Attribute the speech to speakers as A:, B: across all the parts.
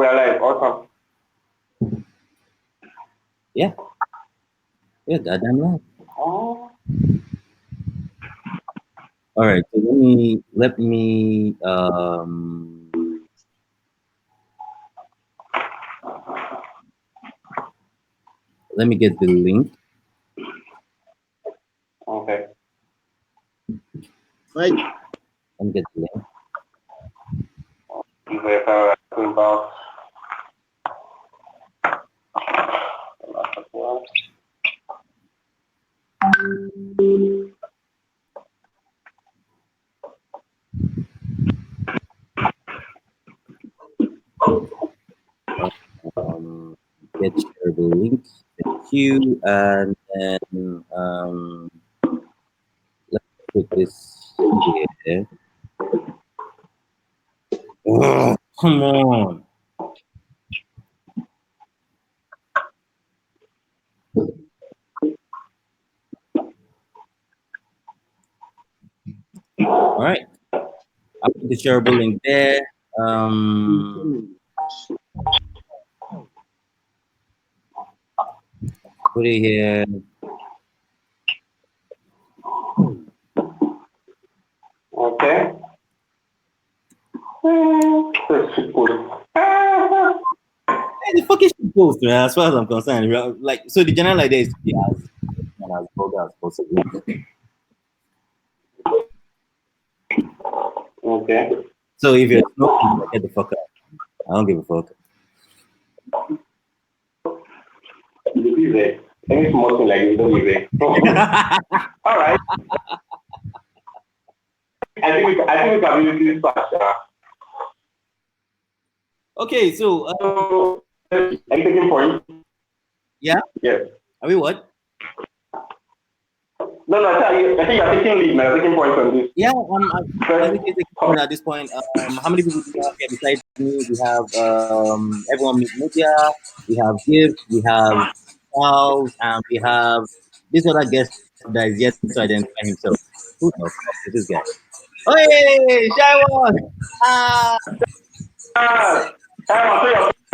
A: we're live. Awesome.
B: Yeah. Yeah, goddamn right.
A: Oh.
B: All right. So let me let me get the link.
A: Okay.
B: Right. Let me get the link.
A: About
B: Get share the link. Thank you. And then let's put this here. Oh, come on. All right. I'll put the shareable link there. Put it here.
A: okay.
B: Hey, the fucking ShitPost, man. As far as I'm concerned, like, so the general idea is to be as vulgar as possible.
A: Okay.
B: So if you're smoking, get the fuck out. I don't give a fuck.
A: You be there. Any small thing like you don't be there. All right. I think we can use this fast.
B: Okay, so
A: Are you taking points?
B: yeah.
A: Yes.
B: Are we what?
A: No, I think you're taking lead, man. You're taking points on this.
B: Yeah, I think it's a point at this point. How many people do we have here besides me? We have everyone media, we have Gift, we have Charles, and we have this other guest that is yet to identify himself. Who the fuck is this guy? Oh, hey, Shy One! Ah,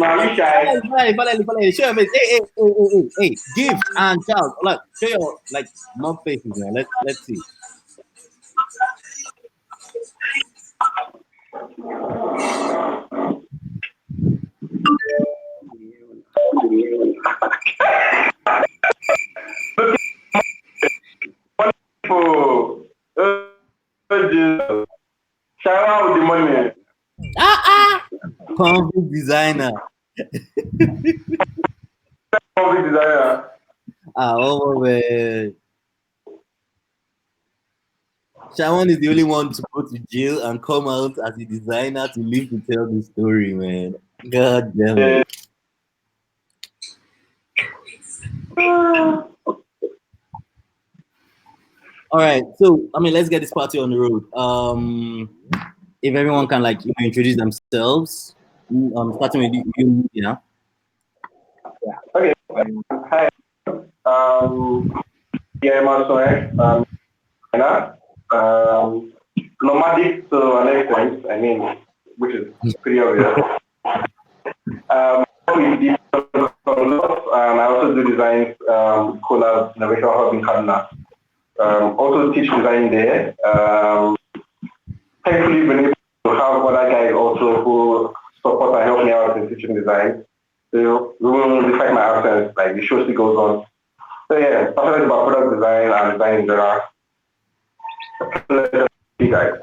A: You shy.
B: finally, show your face. Hey, Gift and Charles, look, show your like mouth faces, man. Let's see.
A: Oh, Jesus. Shout out with the money.
B: Convict designer.
A: Public designer.
B: Oh man. Shawan is the only one to go to jail and come out as a designer to live to tell the story, man. God damn it. All right, so I mean, let's get this party on the road. If everyone can like introduce themselves, starting with you,
A: Yeah. Okay. Hi. Yeah, I'm also nomadic to an extent. I mean, which is pretty obvious. I also do designs, collabs, innovation hub in Kaduna. Also teach design there. Thankfully, been able to have other guys also who support and help me out in teaching design. So, despite my absence, like the show still goes on. So yeah, passionate about product design and design in general. You guys.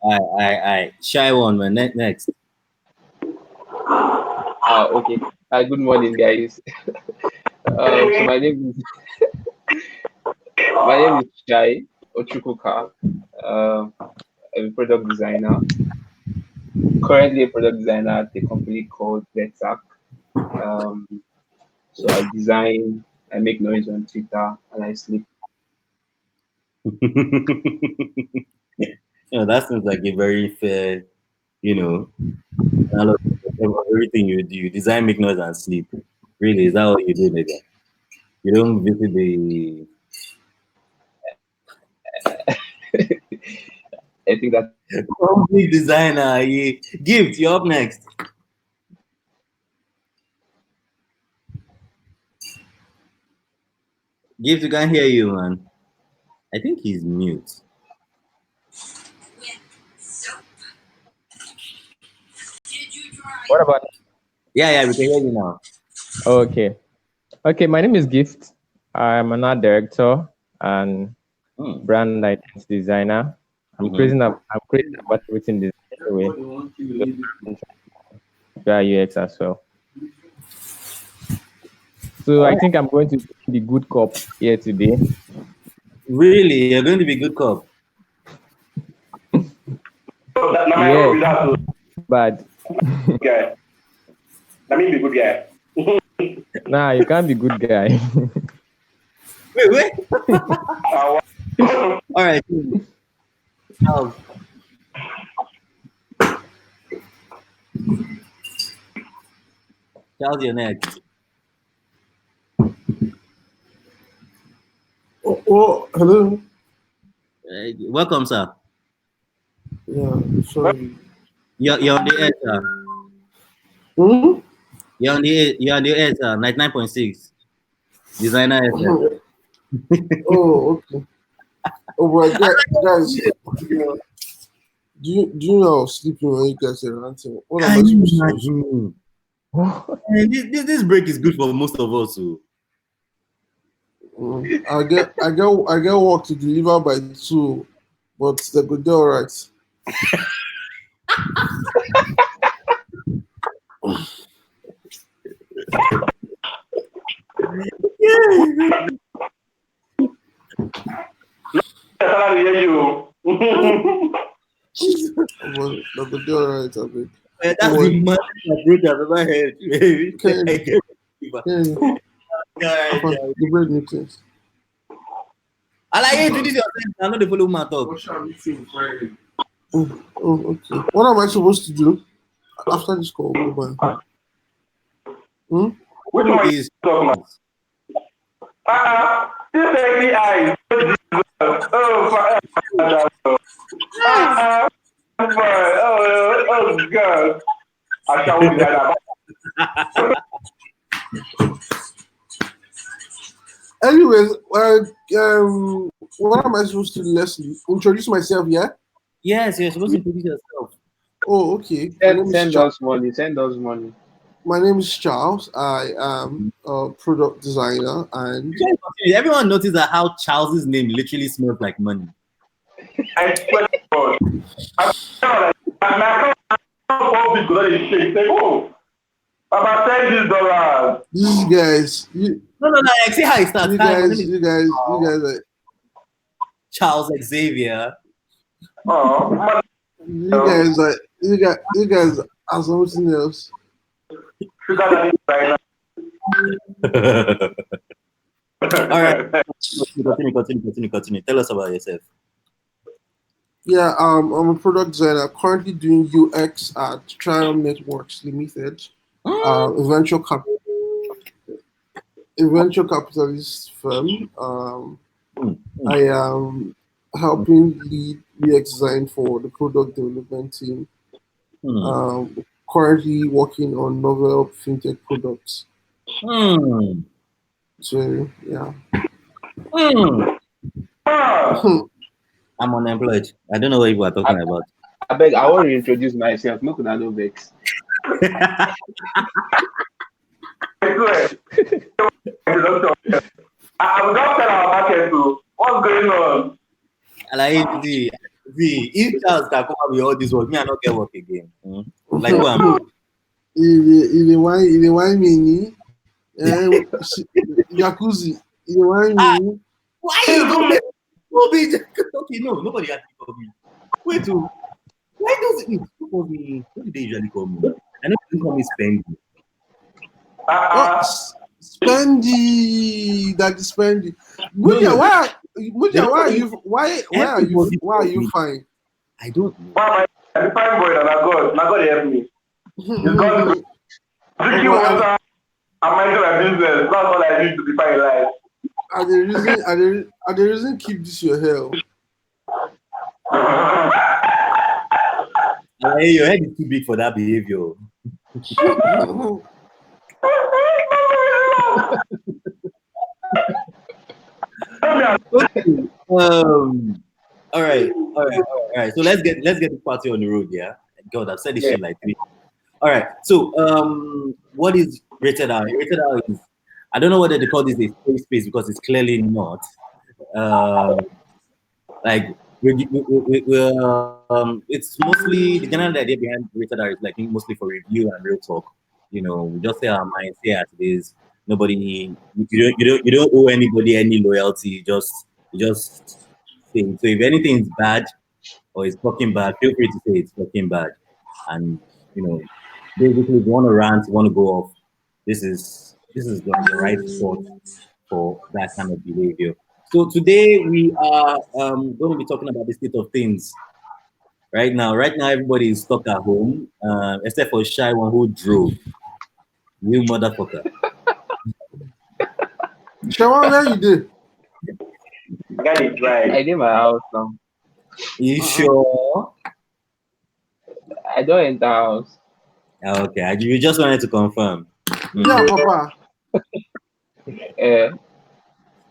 B: I Shy One, man. Next.
C: Okay. Good morning, guys. So my name is Shai Ochukuka. I'm a product designer. Currently a product designer at a company called Letsac. So I design, I make noise on Twitter, and I sleep.
B: That seems like a very fair, everything you do, you design, make noise, and sleep. Really, is that what you do, nigga? You don't visit the.
C: I think that
B: Big designer. Yeah. Gift, you're up next. Gift, you can't hear you, man. I think he's mute.
D: What about?
B: Yeah, we can hear you now.
D: Okay. Okay, my name is Gift. I'm an art director and brand identity designer. I'm creating about everything design anyway. UI UX as well. So I think I'm going to be the good cop here today.
B: Really? You're going to be good cop?
D: Yeah, but
A: guy. Let me be good guy.
D: nah, you can't be good guy.
B: Wait. All right. Charles, you're next.
E: Oh, hello.
B: Welcome, sir.
E: Yeah, sorry.
B: You're on the air, sir.
E: Hmm?
B: You're on the air, sir. 99.6. Designer FM.
E: Oh, okay. Oh, but guys, do you know I was sleeping when you guys are ranting? What am I supposed to do?
B: This break is good for most of us. So.
E: I get work to deliver by 2, but they go do all right. But they go do all right, I think.
B: That's the maddest approach I've ever heard.
E: The bread meetings.
B: I like introduce yourself. I'm not the follow my talk.
E: Oh, okay. What am I supposed to do after this call?
A: Which one is talking about? This ugly eyes. Oh God. I shall be that.
E: Anyways, what am I supposed to do, Leslie? Introduce myself, yeah?
B: Yes, you're supposed to introduce yourself.
E: Oh, okay.
C: Send us money.
E: My name is Charles. I am a product designer, and
B: everyone noticed that how Charles's name literally smells like money.
A: I swear to God. About $10.
E: These guys.
B: No. I see how it starts.
E: You guys are.
B: Charles Xavier.
A: Oh,
E: you guys are something else.
B: All right. Continue. Tell us about yourself.
E: Yeah, I'm a product designer currently doing UX at Triumph Networks Limited, a venture capitalist firm. I am helping lead UX design for the product development team. Currently working on novel fintech products. So yeah.
B: I'm unemployed. I don't know what you are talking about.
C: I beg, I want to introduce myself. No, no vex.
A: I will not tell our market to what's going on.
B: Like, if Charles can come up with all this work, me I not get work again. Like who am I?
E: If they want me, jacuzzi. If they want me.
B: Why you don't be okay? No, nobody has to call me. Wait, why does it call me? What do they usually call me? I know they call me Spendy.
E: Spendy, that is Spendy. Muja, why are you fine?
B: I don't know.
A: Why am I fine boy? Now God help me. Because drinking water and minding my business. That's all I need to be fine in life.
E: Are the reason keep this your hell?
B: Hey, your head is too big for that behavior. Okay. All right. So let's get this party on the road, yeah. God, I've said this shit like 3. All right. So what is rated R? Rated R is, I don't know whether they call this a safe space because it's clearly not. Like it's mostly the general idea behind rated R is like mostly for review and real talk. You know, we just say our mind, say as it is. Nobody, you don't owe anybody any loyalty. You just say. So if anything is bad or it's fucking bad, feel free to say it's fucking bad. And you know, basically, if you want to rant, you want to go off, this is the right spot for that kind of behavior. So today we are going to be talking about the state of things right now. Right now, everybody is stuck at home, except for shy one who drove. You motherfucker.
E: Shawan, where you did?
A: Got it right.
C: I did my house now.
B: You sure?
C: I don't enter house.
B: Okay, you just wanted to confirm.
E: Yeah, Papa.
C: Uh,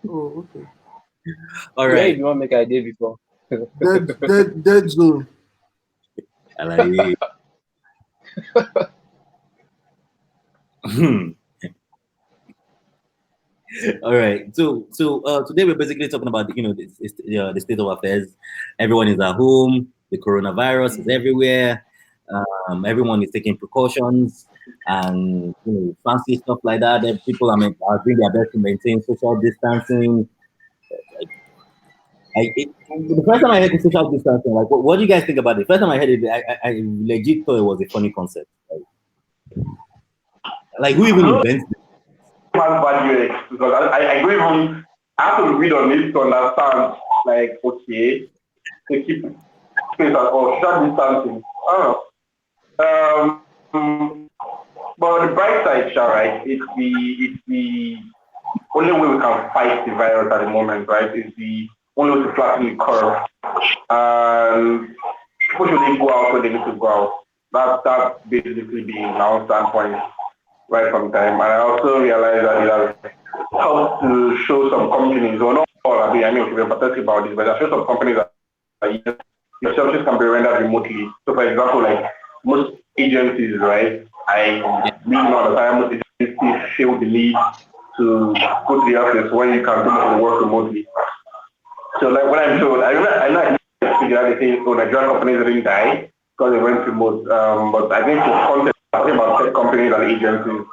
E: Oh, okay.
B: All
C: where
B: right.
C: you want make I did before?
E: Dead zone.
B: I like it. All right. So today we're basically talking about the state of affairs. Everyone is at home. The coronavirus is everywhere. Everyone is taking precautions and fancy stuff like that. Then people are doing their best to maintain social distancing. The first time I heard the social distancing, like, what do you guys think about it? The first time I heard it, I legit thought it was a funny concept. Like who even invents it?
A: Has bad UX because I don't even I have to read on it to understand like okay to keep space or social distancing. I don't know. But the bright side, Sha, right? It's the only way we can fight the virus at the moment, right? It's the only way to flatten the curve. And people should only go out when they need to go out. That's basically the now standpoint right from time. And I also realized that it has helped to show some companies, or not all, I mean, we're pathetic about this, but there are show some companies that yes, your services can be rendered remotely. So, for example, like most agencies, right? I really know that most agencies feel the need to go to the office when you can do most of the work remotely. So, like when I'm told, I know I figured out the thing, so Nigerian companies didn't die because they went remote. But I think for context, talking about tech companies and agencies.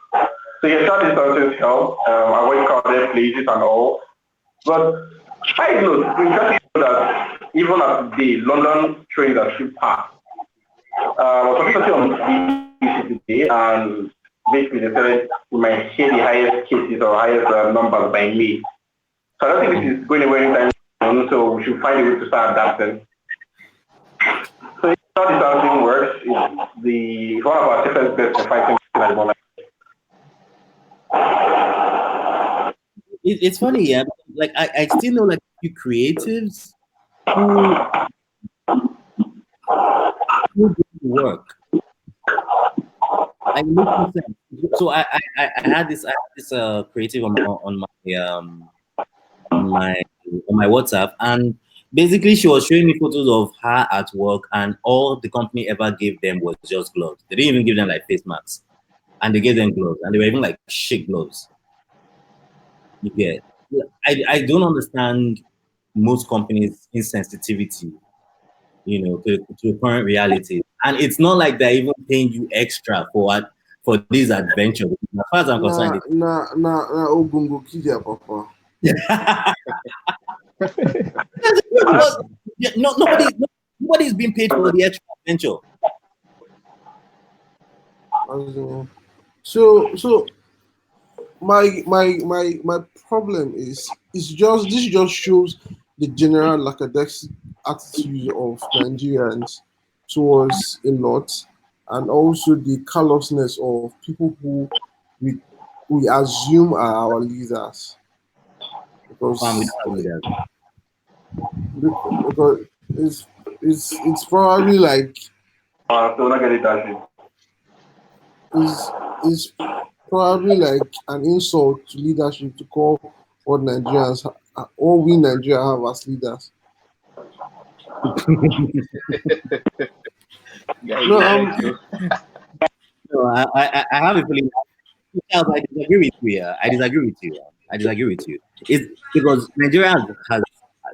A: So your social distances help, avoid crowded places and all. But I know, interesting that even at the London trains are still packed. I was talking on BBC today, and basically they said we might hear the highest cases or highest numbers by May. So I don't think this is going away anytime soon, so we should find a way to start adapting. So how distancing works is one of our safest bets for fighting at the moment.
B: It's funny, yeah. Like I still know like a few creatives who do work. I literally said, so I had this creative on my WhatsApp, and basically she was showing me photos of her at work, and all the company ever gave them was just gloves. They didn't even give them like face masks, and they gave them gloves, and they were even like shit gloves. You get? I don't understand most companies' insensitivity, to current reality. And it's not like they're even paying you extra for this adventure. As far as I'm concerned,
E: Ogungo Kidia, Papa.
B: Nobody's being paid for the extra adventure.
E: So my problem is this just shows the general lackadaisical attitude of Nigerians towards a lot, and also the callousness of people who we assume are our leaders. Because it's probably like
A: So not get leadership.
E: Is probably like an insult to leadership to call what Nigerians, all we Nigeria have as leaders.
C: Guys,
E: No,
B: No, I have a feeling. Charles, I disagree with you. Yeah. I disagree with you. I disagree with you. It's because Nigeria has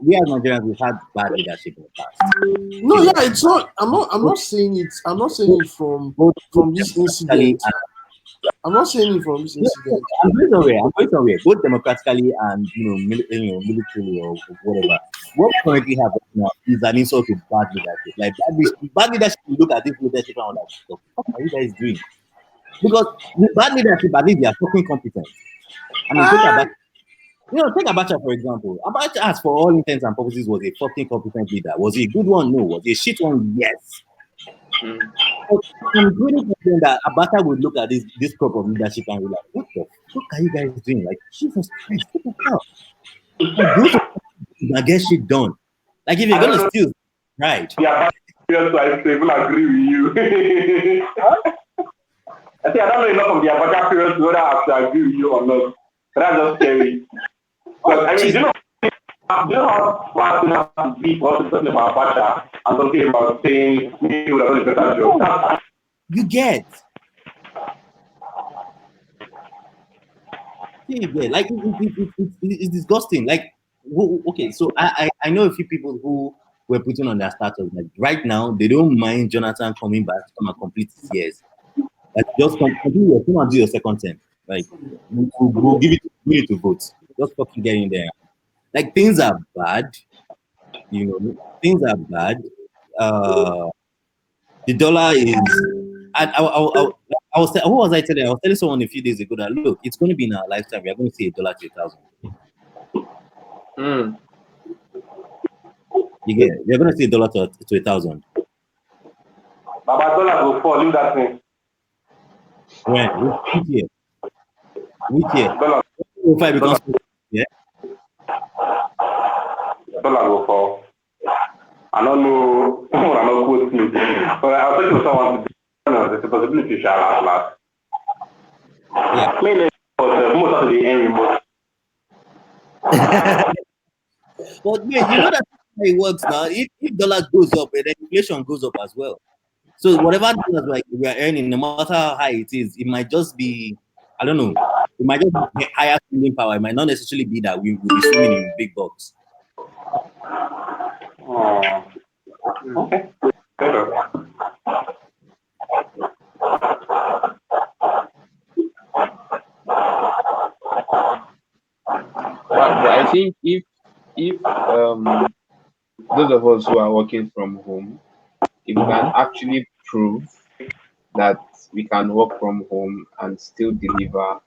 B: we as Nigerians we've had bad leadership in the past.
E: no, yeah, it's not. I'm not saying it. I'm not saying it from this incident. I'm not saying it from this incident.
B: I'm going somewhere. I'm going somewhere. Both democratically and militarily or whatever. What we currently have right now is an insult to bad leadership. Like bad leadership. You look at this leadership and like, what the fuck are you guys doing? Because with bad leadership, at least they are fucking competent. I mean, take Abacha for example. Abacha, as for all intents and purposes, was a fucking competent leader. Was he a good one? No. Was he a shit one? Yes. But I'm really confident that Abacha would look at this crop of leadership and be like, what the fuck are you guys doing? Like, Jesus Christ, what the hell? Like, those are get shit done. Like, if you're gonna steal, right?
A: Yeah, but I will agree with you. I think I don't know enough of the Abacha period to whether I have to agree with you or not. But that's just scary. But I mean, do you know how fast you have to be for talking about Abacha and talking about saying you would have done a better job?
B: You get. Yeah, like it's disgusting. Like, okay, so I know a few people who were putting on their status like right now they don't mind Jonathan coming back to come and complete his years. Like just come and do your second term. Like we'll give it to vote. Just fucking get in there. Like things are bad, things are bad. The dollar is. I was who was I telling? I was telling someone a few days ago that look, it's going to be in our lifetime. We are going to see $1 to 1,000. You get it? We're going to see $1 to 1,000.
A: Baba dollar will fall. Leave that thing.
B: When? Which year?
A: Dollar.
B: If I becomes yeah.
A: Dollar will fall. I don't know. I'm not quoting, but I was talking to someone. There's a possibility shall last.
B: Yeah.
A: Maybe most of the end remote.
B: But man, you know that's how it works now. If dollar goes up, then inflation goes up as well. So whatever dollars like we are earning, no matter how high it is, it might just be, I don't know, it might just be higher spending power. It might not necessarily be that we will be swimming in big bucks.
A: Okay.
C: But I think if those of us who are working from home, if we can actually prove that we can work from home and still deliver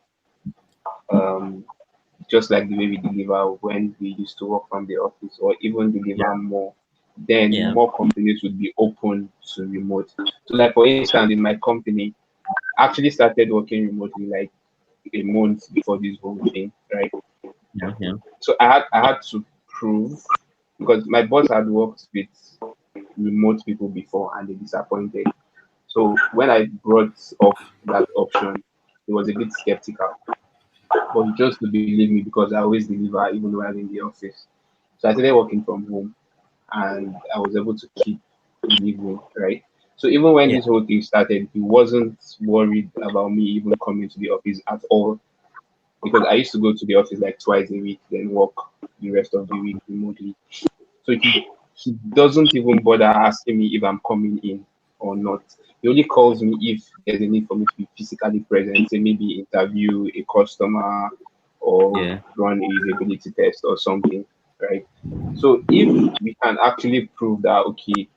C: just like the way we deliver when we used to work from the office, or even deliver more, then more companies would be open to remote. So like for instance, in my company, I actually started working remotely like a month before this whole thing, right? So I had to prove, because my boss had worked with remote people before and they disappointed. So when I brought up that option, he was a bit skeptical, but just to believe me because I always deliver even though I'm in the office. So I started working from home and I was able to keep delivering, right? So even when this whole thing started, he wasn't worried about me even coming to the office at all, because I used to go to the office like twice a week, then work the rest of the week remotely. So he doesn't even bother asking me if I'm coming in or not. He only calls me if there's a need for me to be physically present, say maybe interview a customer or run a usability test or something, right? So if we can actually prove that, okay,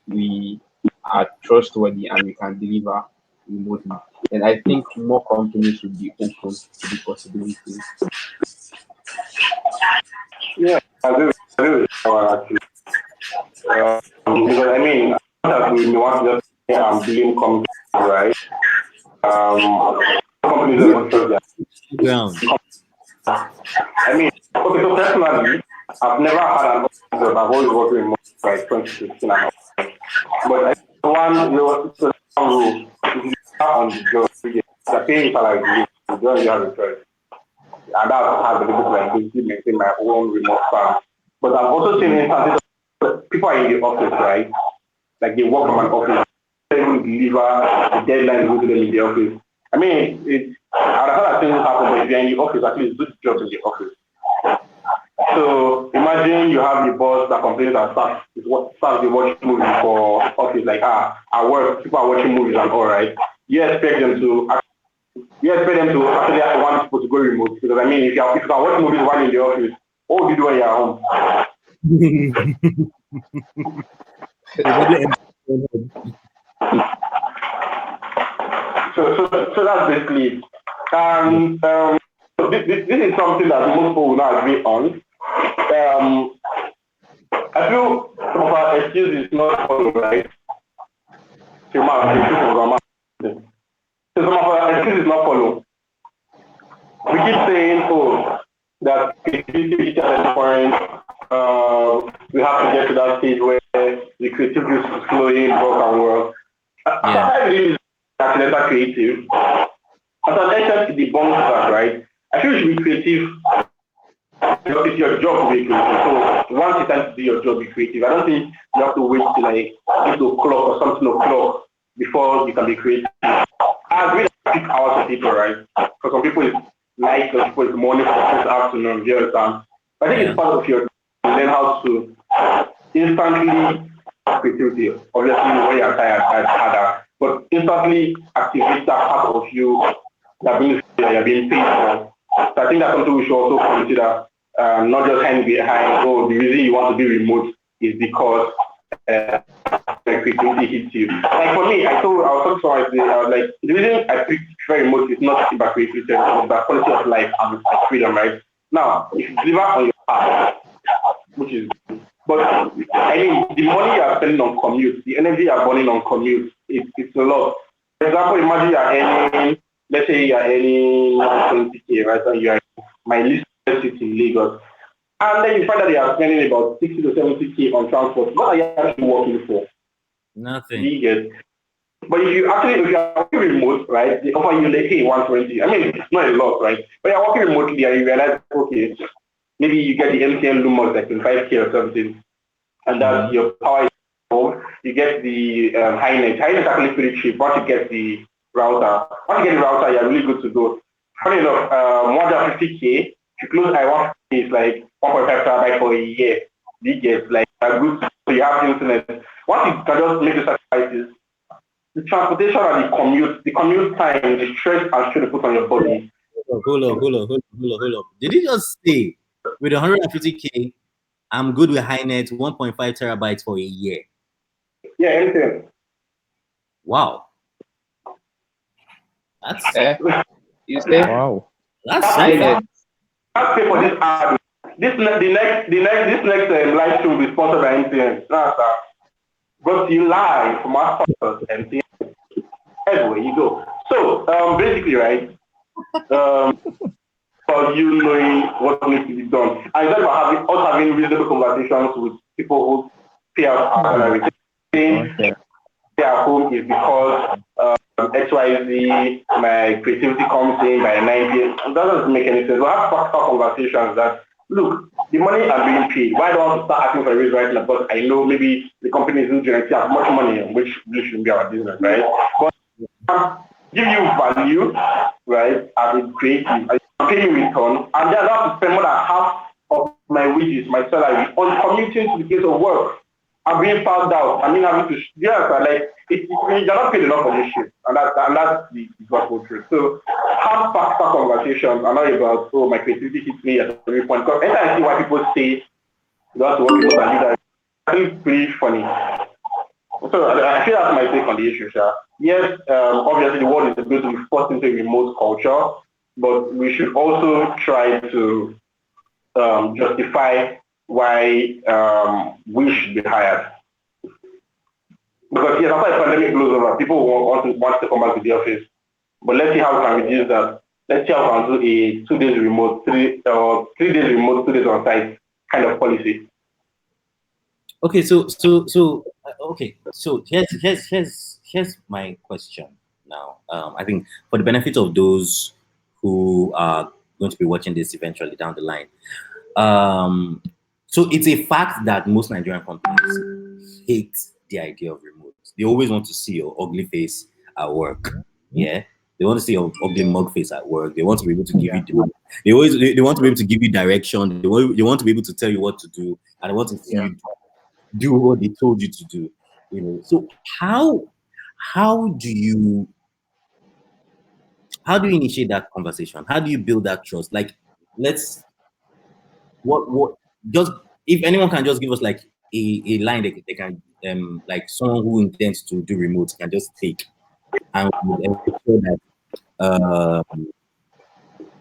C: we are trustworthy and we can deliver remotely, then I think more companies would be open to the possibility.
A: Yeah, I do actually. Because I mean, that we want to just say I'm doing company, right? Companies are not trust their.
B: Ground.
A: I mean, okay, so personally, I've never had an office job. I've always worked remote like 2016 and all. But I one, so one rule, if you are on the job, the paying salary, you don't really have a choice. And that's how the people like basically maintain my own remote farm. But I've also seen instances of people are in the office, right? Like they work from an office, they even deliver the deadline go to them in the office. I mean, I've heard things happen, but if you're in the office, at least do the job in the office. So imagine you have the boss that complains that staff they watch movies for office, like at work, people are watching movies and all right. You expect them to actually want people to go remote, because I mean if you can watch movies while in the office, what would you do when you're at home? So that's basically it. And so this is something that most people will not agree on. I feel some of our excuse is not followed, right? So some of our excuse is not followed. We keep saying, that creativity at a point, we have to get to that stage where the creativity is flowing, work and work. I really accidental creative. As an extent, it debunks that, right? I feel you should be creative. It's your job to be creative. So once it's time to do your job, be creative. I don't think you have to wait till like 8 o'clock or something o'clock before you can be creative. I agree that 6 hours for people, right? For some people it's night, for some people it's morning, for some people it's afternoon, you understand? But I think it's part of your learn how to instantly creativity. Obviously when you're tired, it's harder. But instantly activate that part of you that you're being paid for. So I think that's something we should also consider. Not just hanging behind, the reason you want to be remote is because creativity hits you. Like for me, I was talking to I was like, the reason I picked very remote is not about creativity, it's about quality of life and freedom, right? Now, if you deliver on your path, which is good, but I mean, the money you are spending on commute, the energy you are burning on commute, it's a lot. For example, imagine you are earning, let's say you are earning 120K, right? And you are my least city in Lagos. And then you find that they are spending about 60 to 70K on transport. What are you actually working for?
B: Nothing.
A: But if you are working remote, right, they offer you like, hey, 120. I mean, it's not a lot, right? But you're working remotely and you realize, okay, maybe you get the MTN Lumos like 25K or something, and that's your power is involved. You get the Highnet. Highnet is actually pretty cheap. Once you get the router, you're really good to go. Funny enough, 150K, if you close I150 is like 1.5 terabyte for a year. You get like a good, so you have internet. Once you can just make the sacrifices, the transportation and the commute time, the stress and strain you put on your body.
B: Hold up. Did you just say with 150K, I'm good with Highnet, 1.5 terabytes for a year?
A: Yeah, anything.
B: Wow. That's
C: you say
D: wow.
B: That's
C: Highnet.
A: I'll pay for this ad. This next live stream will be sponsored by MTN. Nah, sir. Brought to you live from our sponsors, MTN. Everywhere you go. So basically, right, for you knowing what needs to be done, and it's about having reasonable conversations with people who pay out salary. Stay at home is because XYZ, my creativity comes in by 90. It doesn't make any sense. We'll have practical conversations that, look, the money I'm being paid. Why do I want to start asking for a raise right now? Because I know maybe the company isn't generating as much money, which really shouldn't be our business, right? But give you value, right, as a creative, and pay me return, and then I have to spend more than half of my wages, my salary, on commuting to the place of work. I'm being found out. I mean, having to, you're not paid enough for this shit. And that's the gospel truth. So, have practical conversations and not about, my creativity hits me at every point. Because anytime I see why people say, you have to work with and do that, I think it's pretty funny. So, I feel that's my take on the issue, Sha. Yes, obviously the world is going to be forced into a remote culture, but we should also try to justify why we should be hired. Because yes, after the pandemic blows over, people want to come back to the office. But let's see how we can reduce that. Let's see how we can do a 2 days remote, 3 days remote, 2 days on site kind of policy.
B: Okay, so here's my question now. I think for the benefit of those who are going to be watching this eventually down the line, so it's a fact that most Nigerian companies hate the idea of remote. They always want to see your ugly face at work. Yeah, they want to see your ugly mug face at work. They want to be able to give you. They want to be able to give you direction. They want to be able to tell you what to do, and they want to see you do what they told you to do. So how do you initiate that conversation? How do you build that trust? Like, let's what just if anyone can just give us like a line they can like someone who intends to do remote can just take and ensure that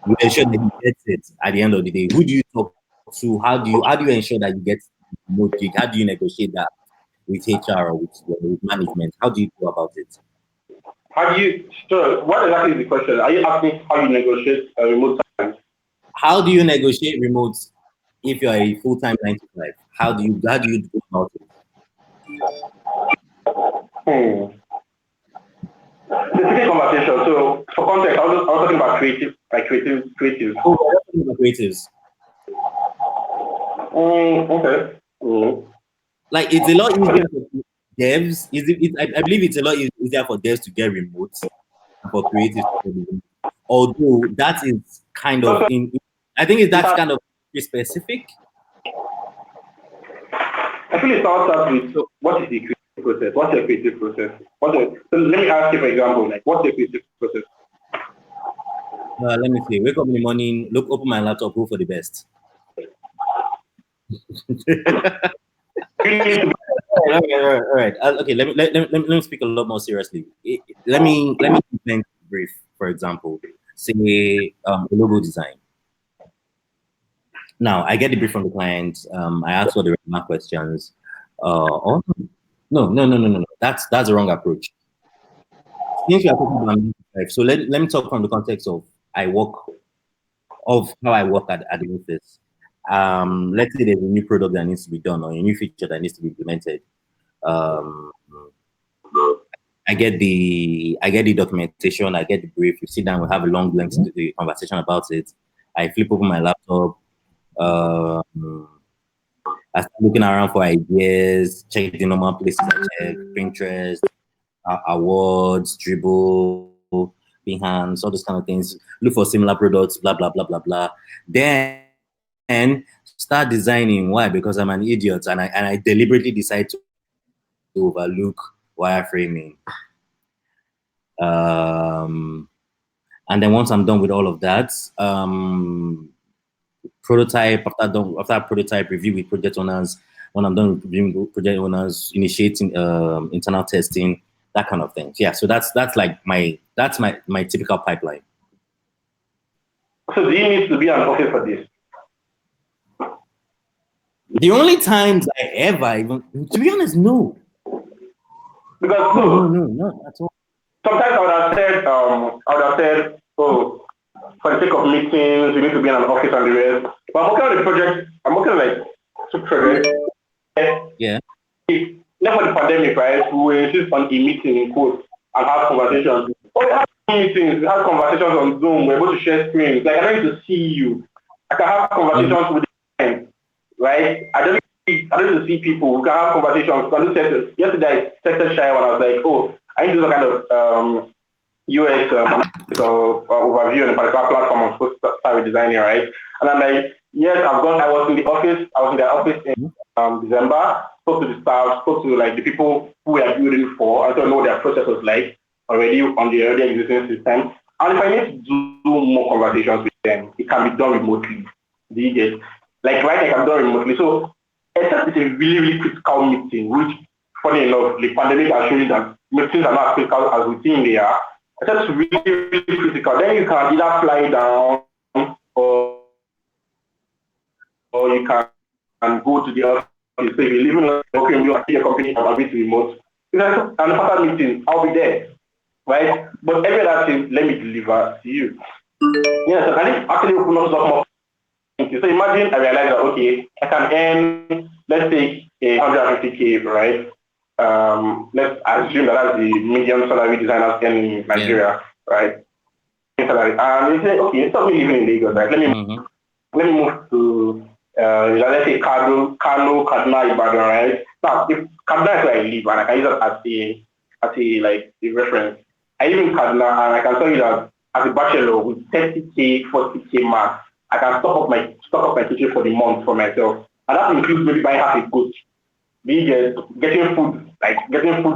B: we ensure that he gets it at the end of the day. Who do you talk to? How do you ensure that you get remote gig? How do you negotiate that with HR or with management? How do you go about it?
A: So what exactly is the question? Are you asking how you negotiate a remote time?
B: How do you negotiate remote if you're a full-time 9 to 5? How do you go about it?
A: It's a tricky conversation. So for context, I was talking about creatives.
B: Oh, we're talking about creatives.
A: Okay.
B: Like, it's a lot easier for devs. I believe it's a lot easier for devs to get remote than for creatives to get remote. Although that is kind of I think that's kind of specific.
A: I feel it starts out with what is the creative process? What's your creative process? So let me ask you, for example, like what's your creative process?
B: Let me see. Wake up in the morning, open my laptop, hope for the best. All right. Okay, let me speak a lot more seriously. Let me think brief. For example, say a logo design. Now I get the brief from the client. I ask all the relevant questions. No. That's the wrong approach. Since we are talking about life, so let me talk from the context of how I work at the office. Let's say there's a new product that needs to be done or a new feature that needs to be implemented. I get the documentation, I get the brief. We sit down, we have a long lengthy conversation about it. I flip open my laptop. I start looking around for ideas, check the normal places I check, Pinterest, awards, Dribble, Behance, all those kind of things. Look for similar products, blah, blah, blah, blah, blah. Then start designing. Why? Because I'm an idiot and I deliberately decide to overlook wireframing. And then once I'm done with all of that, prototype, after prototype, review with project owners. When I'm done reviewing project owners, initiating internal testing, that kind of thing. Yeah, so that's my typical pipeline.
A: So do you need to be an office for this?
B: The only times I ever even, to be honest, no.
A: Because
B: no, not at all.
A: Sometimes I would have said, oh, for the sake of meetings, you need to be in an office and the rest. But I'm working on the project. I'm working on like 2 projects.
B: Yeah.
A: Now for the pandemic, right? We will insist on a meeting in quotes and have conversations. Oh, we have meetings, we have conversations on Zoom. We're able to share screens. Like I don't need to see you. I can have conversations with them, right? I don't need to see people. We can have conversations. We can do sessions. Yesterday I texted Shai when I was like, oh, I need to do some kind of UX overview on a particular platform I'm supposed to start with designing, right? And I'm like, yes, I was in the office. I was in their office in December. Spoke to the staff, spoke to like the people who we are building for. I don't know what their process was like already on the already existing system. And if I need to do more conversations with them, it can be done remotely. Do you get? Like right now, it can be done remotely. So except it's a really, really critical meeting, which funny enough, the pandemic has shown that meetings are not as critical as we think they are. Except it's really, really critical. Then you can either fly down or you can go to the office. So if you live in a working, you see a company and be remote. And after meeting, I'll be there, right? But every other thing, let me deliver to you. Yeah, so can it actually open us up more opportunity. So imagine I realized that, okay, I can earn, let's say, 150K, right? Let's assume that that's the median salary designers earn in Nigeria, right? Salary. And they say, okay, instead of me living in Lagos, right? Let me move to, let's say, Kano, Kaduna, Ibadan, right? Now, if Kaduna is where I live, and I can use that as a like a reference. I live in Kaduna, and I can tell you that as a bachelor with 30K, 40K mark, I can stock up my kitchen for the month for myself, and that includes maybe buying half a goat, getting food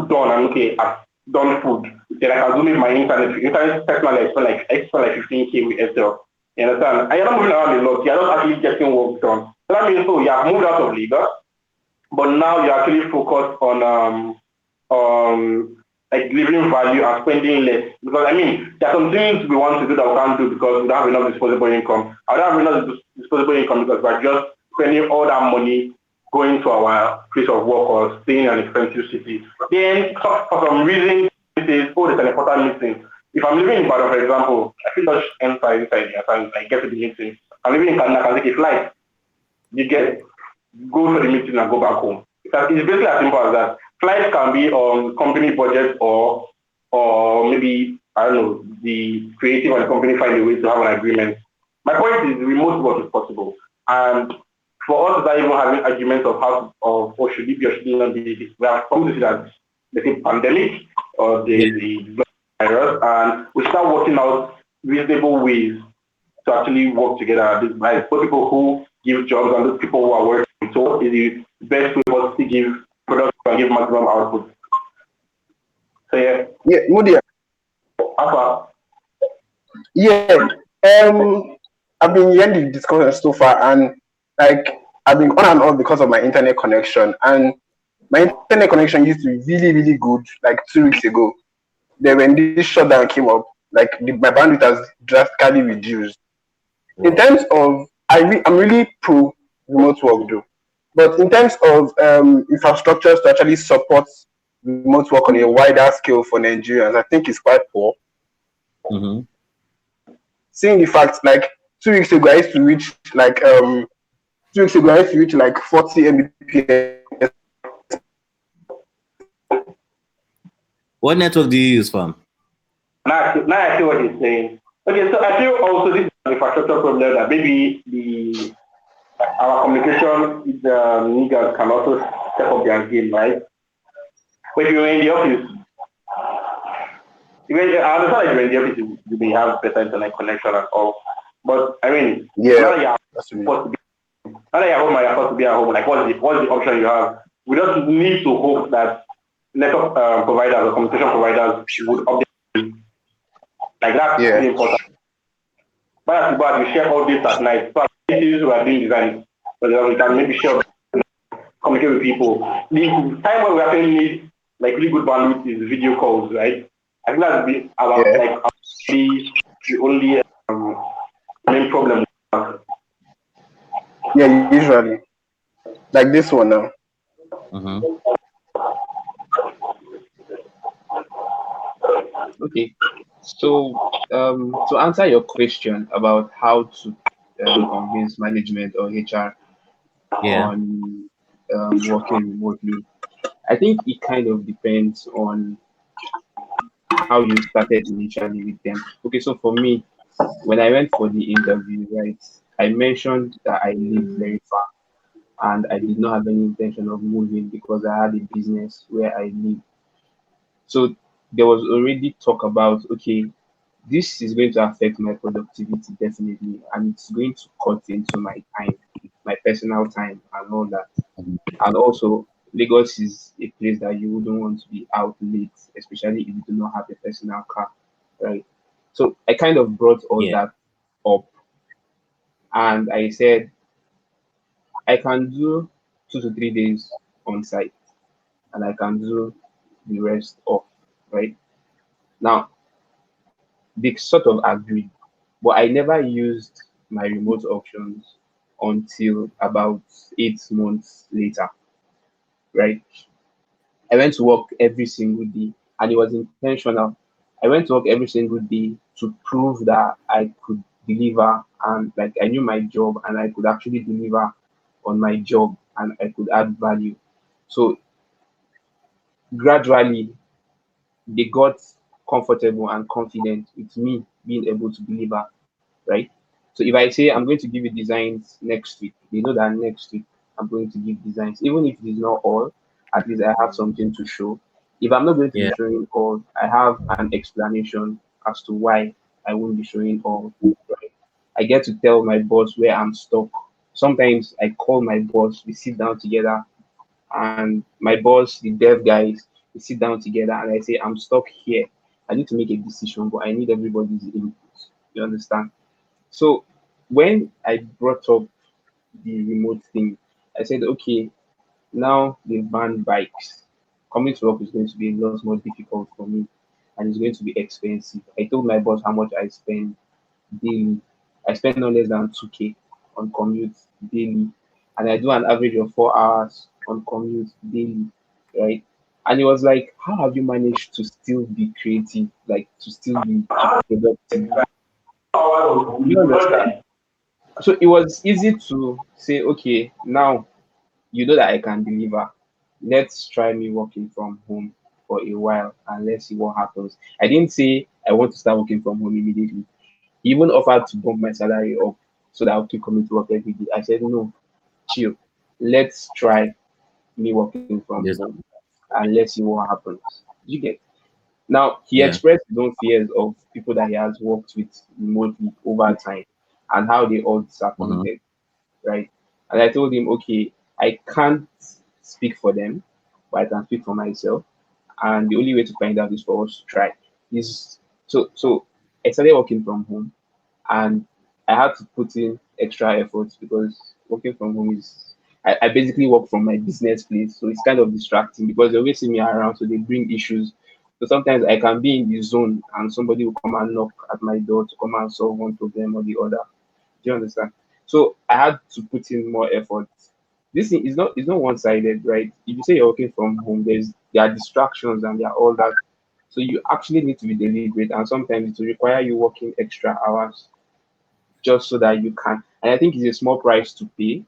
A: done, and okay, I've done food. Then I can do maybe my internet personally extra like 15K with Excel. You understand? And you're not moving around a lot. You're not actually getting work done. So that means you have moved out of Lagos, but now you're actually focused on like delivering value and spending less. Because I mean, there are some things we want to do that we can't do because we don't have enough disposable income. I don't have enough disposable income because we're just spending all that money going to our place of work or staying in an expensive city. Then for some reason it is, oh, there's an important meeting. If I'm living in Ibadan, for example, I can just enter inside and I get to the meeting. I'm living in Kaduna, I can take a flight. Go to the meeting and go back home. It's basically as simple as that. Flights can be on company budget or maybe, I don't know, the creative and the company find a way to have an agreement. My point is remote work is possible. And for us that even having arguments of should it be or should it not be, we have come to see that the pandemic or the virus, and we start working out reasonable ways to actually work together. Like both people who give jobs and those people who are working. So is the best way for us to give products and give maximum output. So
F: yeah, Mudia.
A: Alpha.
F: Yeah. I've been hearing the discussion so far, and like I've been on and off because of my internet connection, and my internet connection used to be really, really good like 2 weeks ago. Then when this shutdown came up, like my bandwidth has drastically reduced. Wow. In terms of, I'm really pro remote work though, but in terms of infrastructures to actually support remote work on a wider scale for Nigerians, I think it's quite poor.
B: Mm-hmm.
F: Seeing the fact, like 2 weeks ago, I used to reach like 40 Mbps.
B: What network do you use, fam?
A: Now I see what he's saying. Okay, so I feel also this is an infrastructure problem that maybe our communication niggas can also step up their game, right? When you're in the office, I understand that you're in the office, you may have better internet connection and all. But I mean, now you're supposed to be at home, like what's the option you have? We just need to hope that network providers or communication providers would update. Like that's really important. But we share all this at night. So activities we are doing design, but we can maybe share, communicate with people. The time when we actually need like really good bandwidth is video calls, right? I think that's the only main problem.
F: Yeah, usually like this one now.
B: Mm-hmm.
C: Okay, so to answer your question about how to convince management or HR on working remotely, I think it kind of depends on how you started initially with them. Okay, so for me, when I went for the interview, right, I mentioned that I live very far and I did not have any intention of moving because I had a business where I live. So there was already talk about, okay, this is going to affect my productivity definitely, and it's going to cut into my time, my personal time, and all that. And also, Lagos is a place that you wouldn't want to be out late, especially if you do not have a personal car, right? So I kind of brought all that up, and I said I can do 2 to 3 days on site, and I can do the rest off, right? Now, they sort of agreed, but I never used my remote options until about 8 months later, right? I went to work every single day, and it was intentional. I went to work every single day to prove that I could deliver, and like I knew my job and I could actually deliver on my job and I could add value. So gradually they got comfortable and confident with me being able to deliver, right? So if I say I'm going to give you designs next week, they know that next week I'm going to give designs. Even if it is not all, at least I have something to show. If I'm not going to be showing all, I have an explanation as to why I won't be showing all. Right? I get to tell my boss where I'm stuck. Sometimes I call my boss, we sit down together, and my boss, the dev guys, we sit down together and I say, I'm stuck here. I need to make a decision, but I need everybody's input. You understand? So when I brought up the remote thing, I said, okay, now the van bikes. Coming to work is going to be a lot more difficult for me and it's going to be expensive. I told my boss how much I spend daily. I spend no less than 2K on commute daily. And I do an average of 4 hours on commute daily, right? And he was like, how have you managed to still be creative, like to still be productive? You understand? So it was easy to say, okay, now you know that I can deliver. Let's try me working from home for a while and let's see what happens. I didn't say I want to start working from home immediately. He even offered to bump my salary up so that I'll keep coming to work every day. I said, no, chill. Let's try me working from home and let's see what happens. You get. Now, he expressed his own fears of people that he has worked with remotely over time and how they all disappointed, right? And I told him, okay, I can't speak for them, but I can speak for myself. And the only way to find out is for us to try. Is so I started working from home and I had to put in extra efforts because working from home is I basically work from my business place, so it's kind of distracting because they always see me around, so they bring issues. So sometimes I can be in the zone and somebody will come and knock at my door to come and solve one problem or the other. Do you understand? So I had to put in more effort. This thing is not one-sided, right? If you say you're working from home, there are distractions and there are all that. So you actually need to be deliberate, and sometimes it will require you working extra hours just so that you can. And I think it's a small price to pay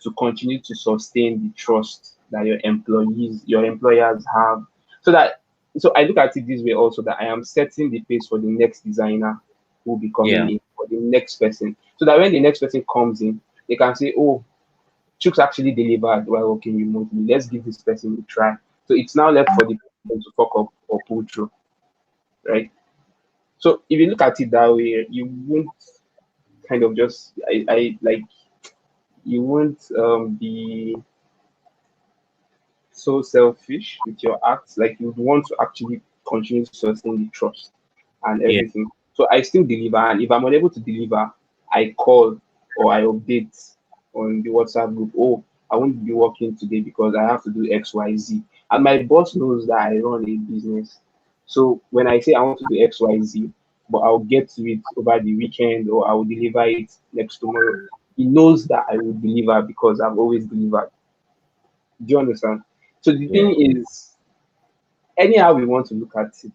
C: to continue to sustain the trust that your employers have. So that so I look at it this way also that I am setting the pace for the next designer who will be coming in, for the next person. So that when the next person comes in, they can say, oh, Chooks actually delivered while working remotely. Let's give this person a try. So it's now left for the person to fuck up or pull through, right? So if you look at it that way, you won't kind of just I like you won't be so selfish with your acts. Like you would want to actually continue to sustain the trust and everything. So I still deliver, and if I'm unable to deliver, I call or I update on the WhatsApp group. Oh, I won't be working today because I have to do XYZ. And my boss knows that I run a business. So when I say I want to do XYZ, but I'll get to it over the weekend or I will deliver it next tomorrow, he knows that I will deliver because I've always delivered. Do you understand? So the thing is, anyhow we want to look at it,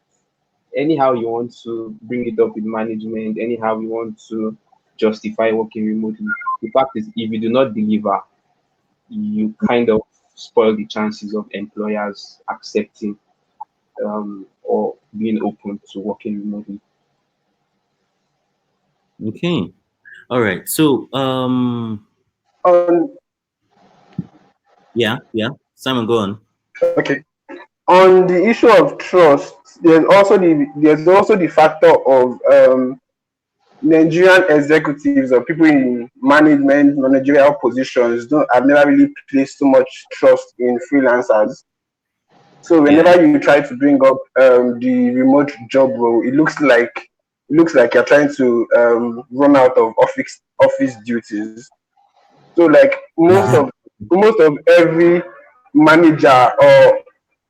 C: anyhow you want to bring it up with management, anyhow we want to justify working remotely, the fact is if you do not deliver, you kind of spoil the chances of employers accepting or being open to working remotely.
B: Okay. All right. So
F: On
B: yeah. Simon, go on.
F: okay. On the issue of trust, there's also the factor of Nigerian executives or people in management, managerial positions don't have never really placed too much trust in freelancers. So whenever you try to bring up the remote job role, it looks like you're trying to run out of office duties. So like most of every manager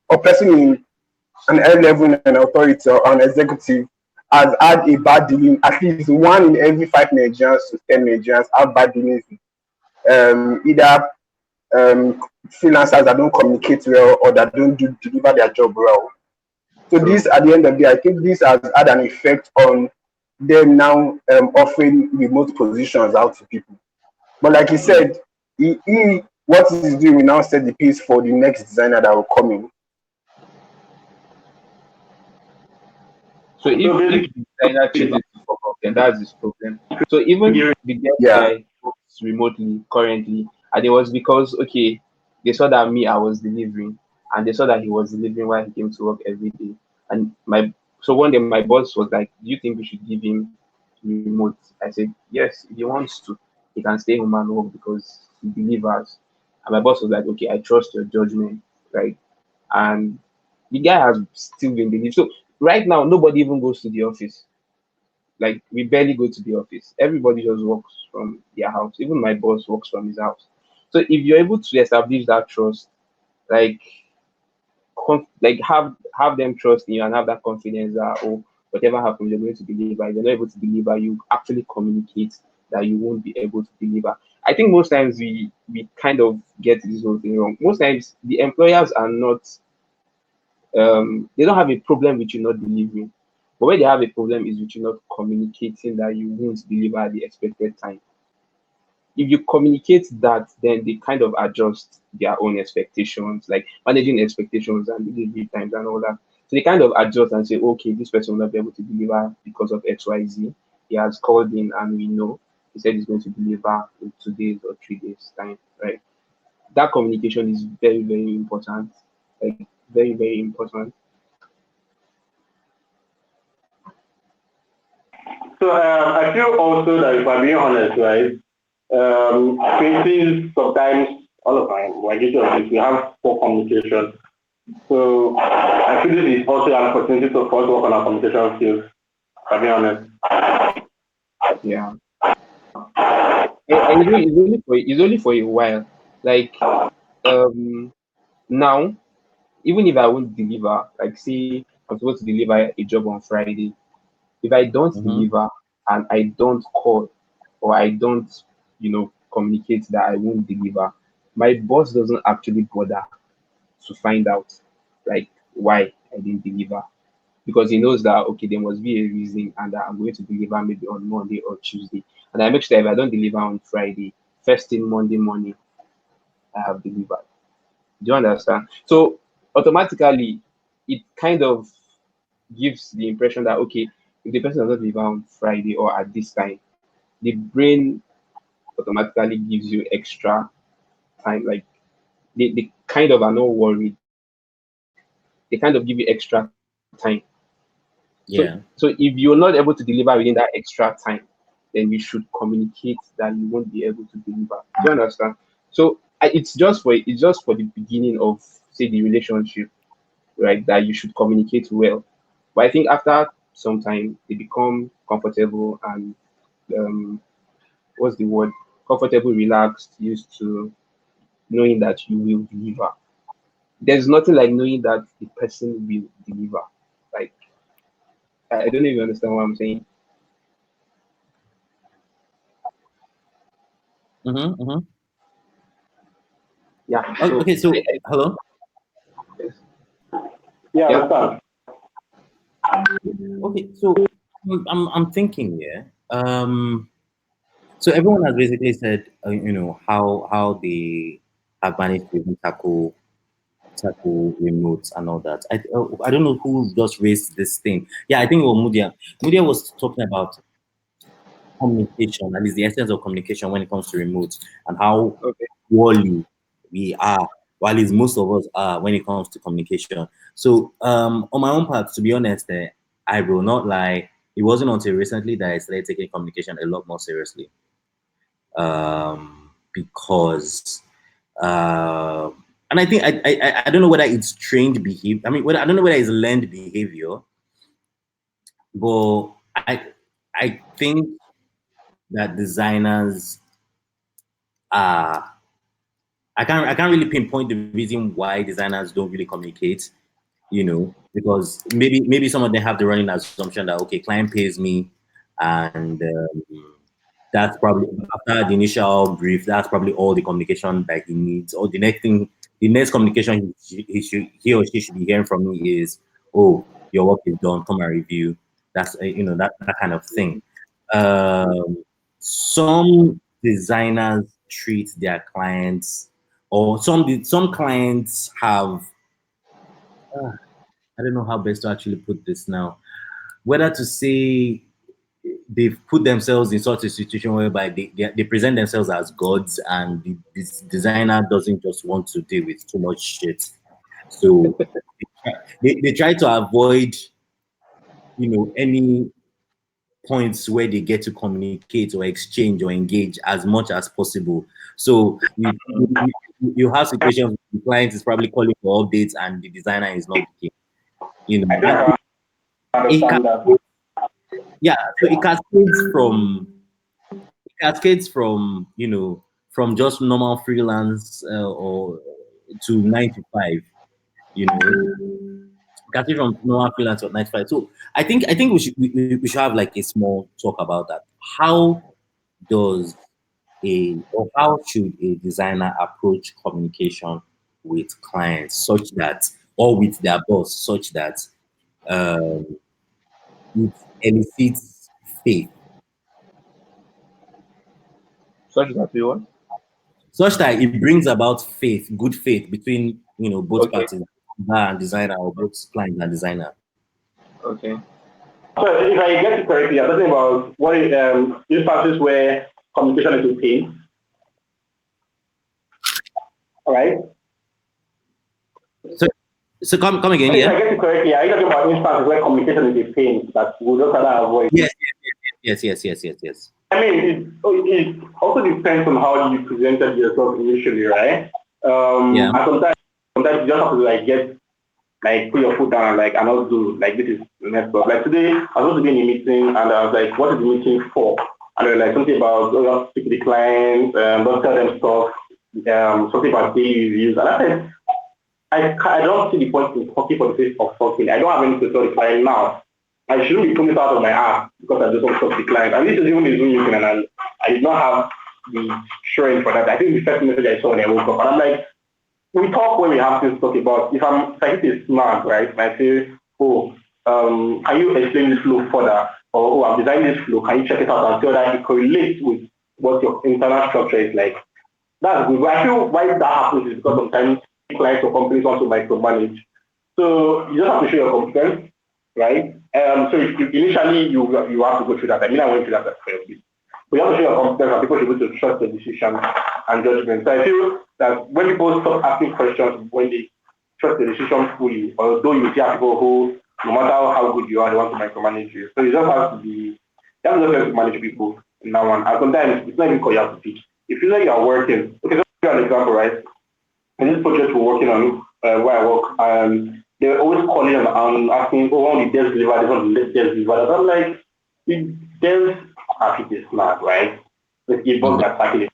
F: or person in an high level in an authority or an executive has had a bad dealing. At least one in every 5 Nigerians to 10 Nigerians have bad dealings with either freelancers that don't communicate well or that don't deliver their job well. So this, at the end of the day, I think this has had an effect on them now offering remote positions out to people. But like he said, he what he's doing will now set the pace for the next designer that will come in.
C: So if the designer chooses to fuck up, then that's his problem. So even the guy works remotely currently, and it was because okay, they saw that me I was delivering, and they saw that he was delivering while he came to work every day. And so one day my boss was like, "Do you think we should give him remote?" I said, "Yes, if he wants to, he can stay home and work because he delivers." And my boss was like, "Okay, I trust your judgment, right?" And the guy has still been delivering. So right now, nobody even goes to the office. Like we barely go to the office. Everybody just works from their house. Even my boss works from his house. So if you're able to establish that trust, like like have them trust in you and have that confidence that oh whatever happens you're going to deliver. If you're not able to deliver, you actually communicate that you won't be able to deliver. I think most times we kind of get this whole thing wrong. Most times the employers are not they don't have a problem with you not delivering. But where they have a problem is with you not communicating that you won't deliver at the expected time. If you communicate that, then they kind of adjust their own expectations, like managing expectations and delivery times and all that. So they kind of adjust and say, okay, this person will not be able to deliver because of XYZ. He has called in and we know he said he's going to deliver in 2 days or 3 days time, right? That communication is very, very important. Like very, very important.
A: So I feel also that if I'm being honest, right, faces sometimes all of time, like you said, we have poor communication. So I feel this is also an opportunity for us to work on our communication skills, if I'm being honest.
C: Yeah. And it's only for a while. Like now, even if I won't deliver, like say I'm supposed to deliver a job on Friday, if I don't deliver and I don't call or I don't, communicate that I won't deliver, my boss doesn't actually bother to find out like why I didn't deliver because he knows that okay, there must be a reason and that I'm going to deliver maybe on Monday or Tuesday. And I make sure if I don't deliver on Friday, first thing Monday morning, I have delivered. Do you understand? So automatically, it kind of gives the impression that okay, if the person does not deliver on Friday or at this time, the brain automatically gives you extra time. Like they kind of are not worried. They kind of give you extra time. So if you're not able to deliver within that extra time, then you should communicate that you won't be able to deliver. Do you understand? So it's just for the beginning of say the relationship, right? That you should communicate well. But I think after some time they become comfortable and um what's the word? Comfortable, relaxed, used to knowing that you will deliver. There's nothing like knowing that the person will deliver. Like I don't know if you understand what I'm saying. Yeah. So
B: Okay, so hello.
C: yes.
A: Yeah,
C: Yeah.
A: understand.
B: Okay, so I'm thinking here. So everyone has basically said, how they have managed to even tackle remotes and all that. I don't know who just raised this thing. Yeah, I think it was Mudia. Mudia was talking about communication, at least the essence of communication when it comes to remotes and how
C: Okay.
B: poorly we are, while least most of us are when it comes to communication. So on my own part, to be honest, I will not lie. It wasn't until recently that I started taking communication a lot more seriously. Because and I think I don't know whether it's trained behavior. I mean, I don't know whether it's learned behavior, but I think that designers are I can't really pinpoint the reason why designers don't really communicate, because maybe some of them have the running assumption that okay, client pays me, and that's probably after the initial brief, that's probably all the communication that he needs. Or the next communication he or she should be hearing from me is, oh, your work is done, come and review. That's that kind of thing. Some designers treat their clients, or some clients have. I don't know how best to actually put this now. Whether to say they've put themselves in such a situation whereby they present themselves as gods, and this designer doesn't just want to deal with too much shit. So they try to avoid, any points where they get to communicate or exchange or engage as much as possible. So you have situations where the client is probably calling for updates and the designer is not picking. Yeah, so it cascades from from just normal freelance or to 9 to 5. Cascade from normal freelance to 9 to 5. So I think we should have like a small talk about that. How does how should a designer approach communication with clients such that, or with their boss, such that um, it elicits faith,
C: Such that we want.
B: such that it brings about faith, good faith between both
C: Okay.
B: parties, designer and designer, or both client and designer.
C: Okay.
A: So if I get it correctly, you're talking about what instances where communication is a pain. All right.
B: So come again,
A: If
B: yeah.
A: I get it correctly, are you talking about instances where communication is a pain that we don't rather avoid?
B: Yes.
A: I mean, it also depends on how you presented yourself initially, right?
B: Yeah.
A: And sometimes you just have to put your foot down and not do this is messed up. Like today, I was supposed to be in a meeting and I was like, what is the meeting for? And they were like something about don't speak to the client, don't tell them stuff, something about daily reviews. And I said, I don't see the point in talking for the sake of talking. I don't have anything to tell the client now. I shouldn't be pulling it out of my ass because I just want to talk to the client. And this is even the Zoom meeting, and I did not have the strength for that. I think the first message I saw when I woke up, and I'm like, we talk when we have things to talk about. If I hit a snag, right, and I say, can you explain this flow further? Or, I've designed this flow, can you check it out and see that it correlates with what your internal structure is like? That's good. But I feel why that happens is because sometimes clients or companies want to micromanage. So you just have to show your competence, right? So initially you have to go through that. I mean, I went through that as well. But you have to show your competence and people should be able to trust your decision and judgment. So I feel that when people stop asking questions, when they trust the decision fully, although you see people who, no matter how good you are, they want to micromanage you. So you just have to be, you have to learn to manage people in that one. And sometimes it's not even called you have to pick. If you know you are working, okay, so give you an example, right? In this project we're working on, where I work, they're always calling and asking, when the devs deliver, they want the devs deliver. I'm like, the devs are this mad, right? Let's give us that package.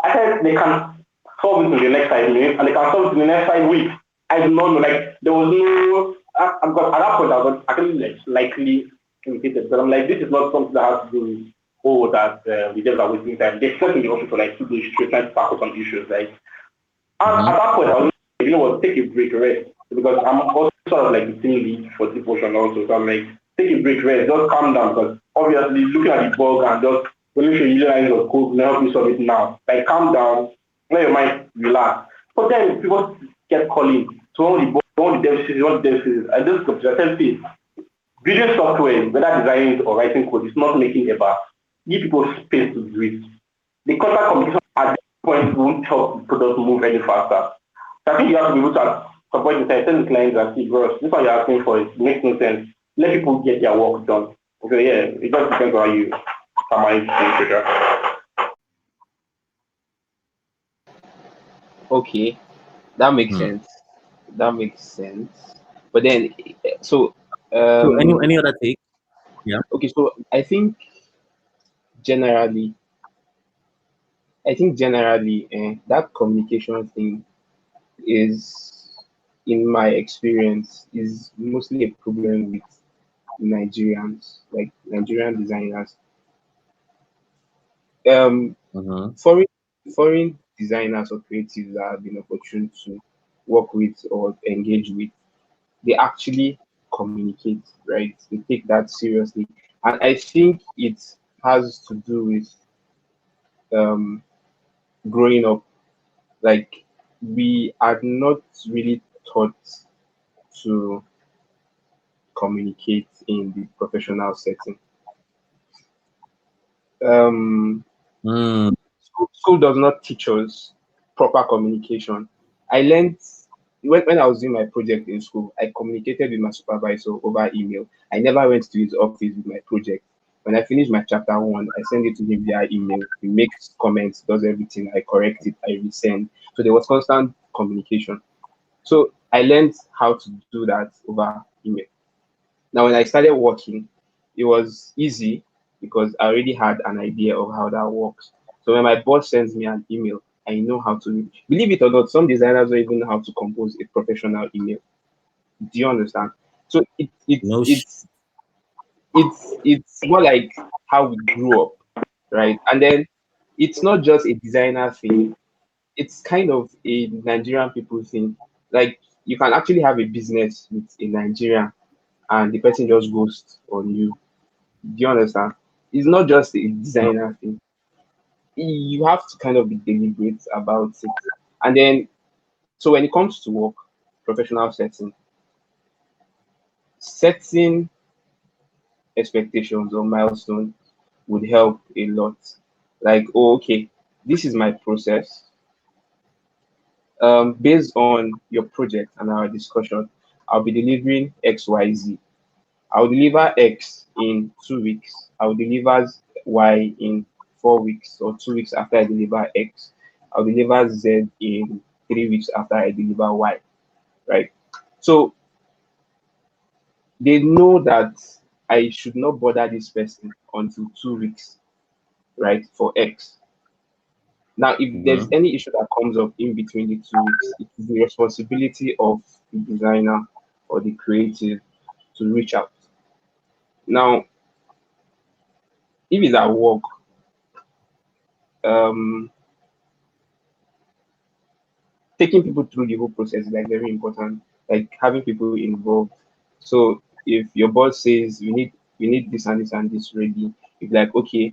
A: I said they can solve it in the next 5 minutes and they can solve it in the next 5 weeks. I do not know, there was no, because at that point I was actually slightly irritated, but I'm like, this is not something that has to do with, that the devs are wasting time. They spent in the office for 2 days straight trying to tackle some issues, and at that point, I was like, take a break, rest. Because I'm also sort of like the team lead for the portion also. So I'm like, take a break, rest, just calm down. Because obviously, looking at the bug and just when you show you lines of code, will help you solve it now. Calm down, let your mind relax. But then people kept calling. So all the dev I just got to tell people, building software, whether designing or writing code, is not making a bar. Give people space to do it. The contact communication at this point won't help the product move any faster. So I think you have to be able to support the tell the clients that, see, bro, this is what you're asking for. It makes no sense. Let people get their work done. So yeah, it just depends on how you manage the future.
C: Okay, that makes sense. That makes sense. But then, so
B: any other take? Yeah.
C: Okay, so generally, that communication thing is, in my experience, is mostly a problem with Nigerians, like Nigerian designers. Foreign designers or creatives that have been opportune to work with or engage with, they actually communicate, right? They take that seriously. And I think it has to do with growing up. Like, we are not really taught to communicate in the professional setting. School does not teach us proper communication. I learned when I was doing my project in school, I communicated with my supervisor over email. I never went to his office with my project. When I finish my chapter one, I send it to him via email. He makes comments, does everything. I correct it, I resend. So there was constant communication. So I learned how to do that over email. Now, when I started working, it was easy because I already had an idea of how that works. So when my boss sends me an email, I know how to. Believe it or not, some designers don't even know how to compose a professional email. Do you understand? So it's more like how we grew up, right? And then it's not just a designer thing. It's kind of a Nigerian people thing. Like, you can actually have a business with a Nigerian and the person just ghosts on you. Do you understand? It's not just a designer thing. You have to kind of be deliberate about it. And then, so when it comes to work, professional setting expectations or milestones would help a lot. Like, oh, okay, this is my process. Based on your project and our discussion, I'll be delivering XYZ. I'll deliver X in 2 weeks. I'll deliver Y in 4 weeks, or 2 weeks after I deliver X. I'll deliver Z in 3 weeks after I deliver Y, right? So they know that I should not bother this person until 2 weeks, right, for X. Now, if there's any issue that comes up in between the 2 weeks, it is the responsibility of the designer or the creative to reach out. Now, if it's at work, taking people through the whole process is like very important, like having people involved. So if your boss says we need this and this and this ready, it's like, okay,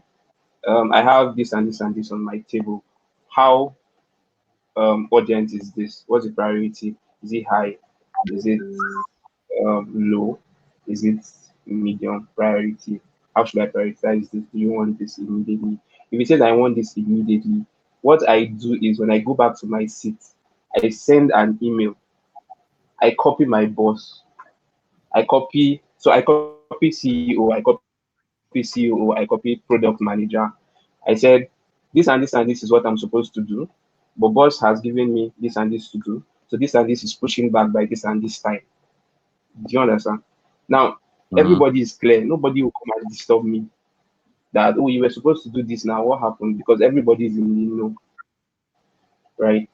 C: I have this and this and this on my table. How urgent is this? What's the priority? Is it high? Is it low? Is it medium priority? How should I prioritize this? Do you want this immediately? If it says I want this immediately, what I do is when I go back to my seat, I send an email. I copy my boss. I copy CEO, I copy COO, I copy product manager. I said, this and this and this is what I'm supposed to do. But boss has given me this and this to do. So this and this is pushing back by this and this time. Do you understand? Now, everybody is clear. Nobody will come and disturb me that, oh, you were supposed to do this now. What happened? Because everybody is in the know, right?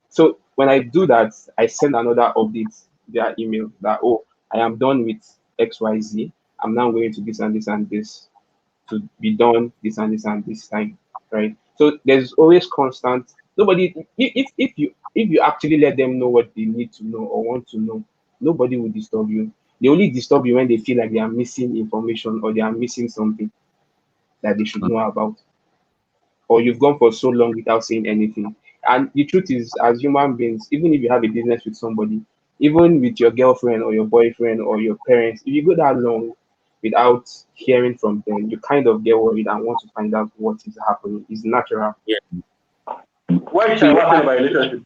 C: So when I do that, I send another update via email that, oh, I am done with XYZ. I'm now going to this and this and this to be done this and this and this time, right? So there's always constant. Nobody, if you actually let them know what they need to know or want to know, nobody will disturb you. They only disturb you when they feel like they are missing information or they are missing something that they should know about, or you've gone for so long without saying anything. And the truth is, as human beings, even if you have a business with somebody, even with your girlfriend or your boyfriend or your parents, if you go that long without hearing from them, you kind of get worried and want to find out what is happening. It's natural.
B: Yeah.
A: Why should I want my relationship?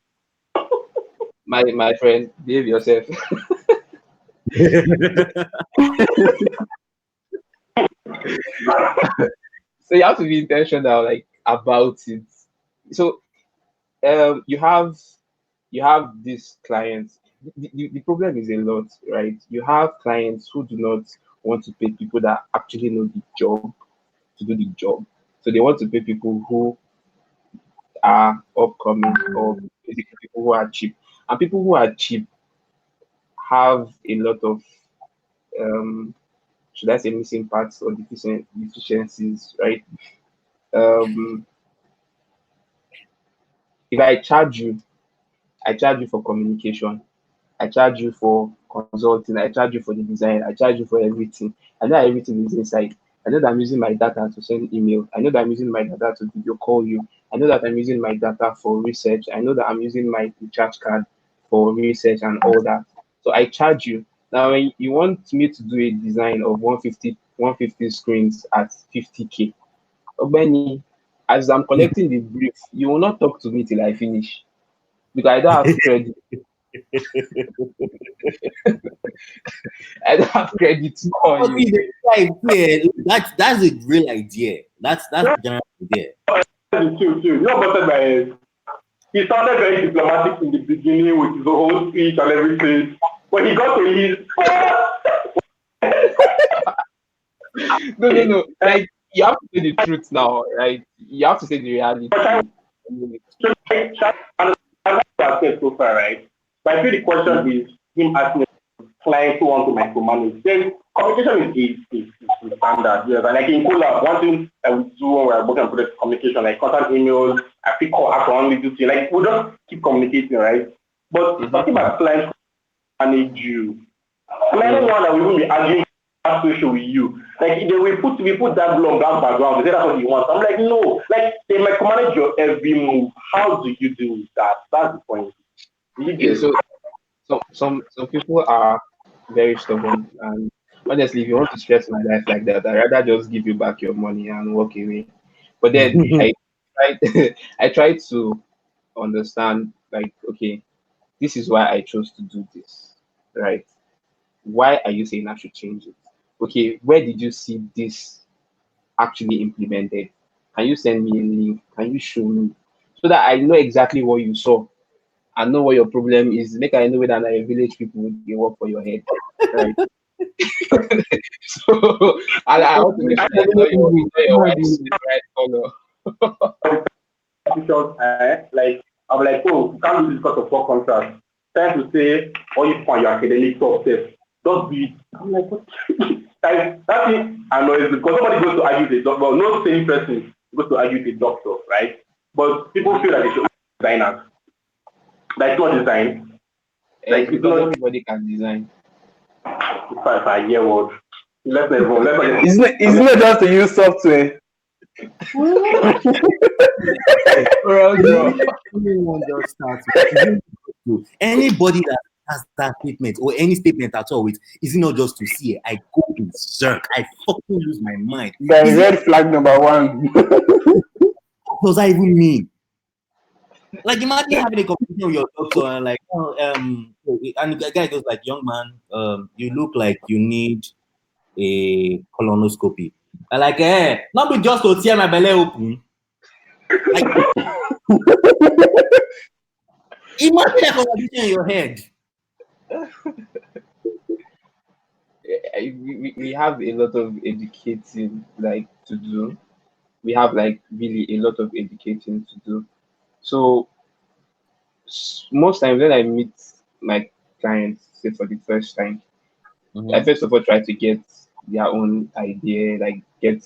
C: My friend, behave yourself. So you have to be intentional, like, about it. So you have these clients. The problem is a lot, right? You have clients who do not want to pay people that actually know the job to do the job. So they want to pay people who are upcoming, or basically people who are cheap. And people who are cheap have a lot of should I say missing parts or deficiencies, right? Um, if I charge you for communication, I charge you for consulting, I charge you for the design, I charge you for everything. I know everything is inside. I know that I'm using my data to send email. I know that I'm using my data to video call you. I know that I'm using my data for research. I know that I'm using my recharge card for research and all that. So I charge you. Now, when you want me to do a design of 150 screens at 50K, Obeni, as I'm collecting the brief, you will not talk to me till I finish because I don't have credit. I don't have credit on you.
B: That's a real idea. That's the general idea.
A: You know, but he sounded very diplomatic in the beginning with his whole speech and everything. When he got to his
C: no. Like you have to say the truth now, right? You have to say the reality.
A: So far, right? But I feel the question is him asking clients who want to micromanage. Then communication is standard. Yes, and like in collab, one thing that we do when we're working on product communication, like constant emails, I pick call after only do things. Like we just keep communicating, right? But talking about clients manage you. Client one that we will be arguing that situation with you. Like we put that blue black background, they say that's what you want. I'm like, no, like they micromanage your every move. How do you deal with that? That's the point.
C: Yeah, so some people are very stubborn, and honestly, if you want to stress my life like that, I'd rather just give you back your money and walk away. But then I I try to understand, like, okay, this is why I chose to do this, right? Why are you saying I should change it? Okay, where did you see this actually implemented? Can you send me a link? Can you show me so that I know exactly what you saw? I know what your problem is. Make I know whether na village people they work for your head, right? So I want to make sure I know your wife's the right color.
A: Like I'm like, oh, you can't do this because of work contract. Trying to say, or you find your academic success. Just be. I'm like, what? That's it. I know it's because somebody goes to argue with a doctor. Well, no same person goes to argue with a doctor, right? But people feel that they should be designers. Like not design.
C: Like because everybody can design.
A: If I hear word, let's not.
F: It's not just to use software.
B: Anybody that has that statement or any statement at all, is it not just to see it? I go berserk. I fucking lose my mind.
F: The red flag number one.
B: What does that even mean? Like imagine having a conversation with your doctor and like, and the guy goes like, young man, you look like you need a colonoscopy. I'm like, not be just to tear my belly open. Like, imagine that conversation in your head.
C: We have a lot of educating like to do. We have like really a lot of educating to do. So most times when I meet my clients, say for the first time, I first of all try to get their own idea, like get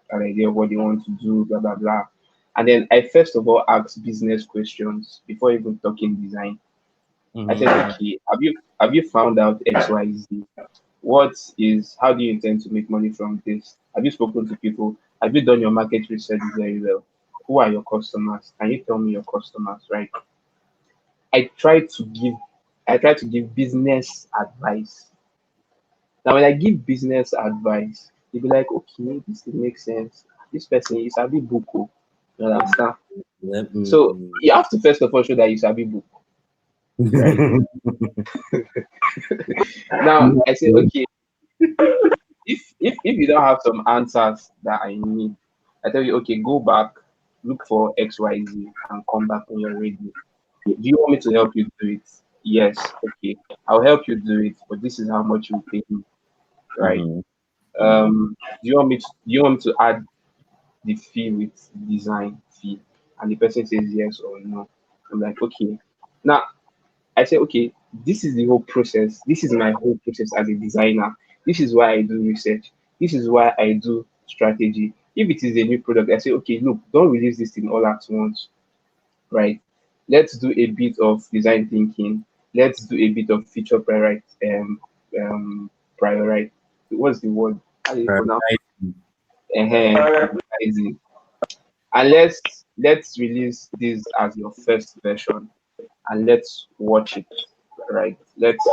C: an idea of what they want to do, blah blah blah. And then I first of all ask business questions before even talking design. I said, okay, have you found out XYZ? How do you intend to make money from this? Have you spoken to people? Have you done your market research very well? Who are your customers? Can you tell me your customers, right? I try to give business advice. Now, when I give business advice, you'll be like, okay, this makes sense. This person is a bit buku. You understand? So you have to first of all show that you sabi book. Right? Now I say, okay, if you don't have some answers that I need, I tell you, okay, go back, look for XYZ, and come back when you're ready. Do you want me to help you do it? Yes, okay, I'll help you do it, but this is how much you pay me, right? Do you want me to add the fee with design fee? And the person says yes or no. I'm like, okay. Now I say, okay, this is the whole process. This is my whole process as a designer. This is why I do research. This is why I do strategy. If it is a new product, I say, okay, look, don't release this thing all at once, right? Let's do a bit of design thinking. let's do a bit of feature prioritize. What's the word? How do you pronounce? Prioritizing. And let's release this as your first version, and let's watch it, right? Let's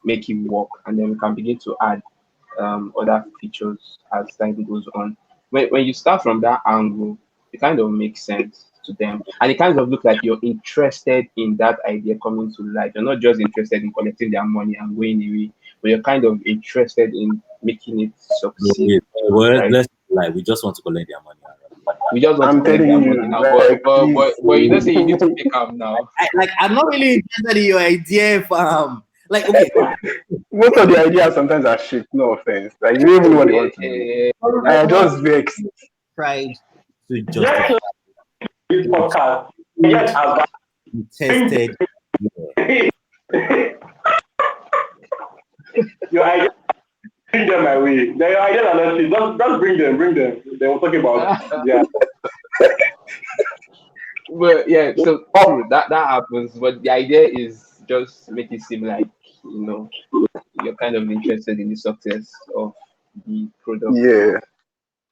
C: make it work, and then we can begin to add other features as time goes on. When you start from that angle, it kind of makes sense to them, and it kind of looks like you're interested in that idea coming to life. You're not just interested in collecting their money and going away, but you're kind of interested in making it succeed.
B: Well,
C: right?
B: let's like we just want to collect their money.
C: We just want to collect their money now, but you don't say you need to pick up now.
B: I'm not really interested in your idea, fam. Like, okay,
F: most of the ideas sometimes are shit. No offense. Like you don't even know what you want to do. I just vexed.
B: Tried to justify
A: this podcast. Yes, I've
B: tested.
A: your idea. Bring them my way. Your ideas are not shit. Just bring them. They were talking about yeah.
C: But yeah, so that happens. But the idea is just make it seem like you're kind of interested in the success of the product.
F: Yeah.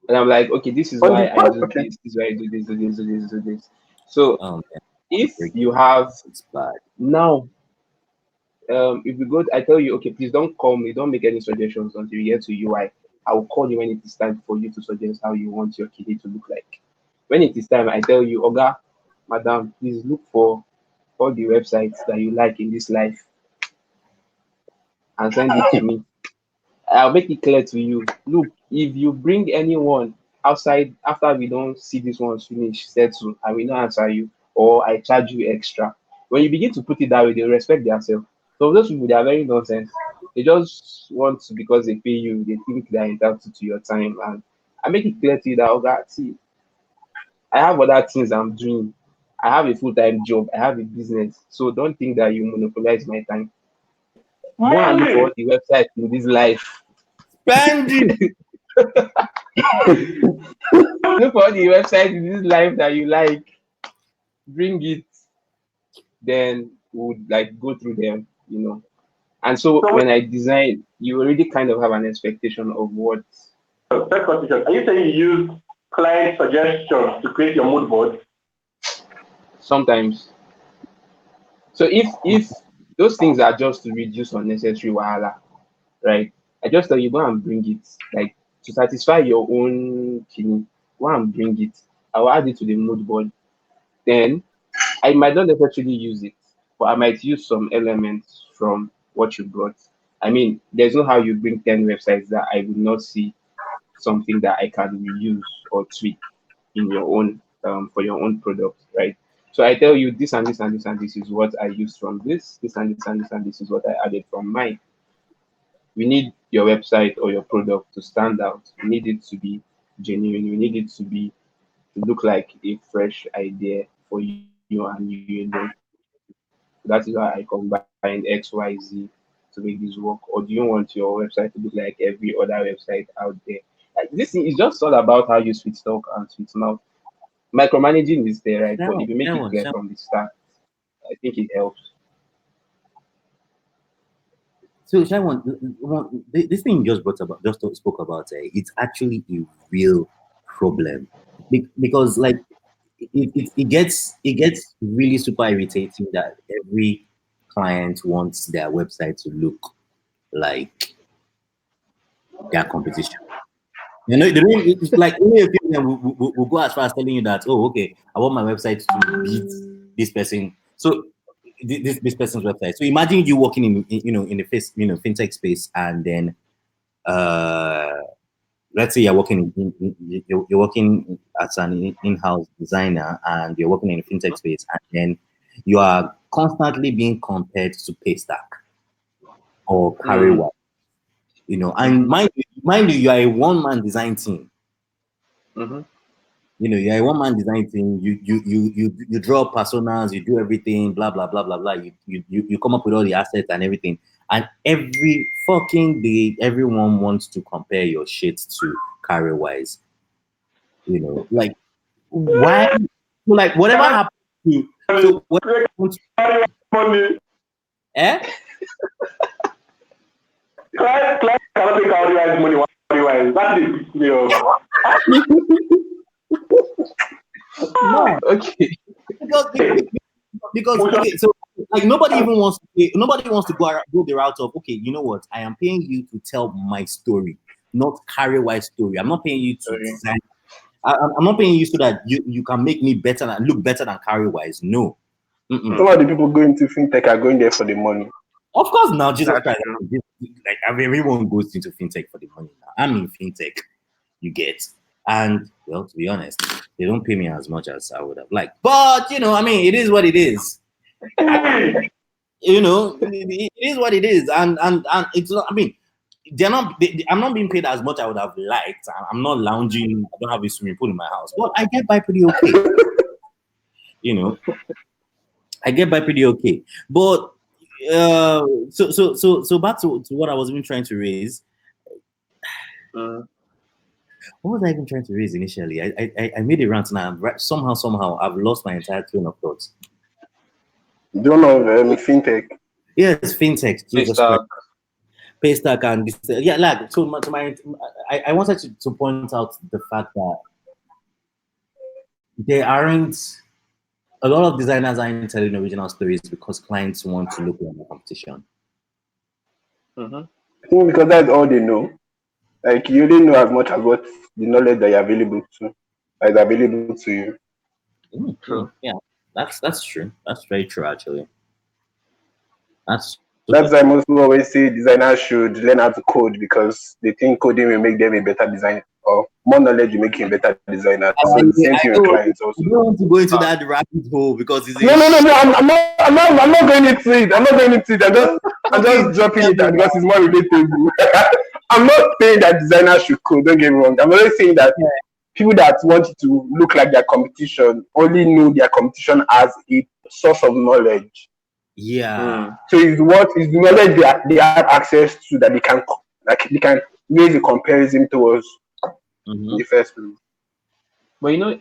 C: And I'm like, okay, this is why I do this. This is why I do this, do this. So if you have now, if we go, I tell you, okay, please don't call me. Don't make any suggestions until you get to UI. I will call you when it is time for you to suggest how you want your kitty to look like. When it is time, I tell you, Oga, Madam, please look for all the websites that you like in this life and send it to me. I'll make it clear to you. Look, if you bring anyone outside after we don't see this one finish, settle, I will not answer you, or I charge you extra. When you begin to put it that way, they respect themselves. So those people, they are very nonsense. They just want to, because they pay you, they think they are entitled to your time. And I make it clear to you that, okay, see, I have other things I'm doing. I have a full-time job. I have a business. So don't think that you monopolize my time. Go and look for the website in this life.
B: Spend it.
C: Look for the website in this life that you like. Bring it. Then we would like go through them, And so when I design, you already kind of have an expectation of what.
A: First question: are you saying you use client suggestions to create your mood board?
C: Sometimes. So if those things are just to reduce unnecessary wahala, right? I just tell you, go and bring it, like to satisfy your own feeling. Go and bring it. I will add it to the mood board. Then I might not necessarily use it, but I might use some elements from what you brought. I mean, there's no how you bring 10 websites that I would not see something that I can reuse or tweak in your own for your own product, right? So I tell you this and this and this and this is what I used from this and this and this and this is what I added from mine. We need your website or your product to stand out. We need it to be genuine. We need it to look like a fresh idea for you and you alone. That is why I combined XYZ to make this work. Or do you want your website to look like every other website out there? Like, this thing is just all about how you sweet talk and sweet mouth. Micromanaging is there, right? But if you make it clear from the start, I think it helps.
B: So, this thing you just spoke about, it's actually a real problem because, like, it gets really super irritating that every client wants their website to look like their competition. It's like only a few of them will go as far as telling you that, oh, okay, I want my website to beat this person. So this person's website. So imagine you working in the fintech space, and then let's say you're working you're working as an in-house designer, and you're working in a fintech space, and then you are constantly being compared to Paystack or Carrywise, and mind you, you are a one-man design team.
C: Mm-hmm.
B: You're a one-man design team. You draw personas, you do everything, blah blah blah blah blah. You come up with all the assets and everything, and every fucking day, everyone wants to compare your shit to Carrywise. Like why? Like whatever happened to so what? Eh?
A: Client cannot take out the money. That is me off.
B: No.
C: Okay.
B: Because okay, so like nobody wants to go the route of, okay, you know what? I am paying you to tell my story, not carry white story. I'm not paying you to design. I'm not paying you so that you can make me better and look better than carry wise. No.
F: Some of the people going to fintech are going there for the money.
B: Of course, now Jesus
C: That's
B: Christ,
C: true.
B: like everyone goes into fintech for the money. Now I'm in fintech, you get, and well, to be honest, they don't pay me as much as I would have liked. But you know, I mean, it is what it is. You know, it is what it is, and it's not. I mean, they're not. I'm not being paid as much I would have liked. I'm not lounging. I don't have a swimming pool in my house, but I get by pretty okay. You know, I get by pretty okay. But so back to what I was even trying to raise. What was I even trying to raise initially? I made a rant and somehow I've lost my entire train of thought.
F: Don't know fintech.
B: Yes, fintech. Jesus Christ. Paystack and this, yeah, like so much. I wanted to point out the fact that there aren't a lot of designers aren't telling original stories because clients want to look like the competition.
F: I think because that's all they know. Like you didn't know as much as what the knowledge that is available to you.
B: True. Yeah, that's true. That's very true, actually. That's
F: why most people always say designers should learn how to code because they think coding will make them a better designer, or more knowledge will make you a better designer. So the same thing with clients also.
B: You don't want to go into that rabbit hole because it's
F: no. I'm not going into it. I'm just dropping it out because it's more relatable. I'm not saying that designers should code. Don't get me wrong. I'm only saying that people that want to look like their competition only know their competition as a source of knowledge.
B: Yeah.
F: So it's the knowledge they have access to that they can raise a comparison towards in the first place.
C: But you know,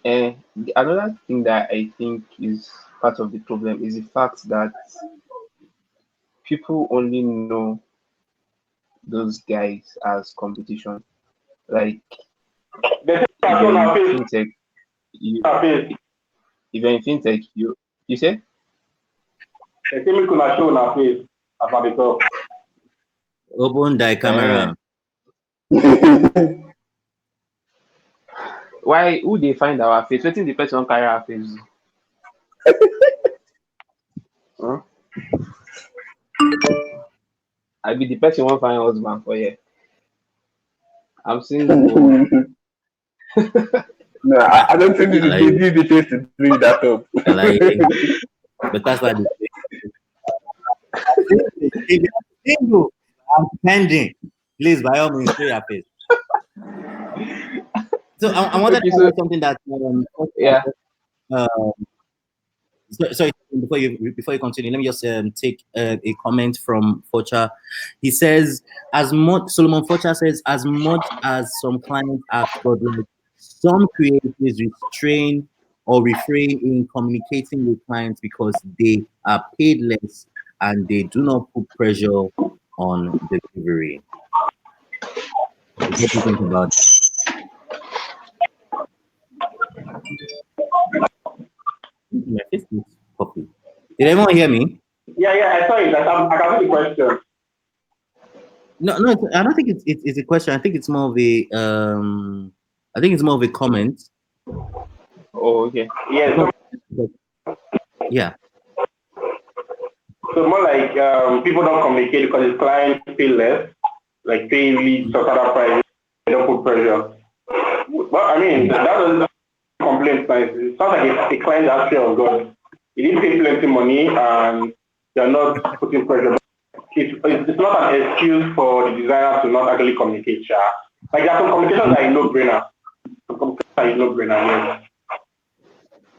C: another thing that I think is part of the problem is the fact that people only know those guys as competition. Like if you're in fintech, you say?
B: Open thy camera.
C: Why would they find our face? Waiting the person carry our face. Huh? I be the person won't find husband for you. I'm single.
F: No, I don't think this is the place to bring that up.
B: But that's why single. I'm pending. Please, by all means, show your face. So I wanted to say something that sorry, before you continue, let me just take a comment from Focha. He says, Solomon Focha says, as much as some clients ask for some creators refrain in communicating with clients because they are paid less and they do not put pressure on delivery. What do you think about it? My face is poppy. Did anyone hear me?
A: Yeah, I saw it. I can see the question.
B: No, I don't think it's a question. I think it's more of a comment.
C: Oh, okay.
A: Yeah.
B: Yeah.
A: So more like people don't communicate because the clients pay less, like pay really total price. They don't put pressure. Well, I mean, that doesn't complain. It sounds like a client has fear of God. He didn't pay plenty money and they're not putting pressure. It's not an excuse for the designer to not actually communicate. Like there are some communications that are no-brainer.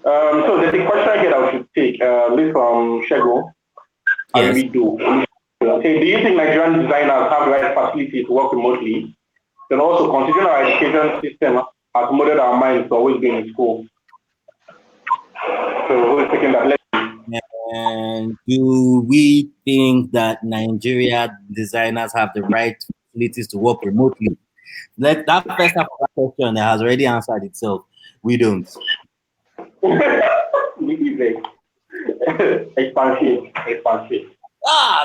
A: Yes. So there's a question here that we should take. This from Shego.
B: Yes.
A: We do. Okay, do you think Nigerian designers have the right facility to work remotely? Then also considering our education system has molded our minds to always be in school. So who is taking that lesson?
B: And do we think that Nigeria designers have the right facilities to work remotely? Like that first half of that question has already answered itself. We don't.
A: Expansion.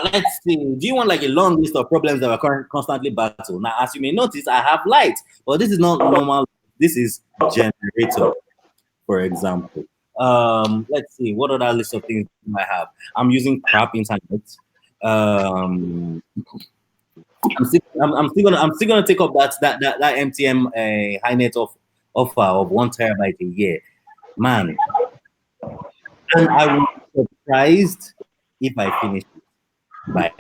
B: Let's see. Do you want like a long list of problems that we're constantly battle? Now, as you may notice, I have light, but this is not normal. This is generator, for example. Let's see. What other list of things do I have? I'm using crap internet. I'm still gonna take up that MTM high net offer of 1 terabyte a year, man. And I will be surprised if I finish it by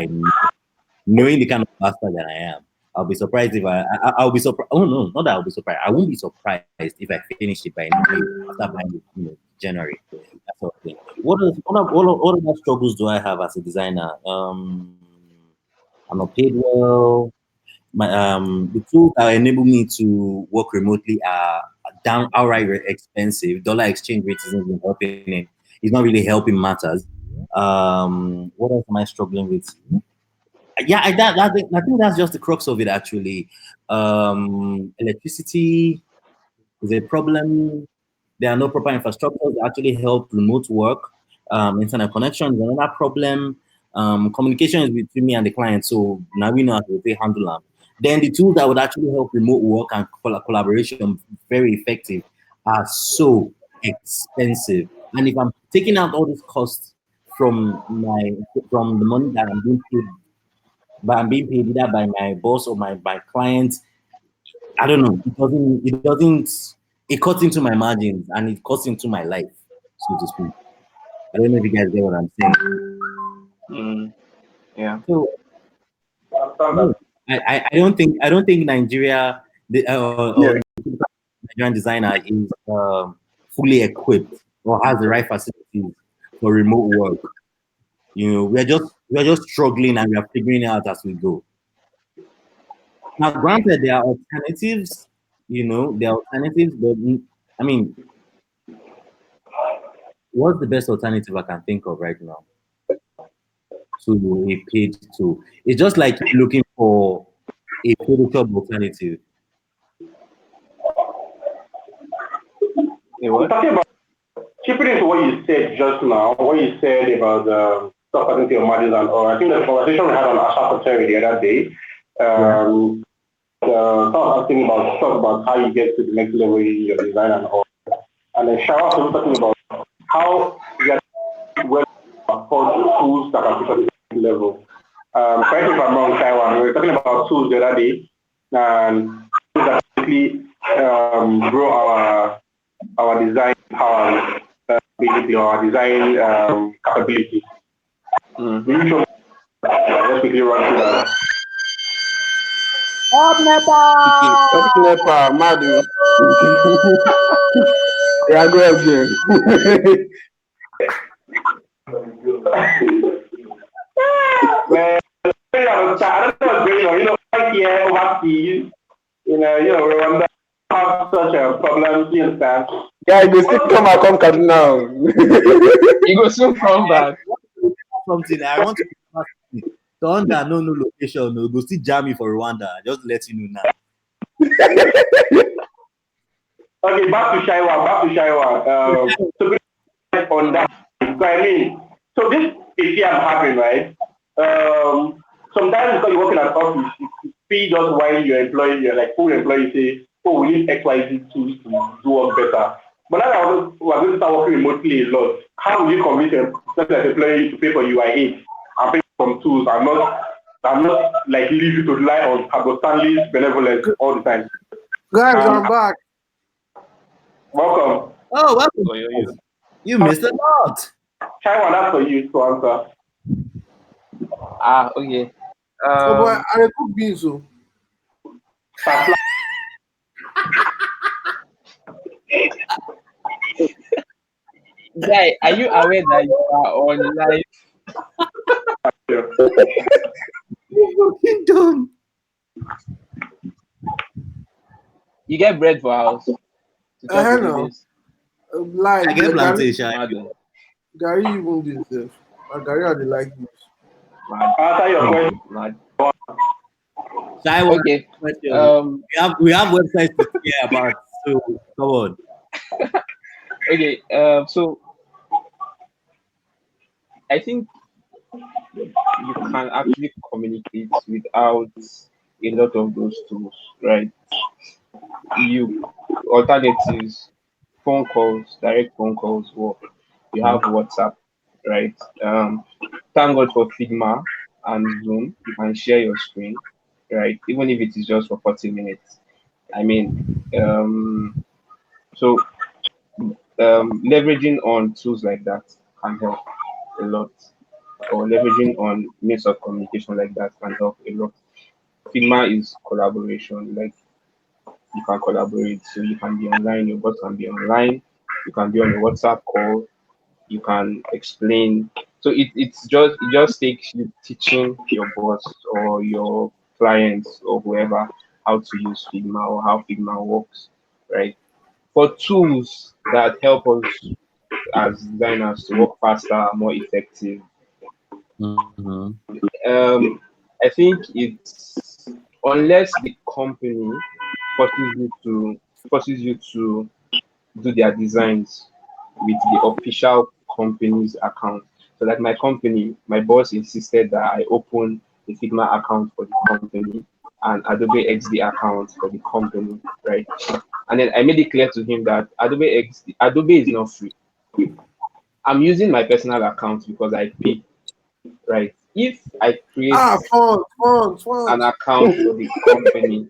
B: knowing the kind of bastard that I am. I'll be surprised if I'll be surprised. Oh no, not that I'll be surprised. I won't be surprised if I finish it by after buying it, January. That sort of thing. What other struggles do I have as a designer? I'm not paid well. The tools that enable me to work remotely are outright expensive. Dollar exchange rate isn't even helping. It's not really helping matters. What else am I struggling with? Yeah, I think that's just the crux of it actually. Electricity is a problem. There are no proper infrastructures that actually help remote work. Internet connection is another problem. Communication is between me and the client, so now we know how to handle them. Then the tools that would actually help remote work and collaboration very effective are so expensive. And if I'm taking out all these costs from the money that I'm being paid, but I'm being paid either by my boss or my clients, I don't know. It cuts into my margins and it cuts into my life, so to speak. I don't know if you guys get what I'm saying.
C: Yeah.
B: So I don't think Nigeria or Nigerian designer is fully equipped or has the right facilities for remote work. We're just struggling and we are figuring it out as we go. Now, granted, there are alternatives. There are alternatives, but I mean, what's the best alternative I can think of right now to a paid tool? It's just like looking for a Photoshop alternative.
A: Talking about keeping into what you said just now, what you said about stuff I think your margins and all. I think the conversation we had on Asha Terry the other day. Asking about stuff about how you get to the next level in your design and all. And then Shara was talking about how you are well afford the tools that are to the next level. Correct me if I'm wrong, Taiwan. We were talking about tools the other day and that basically grow our design power, basically our design capability. Let's quickly run through that.
F: Up Nepa, Madu. Yeah, go again.
A: Man, I don't know what's going on. Right here overseas, Rwanda have such a problem, you understand?
F: Yeah, you still come now.
C: You go soon come back.
B: Something I want to Thunder, no location, no go still jam me for Rwanda. Just let you know now.
A: Okay, back to Shaiwa. So on that, so I mean, so this issue I'm having, right? Sometimes because you're working at office, you see just why your employee, you're like full employee say, oh, we need XYZ tools to do work better. But now we're going to start working remotely a lot. How will you convince an employee to pay for UI8 and pay for some tools and not like leave you to rely on Cabo Stanley's benevolence all the time?
E: Guys, I'm back.
A: Welcome.
B: Oh, welcome. You missed a lot.
A: Chaiwan, that's for you to answer.
C: Okay.
E: Boy, I cook beans, so.
C: Guy, are you aware that you are on live?
B: You're fucking dumb.
C: You get bread for house.
E: I know.
B: I get plantation.
E: Gary even did this. Gary had the like this.
A: Answer your question.
C: Mad.
B: So I want
C: Okay.
B: question. We have websites to care about. So come on.
C: Okay. So I think you can actually communicate without a lot of those tools, right? You alternatives, phone calls, direct phone calls work. You have WhatsApp, right? Thank God for Figma and Zoom. You can share your screen, right? Even if it is just for 40 minutes. I mean, so leveraging on tools like that can help a lot, or leveraging on means of communication like that can help a lot. Figma is collaboration, like you can collaborate, so you can be online, your boss can be online, you can be on a WhatsApp call, you can explain. So it just takes you teaching your boss or your clients or whoever how to use Figma or how Figma works, right? For tools that help us as designers to work faster, more effective,
B: Mm-hmm.
C: I think it's unless the company forces you to do their designs with the official company's account. So like my company, my boss insisted that I open the Figma account for the company and Adobe XD account for the company, right? And then I made it clear to him that Adobe is not free. I'm using my personal account because I pay, right? If I create an
E: Font.
C: account for the company,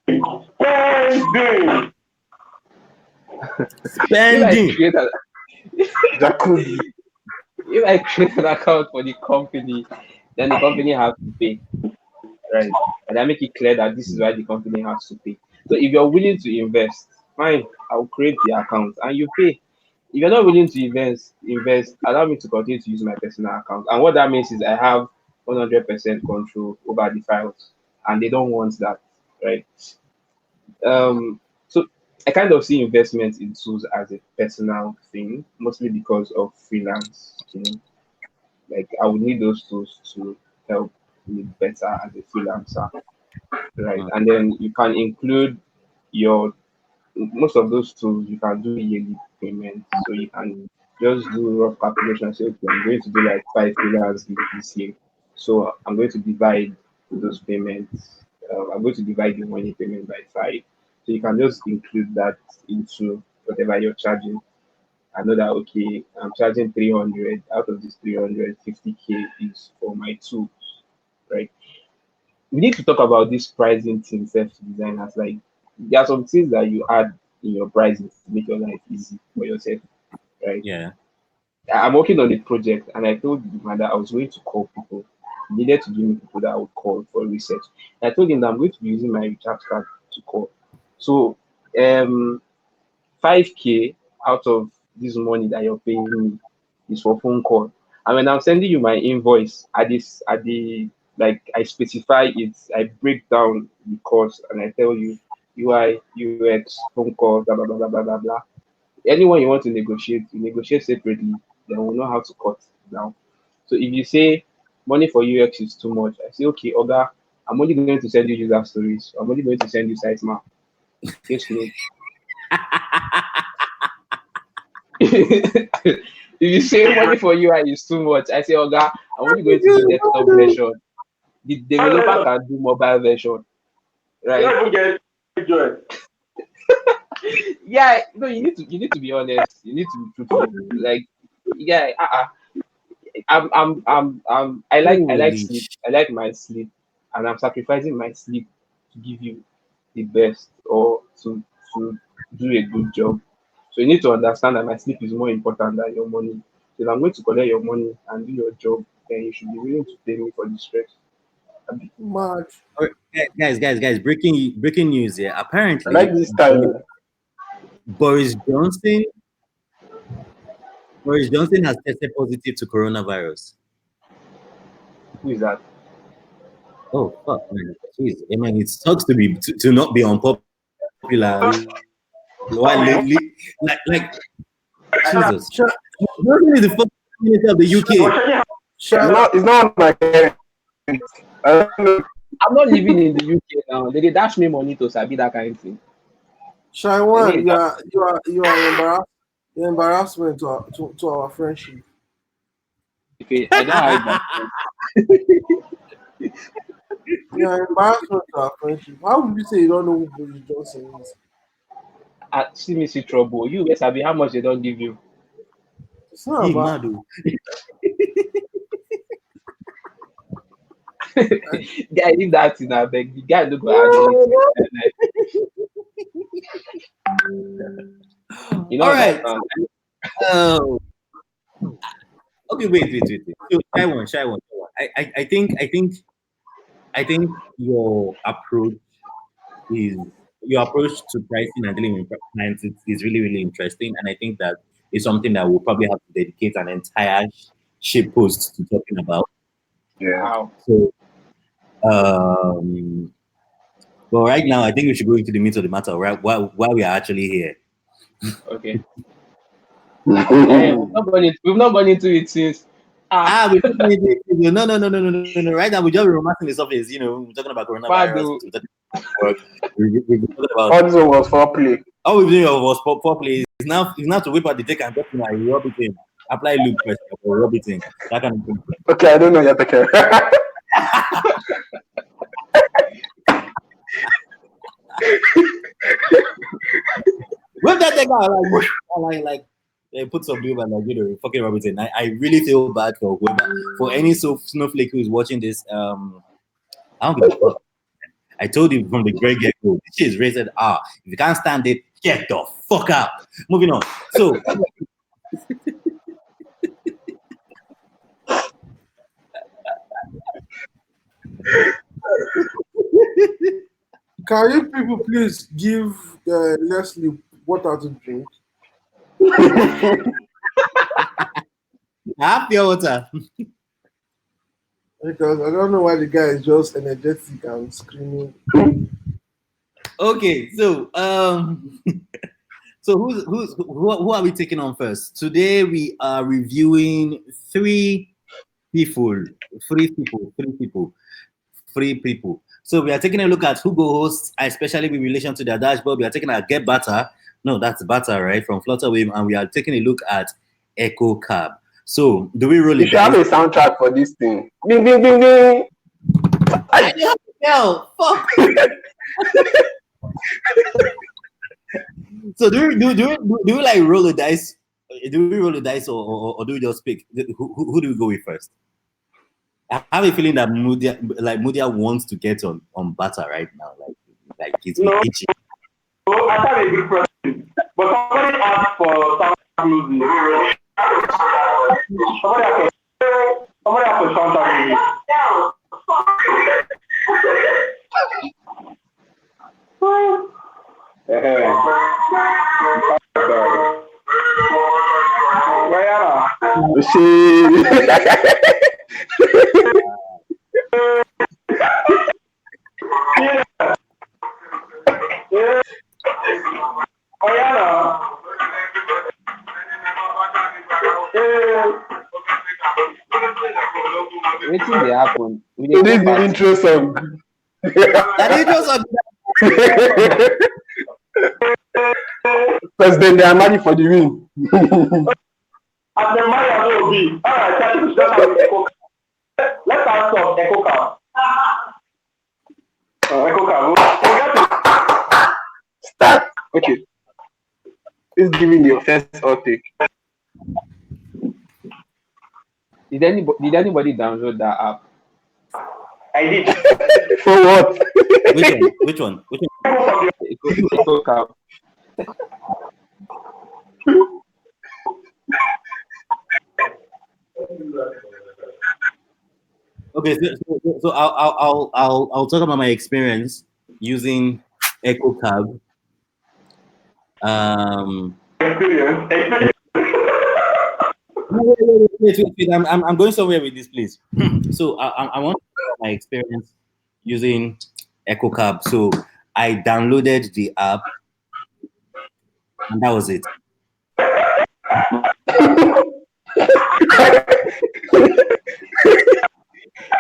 C: if I
B: Spending.
C: create an
F: Jacuzzi.
C: if I create an account for the company, then the company has to pay, right? And I make it clear that this is why the company has to pay. So if you're willing to invest, fine, I'll create the account and you pay. If you're not willing to invest, allow me to continue to use my personal account. And what that means is I have 100% control over the files, and they don't want that, right? So I kind of see investment in tools as a personal thing, mostly because of freelance. Like I would need those tools to help me better as a freelancer, right? And then you can include your most of those tools. You can do yearly payments, so you can just do rough calculation. Say, okay, I'm going to do like 5 freelance gigs this year, so I'm going to divide those payments. I'm going to divide the money payment by 5. So you can just include that into whatever you're charging. I know that okay, I'm charging 300. Out of this 300, 50K is for my tools, right? We need to talk about this pricing thing self to designers. Like there are some things that you add in your pricing to make your life easy for yourself, right?
B: Yeah.
C: I'm working on a project and I told the man that I was going to call people. He needed to give me people that I would call for research. I told him that I'm going to be using my recharge card to call. So 5K out of this money that you're paying me is for phone call. And when I'm sending you my invoice at the like I specify it, I break down the cost and I tell you UI, UX, phone call, blah blah blah blah blah blah blah. Anyone you want to negotiate, you negotiate separately, then we'll know how to cut down. So if you say money for UX is too much, I say okay, Oga, I'm only going to send you user stories. I'm only going to send you sitemap. Case closed. If you say money for UI is too much, I say, Oga, I'm only going to do desktop version. The developer can do mobile version, right? Yeah, no, you need to be honest. You need to be truthful. Like, yeah, I like
B: Holy
C: sleep. I like my sleep, and I'm sacrificing my sleep to give you the best or to do a good job. So you need to understand that my sleep is more important than your money. So if I'm going to collect your money and do your job, then you should be willing to pay me for the stress.
E: Mad.
B: All right, guys! Breaking news here.
F: I
B: Apparently,
F: like this style.
B: Boris Johnson Boris Johnson has tested positive to coronavirus.
C: Who is that?
B: Oh fuck, man! Jeez, I mean, it sucks to not be unpopular. Why lately? Like Jesus. Johnson is the first Minister of the UK.
F: It's not my parents. I don't know.
C: I'm not living in the UK now. They dash me money to sabi that kind of thing.
E: Shaiwan, you are embarrassment to our friendship.
C: Okay, I don't hide that.
E: You are embarrassment to our friendship. How would you say you don't know who Boris Johnson is?
C: See me see trouble. You guys sabi how much they don't give you.
E: It's not about.
C: Guy, leave that in our bag. The guy look like you know.
B: All right.
C: That,
B: Okay, wait. So shy one. I think your approach to pricing and dealing with clients is really, really interesting, and I think that is something that we'll probably have to dedicate an entire ship post to talking about.
F: Yeah.
B: So, but right now, I think we should go into the meat of the matter, right? While we are actually here.
C: Okay. We've not gone into it since.
B: No. Right now, we just romancing the surface. We're talking about coronavirus. We're talking about
F: all this one was foreplay.
B: All we're doing was foreplay. It's now to whip out the take and just rub it in. Apply loop first or rub it in. That kind of thing.
F: Okay, I don't know yet. Okay.
B: With that thing like put some blue and fucking rub it in. I really feel bad for any snowflake who is watching this. I don't give a fuck. I told you from the very get-go, this shit is rated R. If you can't stand it, get the fuck out. Moving on. So
E: can you people please give Leslie water to drink?
B: have your water.
E: Because I don't know why the guy is just energetic and screaming.
B: Okay, so so who are we taking on first? Today we are reviewing three people. So we are taking a look at WhoGoHost, especially with relation to their dashboard. We are taking a Get Butter. No, that's Butter, right? From Flutterwave, and we are taking a look at EkoCab. So do we roll it?
F: You should have a soundtrack for this thing. Bing, bing, bing, bing.
B: Hell, fuck. So do we like roll the dice? Do we roll the dice or do we just pick? Who do we go with first? I have a feeling that Mudia wants to get on Butter right now. Like he's itchy.
A: So I have a good question. But somebody asked for sound music. Somebody asked for sound music.
C: Waiting they happen.
F: It is the intro song.
B: That intro song.
F: President, they are married for the win.
A: And the Maya will be. All right, let's start off EkoCab. EkoCab.
F: Start. Okay. Who's giving your first outtake?
C: Did anybody download that app?
A: I did.
F: For what?
B: Which one?
C: EkoCab.
B: Okay, so I'll talk about my experience using EkoCab.
A: Experience.
B: Wait. I'm going somewhere with this, please. So I want to talk about my experience using EkoCab. So I downloaded the app, and that was it.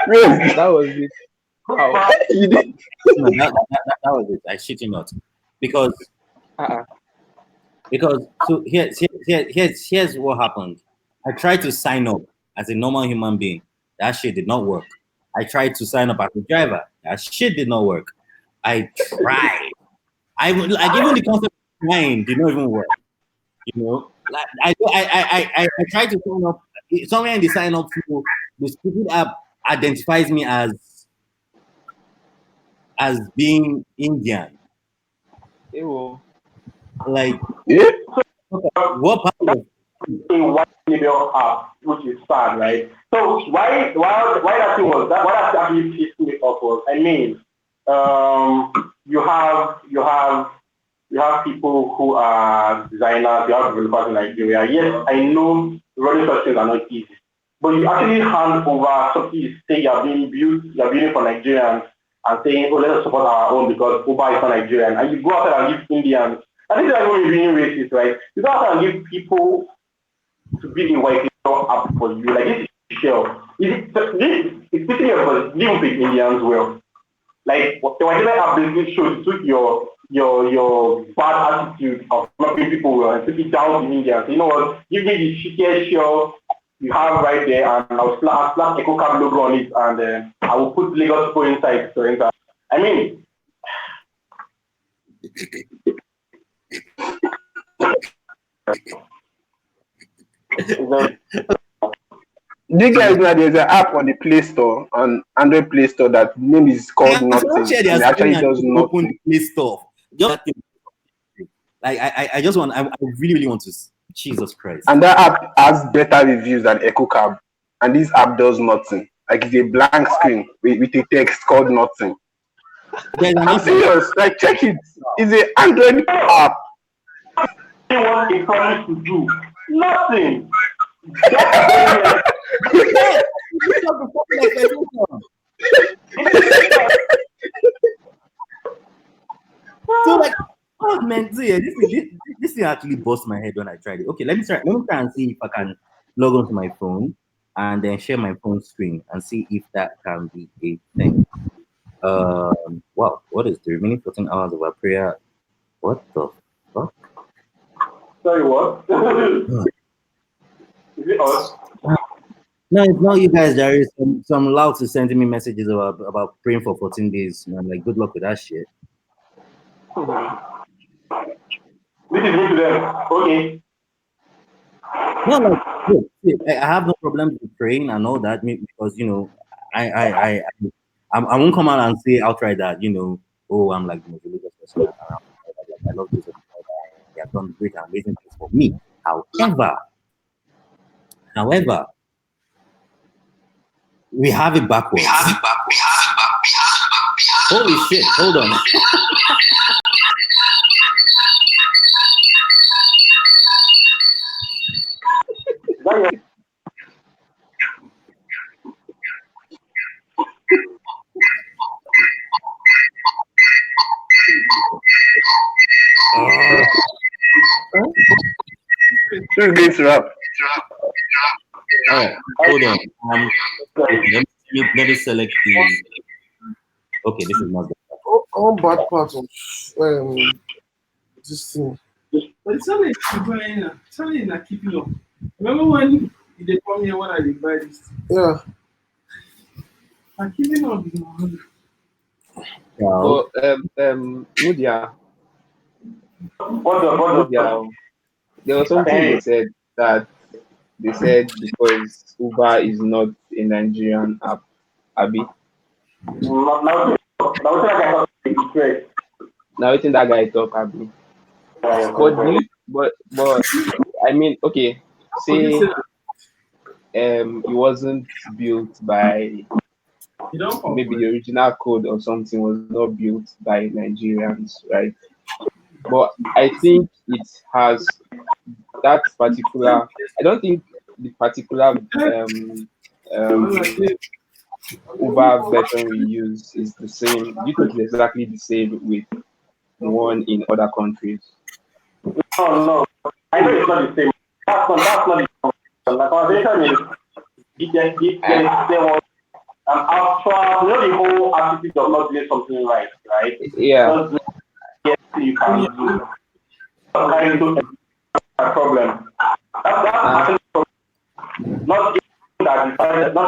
C: That was it. Wow.
F: You did.
B: No, that was it. I shit you not, because so here's what happened. I tried to sign up as a normal human being. That shit did not work. I tried to sign up as a driver. That shit did not work. I tried. I would like even the concept of trying did not even work. You know, like I tried to sign up. Somewhere in the sign up flow, the stupid app identifies me as being Indian.
C: Ew.
B: Like,
F: Yeah.
B: what part of
A: a white label app, which is sad, right? So why that thing was that, why that actually pissed me off was, I mean, you have people who are designers, you have developers in Nigeria. Yes, I know running such things are not easy, but you actually hand over something you say you're building for Nigerians and saying, oh, let us support our own because Uber is not Nigerian, and you go out and give Indians. I think that's when you're being racist, right? You go out and give people to be in white label app for you. Like, this is shell. This is picking up for living with Indians well. Like, the white label app basically shows you took your bad attitude of not treating people well and took it down to Indians. You know what? Give me the shittiest shell you have right there, and I'll slap EkoCab logo on it, and I will put Lagos people inside. So enter. I mean,
F: Do you guys know there's an app on the Play Store, on Android Play Store, that name is called Nothing. And it actually does nothing.
B: Play Store. Just like I just want, I really, really want to. Jesus Christ.
F: And that app has better reviews than EkoCab, and this app does nothing. Like, it's a blank screen with a text called Nothing. I'm serious. Like, check it. It's an Android app.
A: What it promised to do? Nothing.
B: So like, oh man, so yeah, this thing actually bust my head when I tried it. Okay, let me try and see if I can log onto my phone and then share my phone screen and see if that can be a thing. Wow, what is the remaining 14 hours of our prayer? What the fuck?
A: Sorry, what? Is it us?
B: No, it's not you guys. There is some louds is sending me messages about praying for 14 days. And I'm like, good luck with that shit.
A: This is me to them. Okay.
B: No, like, I have no problem with praying and all that because I won't come out and say outright that oh, I'm like the most religious person around. Like, I love this. They have done great and amazing things for me. However, we have it backwards. Holy shit! Hold on.
F: Who's going to rap?
B: Oh, hold on. Let me select the. Okay, this is not good.
E: All bad parts of this thing.
G: But something not keeping up. Remember when they come here when I did buy this?
E: Yeah.
G: I'm keeping up.
C: So, Mudia, there was something they said because Uber is not a Nigerian app, Abi.
A: Now
C: I think that guy talk, Abi. But I mean, okay, say it wasn't built by maybe the original code or something was not built by Nigerians, right? But I think it has that particular. I don't think the particular Uber version we use is the same. You think it's exactly the same with one in other countries?
A: No. I know it's not the same. That's not the conversation. The conversation is there was an actual, the whole attitude of not doing something right?
C: Yeah.
A: Yes, you can do. Kind of a problem. That's actually not that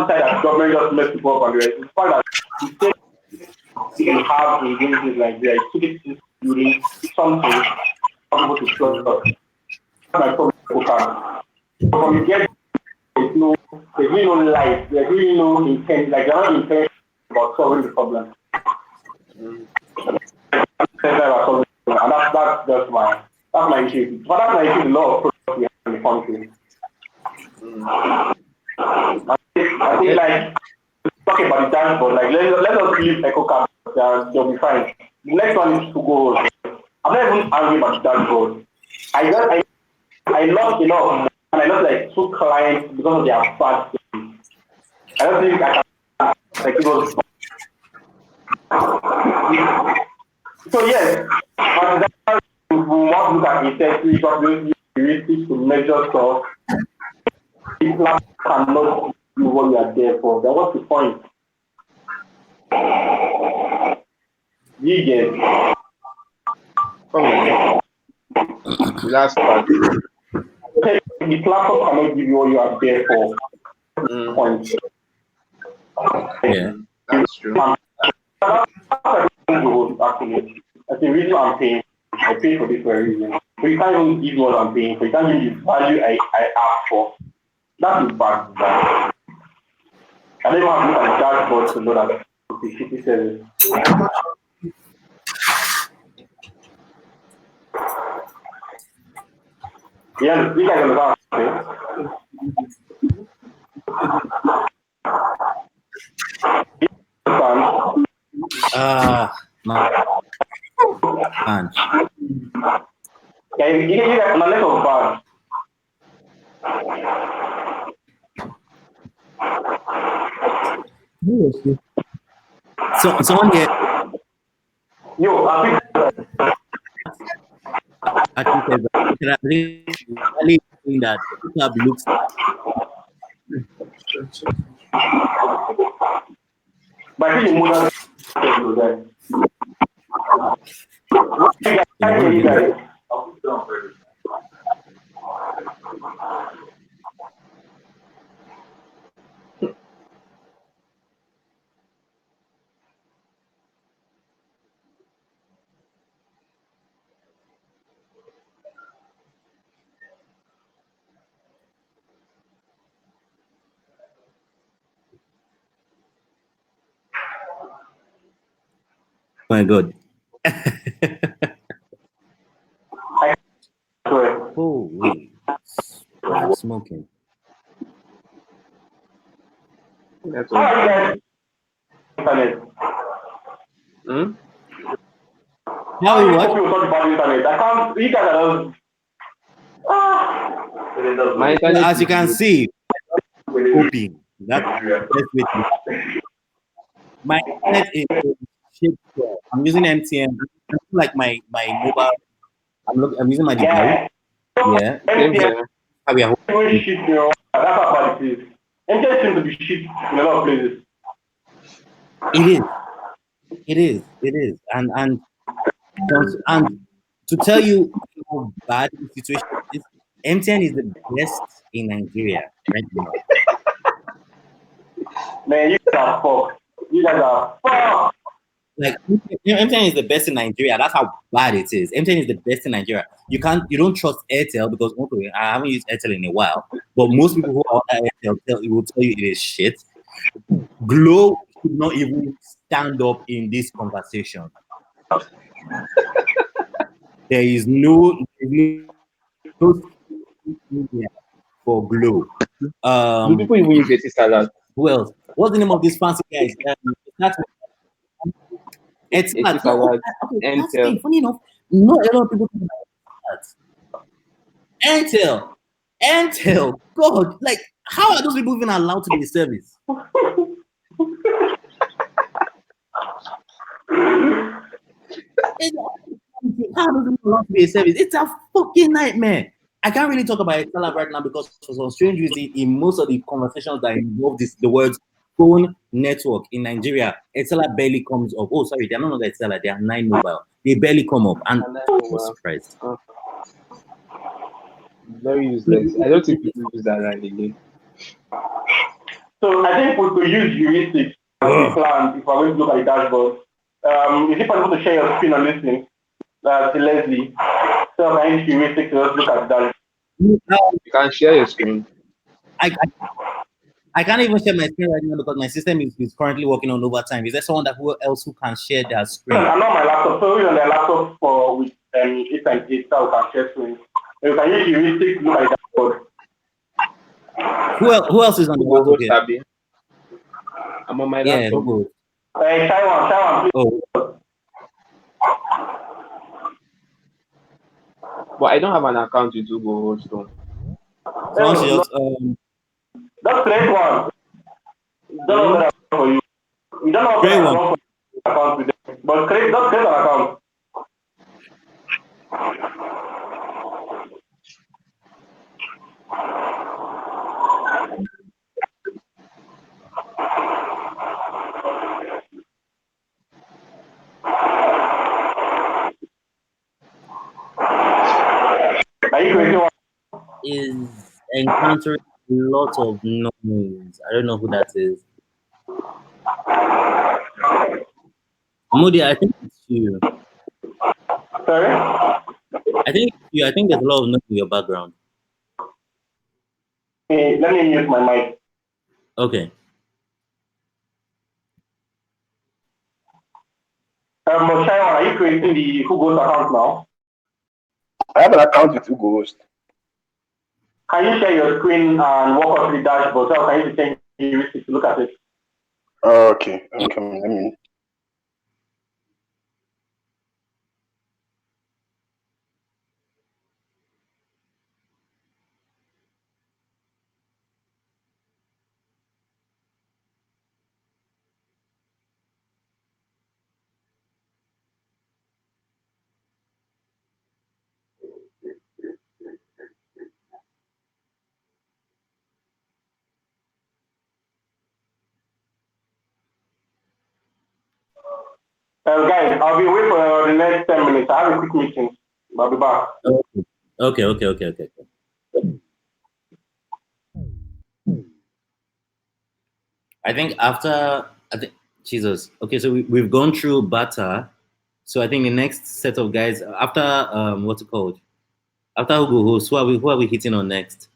A: that government just mess people up on the rest. It's part that the state you have in things like that. You keep building something for people to trust. That's my problem with EkoCab. So from the get, there's really no life, there's really no intent, like they're not intent about solving the problem. And that's just my issue. But that's my issue, the law of products we have in the country. I think like talking about the dashboard, like let us leave EkoCab, they'll be fine. The next one is WhoGoHost. I'm not even angry about the dashboard. I lost a lot of money, and I lost like 2 clients because of their bad things. I don't think I can like it was. So yes, but that we want to look at intensity because we use to measure stuff. The platform cannot do what we are there for. Then what's the point? You get
C: The last part.
A: the platform cannot give you what you are there for. Point.
B: Yeah.
C: That's true.
A: Actually, that's the reason I'm paying. I pay for this for a reason. So you can't even give what I'm paying for. You can't give the value I ask for. That is bad. I don't even have to look at the dashboard to know that it's a shitty service. Yeah, you guys understand.
B: Man.
A: Yeah, you guys my level bad.
B: So someone here
A: Yo, I
B: actually said that I think really think that EkoCab looks
A: but I think the modern you guys.
B: my God. Holy, I'm smoking.
C: That's
A: How are you
C: all.
A: guys? Internet.
B: How you what?
A: People talk about internet. I can't. You guys are
C: My internet
B: As you
C: is
B: can
C: good.
B: see, hoping that's the best way to. My internet is shit. I'm using MTN. I feel like my mobile. I'm using my device. Yeah.
C: Same here.
B: We are
A: doing shit, That's how bad it is. MTN seems to be shit in a lot of places.
B: It is, and to tell you how bad the situation is, MTN is the best in Nigeria right now.
A: Man, you guys are fucked. You guys are fucked.
B: Like MTN is the best in Nigeria. That's how bad it is. MTN is the best in Nigeria. You don't trust Airtel because okay, I haven't used Airtel in a while. But most people who are Airtel will tell you it is shit. Glow should not even stand up in this conversation. There is no for Glow.
C: Do people even use a salad?
B: Who else? What's the name of this fancy guys? It's not.
C: Salad.
B: That's funny enough. Not a lot of people think about that. Intel. God, like, how are those people even allowed to be in service? How are those people allowed to be in service? It's a fucking nightmare. I can't really talk about Estella right now because for some strange reason, in most of the conversations that involve the words phone network in Nigeria, Estella barely comes up. Oh, sorry, they're no longer Estella, they are 9Mobile. They barely come up, and I'm surprised.
C: Very useless. I don't think people use that line again.
A: So I think we could use heuristics as a plan if we're going to look at the dashboard. Is it possible to share your screen on this thing? Leslie. So I use heuristics to just look at the dashboard.
C: You can share your screen.
B: I can't even share my screen right now because my system is currently working on overtime. Is there someone else who can share their screen?
A: I'm not on my laptop, so we're on their laptop for with 8 and 8 so we can share screen. You can use heuristics to look at the dashboard.
B: Who else is on the laptop here?
C: Tabby. I'm on my laptop.
A: Taiwan,
B: please.
C: Oh. But I don't have an account with WhoGoHost though.
A: That's great one. Don't know for you. You don't know
B: great one.
A: Account with them. But create an account. Are you creating one?
B: Is encountering a lot of noise. I don't know who that is. Moody, I think it's you.
A: Sorry?
B: I think it's you. I think there's a lot of noise in your background.
A: Okay, let me mute my mic.
B: Okay.
A: Shaiwan, are you creating the WhoGoHost account now?
F: I have an account with WhoGoHost.
A: Can you share your screen and walk us through the dashboard so I can change heuristics to look at it?
F: Okay. Let me.
A: Guys, I'll be away for the next 10 minutes. I have a quick meeting. I'll be back.
B: Okay. I think Jesus. Okay, so we've gone through Bata. So I think the next set of guys after what's it called? After WhoGoHost, who are we hitting on next?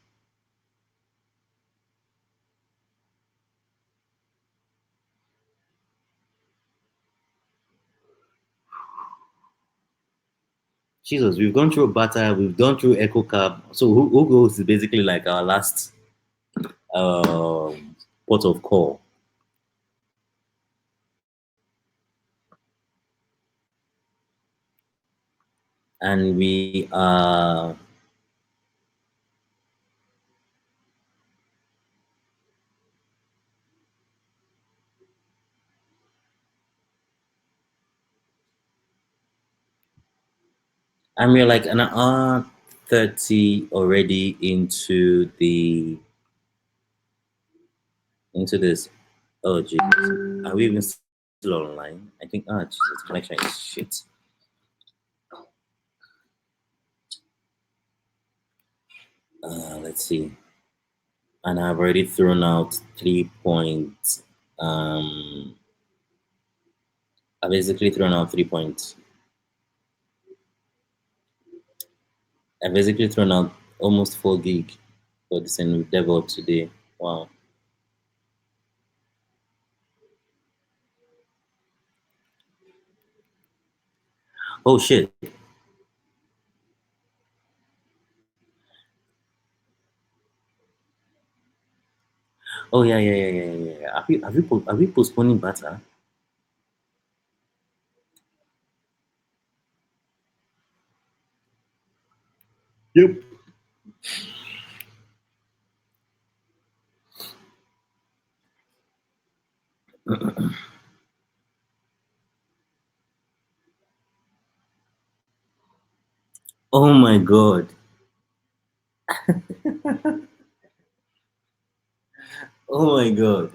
B: Jesus, we've gone through Bata, we've gone through EkoCab. So WhoGoHost is basically like our last port of call. And we are and we're like an hour 30 already into this. Oh Jesus. Are we even still online? I think Jesus, connection is shit. Let's see. And I've already thrown out 3 points. I've basically thrown out 3 points. I've basically thrown out almost 4 gig for this endeavor today. Wow. Oh shit. Oh yeah. Are we postponing Bata? Yep. Oh my god. Oh my god.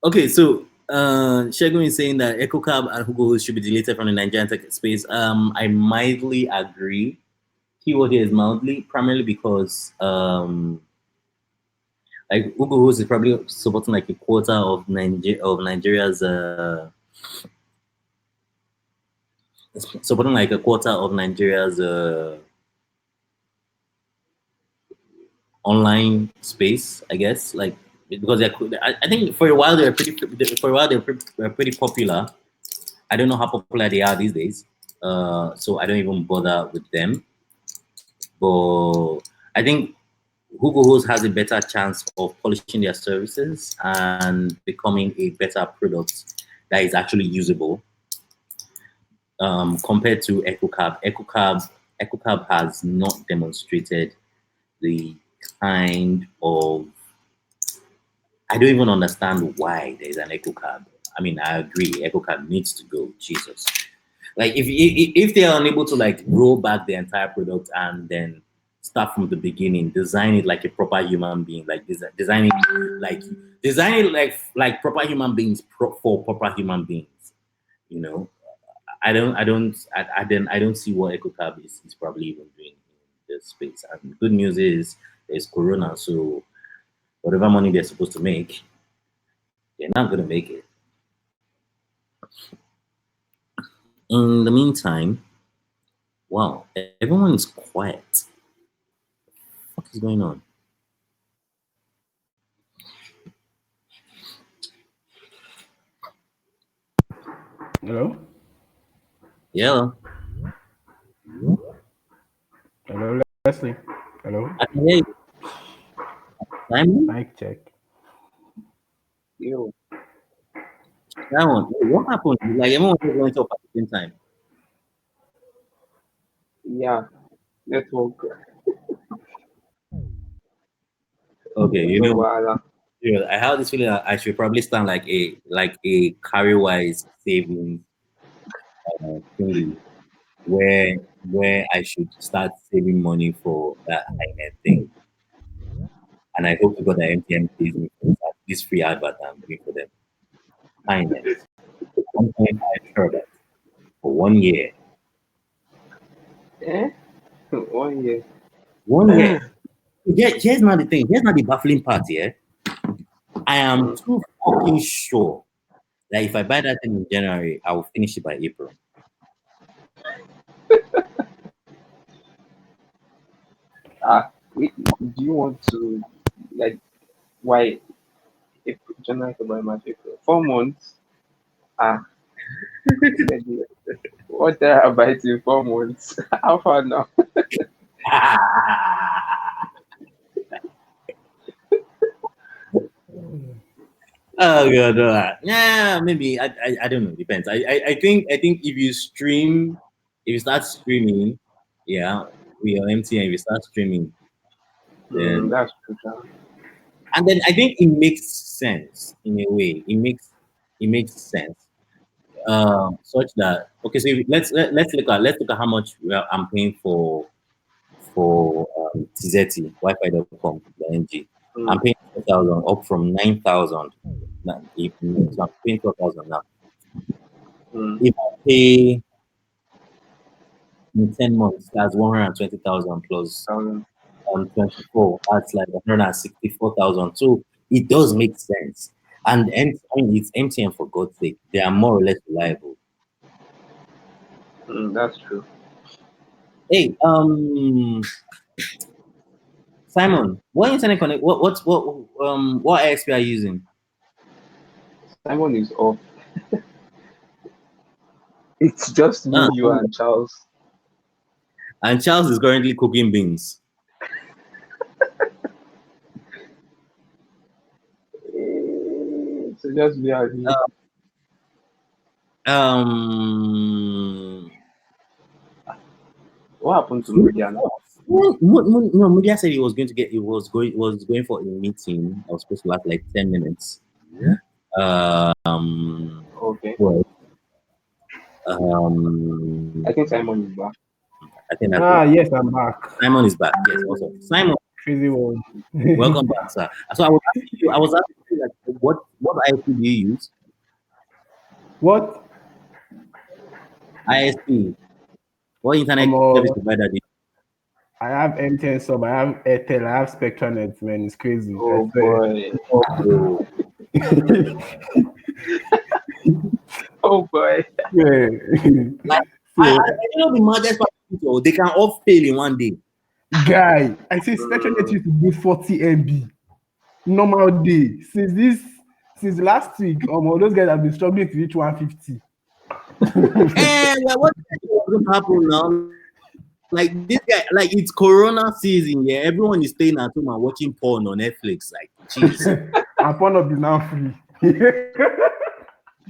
B: Okay, so Shegun is saying that EkoCab and WhoGoHost should be deleted from the Nigerian tech space. I mildly agree. Keyword here is mildly, primarily because like WhoGoHost is probably supporting like a quarter of Nigeria's supporting like a quarter of Nigeria's online space, I guess. Like because I think for a while they're pretty popular. I don't know how popular they are these days, so I don't even bother with them. But I think WhoGoHost has a better chance of polishing their services and becoming a better product that is actually usable compared to EkoCab. EkoCab has not demonstrated the kind of, I don't even understand why there's an EkoCab. I mean, I agree, EkoCab needs to go. Jesus, like if they are unable to like roll back the entire product and then start from the beginning, design it like a proper human being, like designing like proper human beings for proper human beings. You know, I don't see what EkoCab is probably even doing in this space. And good news is there's Corona, so whatever money they're supposed to make, they're not gonna make it. In the meantime, wow, everyone is quiet. What is going on?
H: Hello?
B: Yeah.
H: Hello, Leslie. Hello?
B: I can hear you. Simon?
H: Mic check.
C: Yo,
B: Simon, what happened? Like everyone was going to talk at the same time.
C: yeah, network.
B: Okay, you
C: No
B: know,
C: wahala.
B: yeah, I have this feeling that I should probably start like a carry-wise savings thingy where I should start saving money for that high-end thing. And I hope to God that MTN pays me for this free advert I'm doing for them. High-end. 1.5 terabytes for 1 year.
C: Eh? 1 year.
B: 1 year. Here's not the thing. Here's not the baffling part here. I am too fucking sure that if I buy that thing in January, I will finish it by April.
C: Wait, do you want to, like, why, if January, February, March, April, 4 months? What terabytes in 4 months? How far now?
B: Oh god, yeah, maybe I don't know. Depends. I think if you start streaming, yeah, we are MTN. If you start streaming, then
C: That's true, Sha.
B: and then I think it makes sense in a way. It makes sense. Such that okay, so let's look at how much I'm paying for TZT Wi-Fi.com the NG. I'm paying 4,000 up from 9,000. Now, so I'm paying 4,000 now. If I pay in 10 months, that's 120,000 plus 24. That's like 164,000. So it does make sense. And I mean, it's MTN for God's sake. They are more or less reliable.
C: That's true.
B: Hey, Simon, what internet connect? What ISP are you using?
C: Simon is off. It's just me, you, and Charles.
B: And Charles is currently cooking beans.
C: So just me and you. What happened to Media now?
B: No, Media said he was going for a meeting. I was supposed to last like 10 minutes.
C: Okay.
B: Well,
C: I think Simon is back.
B: I think that's
H: Yes, I'm back.
B: Simon is back. Yes, also Simon.
H: Crazy one.
B: Welcome back, sir. So I was asking you like what ISP do you use?
H: What?
B: ISP. What internet service provider do you use?
H: I have MTN sub, I have Airtel, I have SpectraNet, man. It's crazy.
C: Oh boy. Oh boy.
H: Yeah.
B: Like I know the maddest part of it, they can all fail in one day.
H: Guy, I say SpectraNet used to do 40 MB. Normal day. Since last week, those guys have been struggling to reach 150.
B: And what going to happen now? Like this guy, like it's Corona season, yeah. Everyone is staying at home and watching porn on Netflix. Like, jeez.
H: And Pornhub is now free.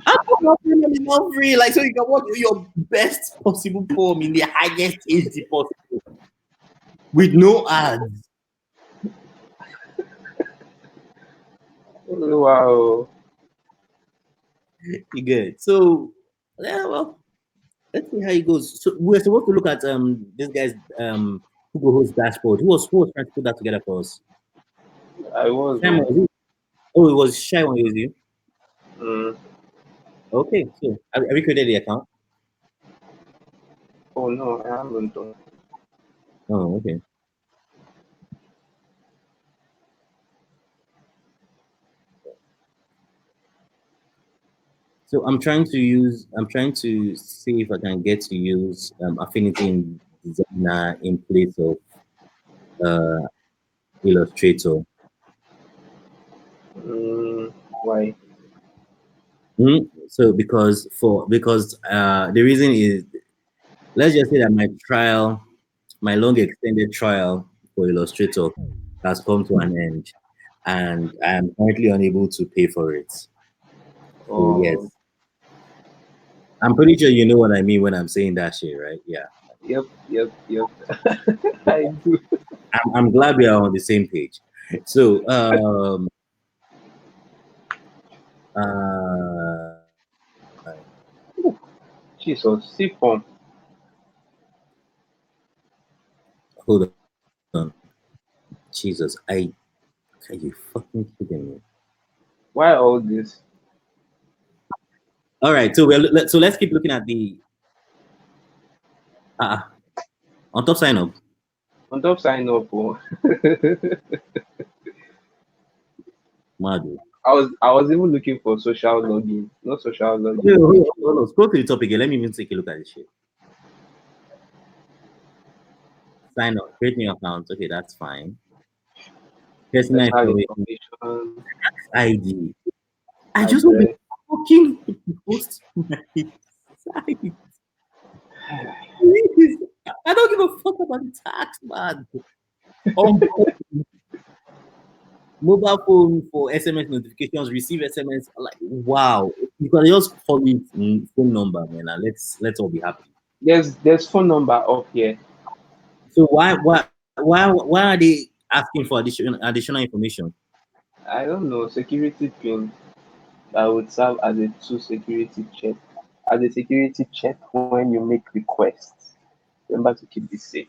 B: Pornhub is not free. Like, so you can watch your best possible porn in the highest HD possible with no ads.
C: Wow.
B: You good? So, yeah, well, let's see how it goes. So we're supposed to look at this guy's WhoGoHost dashboard. Who was trying to put that together for us?
C: I was.
B: Oh, it was Shy one with you.
C: Mm.
B: Okay, so have you created the account?
C: Oh no, I haven't done.
B: Oh, okay. So I'm trying to see if I can get to use Affinity in Designer in place of Illustrator.
C: Why?
B: So because the reason is, let's just say that my long extended trial for Illustrator has come to an end, and I am currently unable to pay for it. So yes, I'm pretty sure you know what I mean when I'm saying that shit, right? Yeah.
C: Yep. I do.
B: I'm glad we are on the same page. So
C: Jesus, C-form.
B: hold on. Jesus, are you fucking kidding me?
C: Why all this?
B: All right, so let's keep looking at the on top sign up.
C: On top sign up. Oh.
B: Madu.
C: I was even looking for social login, not social login.
B: Hold on. Scroll to the top again. Let me even take a look at this shit. Sign up, create new account. Okay, that's fine. Personal information, ID. I just want to fucking post my site. I don't give a fuck about the tax, man. Mobile phone for SMS notifications, receive SMS. Like, wow, you can just call it phone number, man. And let's all be happy.
C: There's phone number up here.
B: So why are they asking for additional information?
C: I don't know. Security pin that would serve as a security check. As a security check when you make requests. Remember to keep this safe.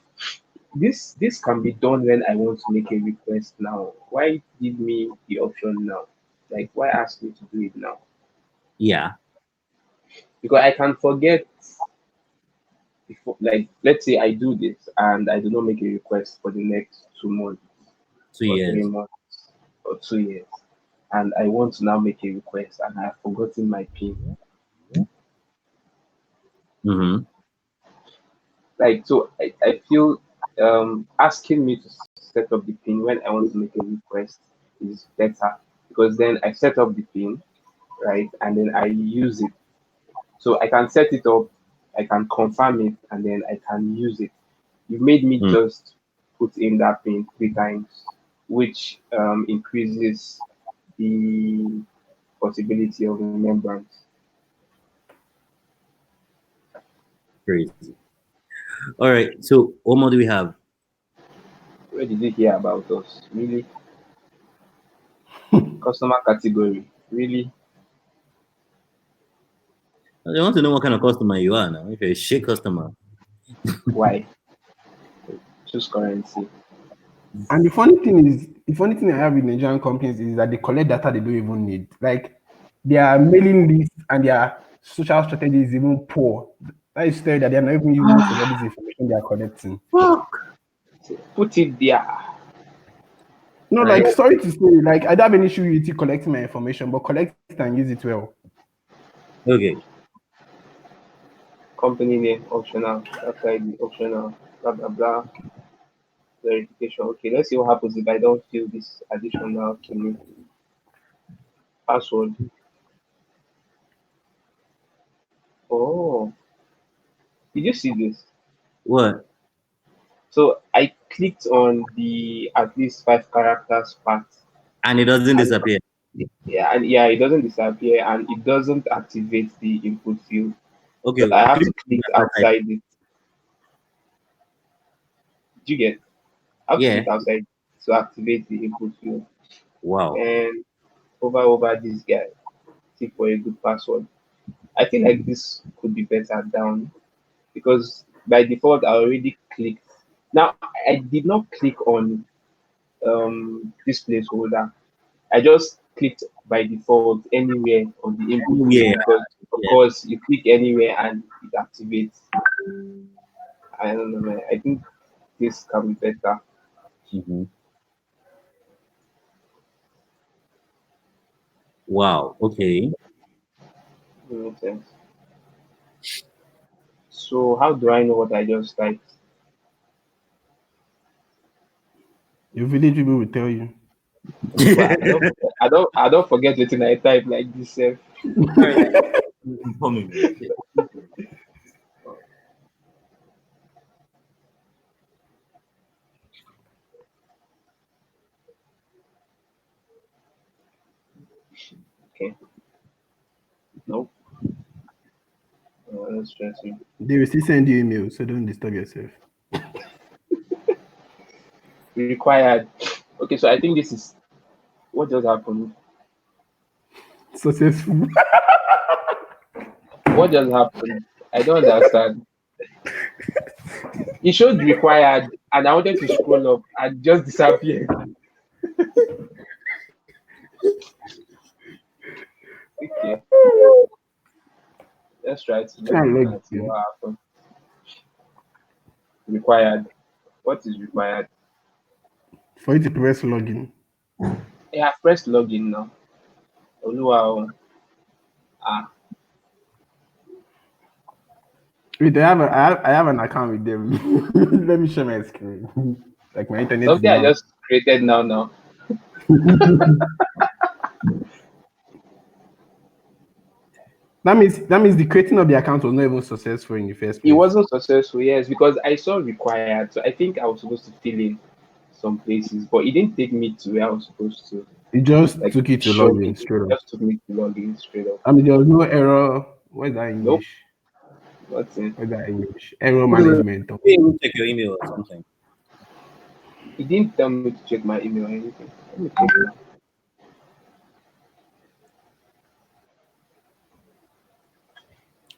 C: This can be done when I want to make a request now. Why give me the option now? Like, why ask me to do it now?
B: Yeah.
C: Because I can forget. Before, like, let's say I do this and I do not make a request for the next 2 months, 3 months, or 2 years, and I want to now make a request and I've forgotten my PIN. Like, so I feel asking me to set up the PIN when I want to make a request is better, because then I set up the PIN, right, and then I use it. So I can set it up, I can confirm it, and then I can use it. You made me just put in that PIN 3 times, which increases the possibility of remembrance.
B: Crazy. All right. So what more do we have?
C: Where did you hear about us? Really? Customer category. Really?
B: I want to know what kind of customer you are now. If you're a shit customer.
C: Why? choose currency.
H: And the funny thing I have with Nigerian companies is that they collect data they don't even need. Like their mailing list and their social strategy is even poor. That is telling that they are not even using most of all this information they are collecting.
C: Put it there.
H: No, like sorry to say, like I don't have an issue with you collecting my information, but collect it and use it well.
B: Okay.
C: Company name optional. Outside the optional. Blah blah blah. Verification. Okay, let's see what happens if I don't fill this additional to me. Password. Oh, did you see this?
B: What?
C: So I clicked on the at least 5 characters part.
B: And it doesn't disappear.
C: Yeah, and yeah, it doesn't disappear and it doesn't activate the input field.
B: Okay.
C: So I have to click outside it. Do you get? I have to click outside to activate the input field.
B: Wow.
C: And over this guy. Seek for a good password. I feel like this could be better down because by default I already clicked. Now I did not click on this placeholder. I just clicked by default anywhere on the input because of course you click anywhere and it activates. I don't know, man. I think this can be better.
B: Mm-hmm. Wow. Okay.
C: Makes sense. So how do I know what I just typed?
H: Your village people will tell you.
C: Well, I don't forget what I type like this. Okay. Nope. That's stressing.
H: They will still send you emails, so don't disturb yourself.
C: Required. Okay, so I think this is what just happened.
H: Successful.
C: What just happened? I don't understand. It showed required, and I wanted to scroll up and just disappeared. Okay. Let's try to log and see what happens. Required. What is required?
H: For you to press login.
C: Yeah, I've pressed login now. Wow.
H: Wait, I have an account with them. Let me share my screen. Like my internet.
C: Something I just created now.
H: That means the creating of the account was not even successful in the first place.
C: It wasn't successful, yes, because I saw required. So I think I was supposed to fill in some places, but it didn't take me to where I was supposed to.
H: It just took you to log in straight up.
C: Just took me to log in straight up.
H: I mean, there was no error. What is that English?
C: Nope. What's it?
H: What is that English? Error management.
B: Check your email or something.
C: It didn't tell me to check my email or anything. Let me check it.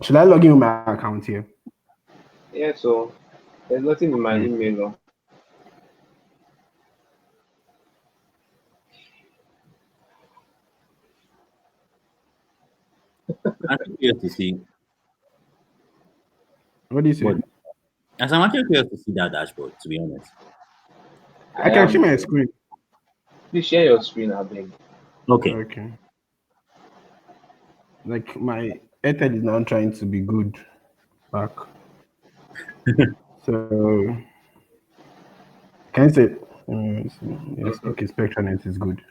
H: Should I log in with my account here?
C: Yeah, so there's nothing in my email.
B: I'm curious to see.
H: What do you say?
B: As I'm actually curious to see that dashboard, to be honest.
H: I can share my screen.
C: Please share your screen, I beg.
B: Okay.
H: Like my Airtel is now trying to be good back. So can I say yes? Okay, SpectraNet is good.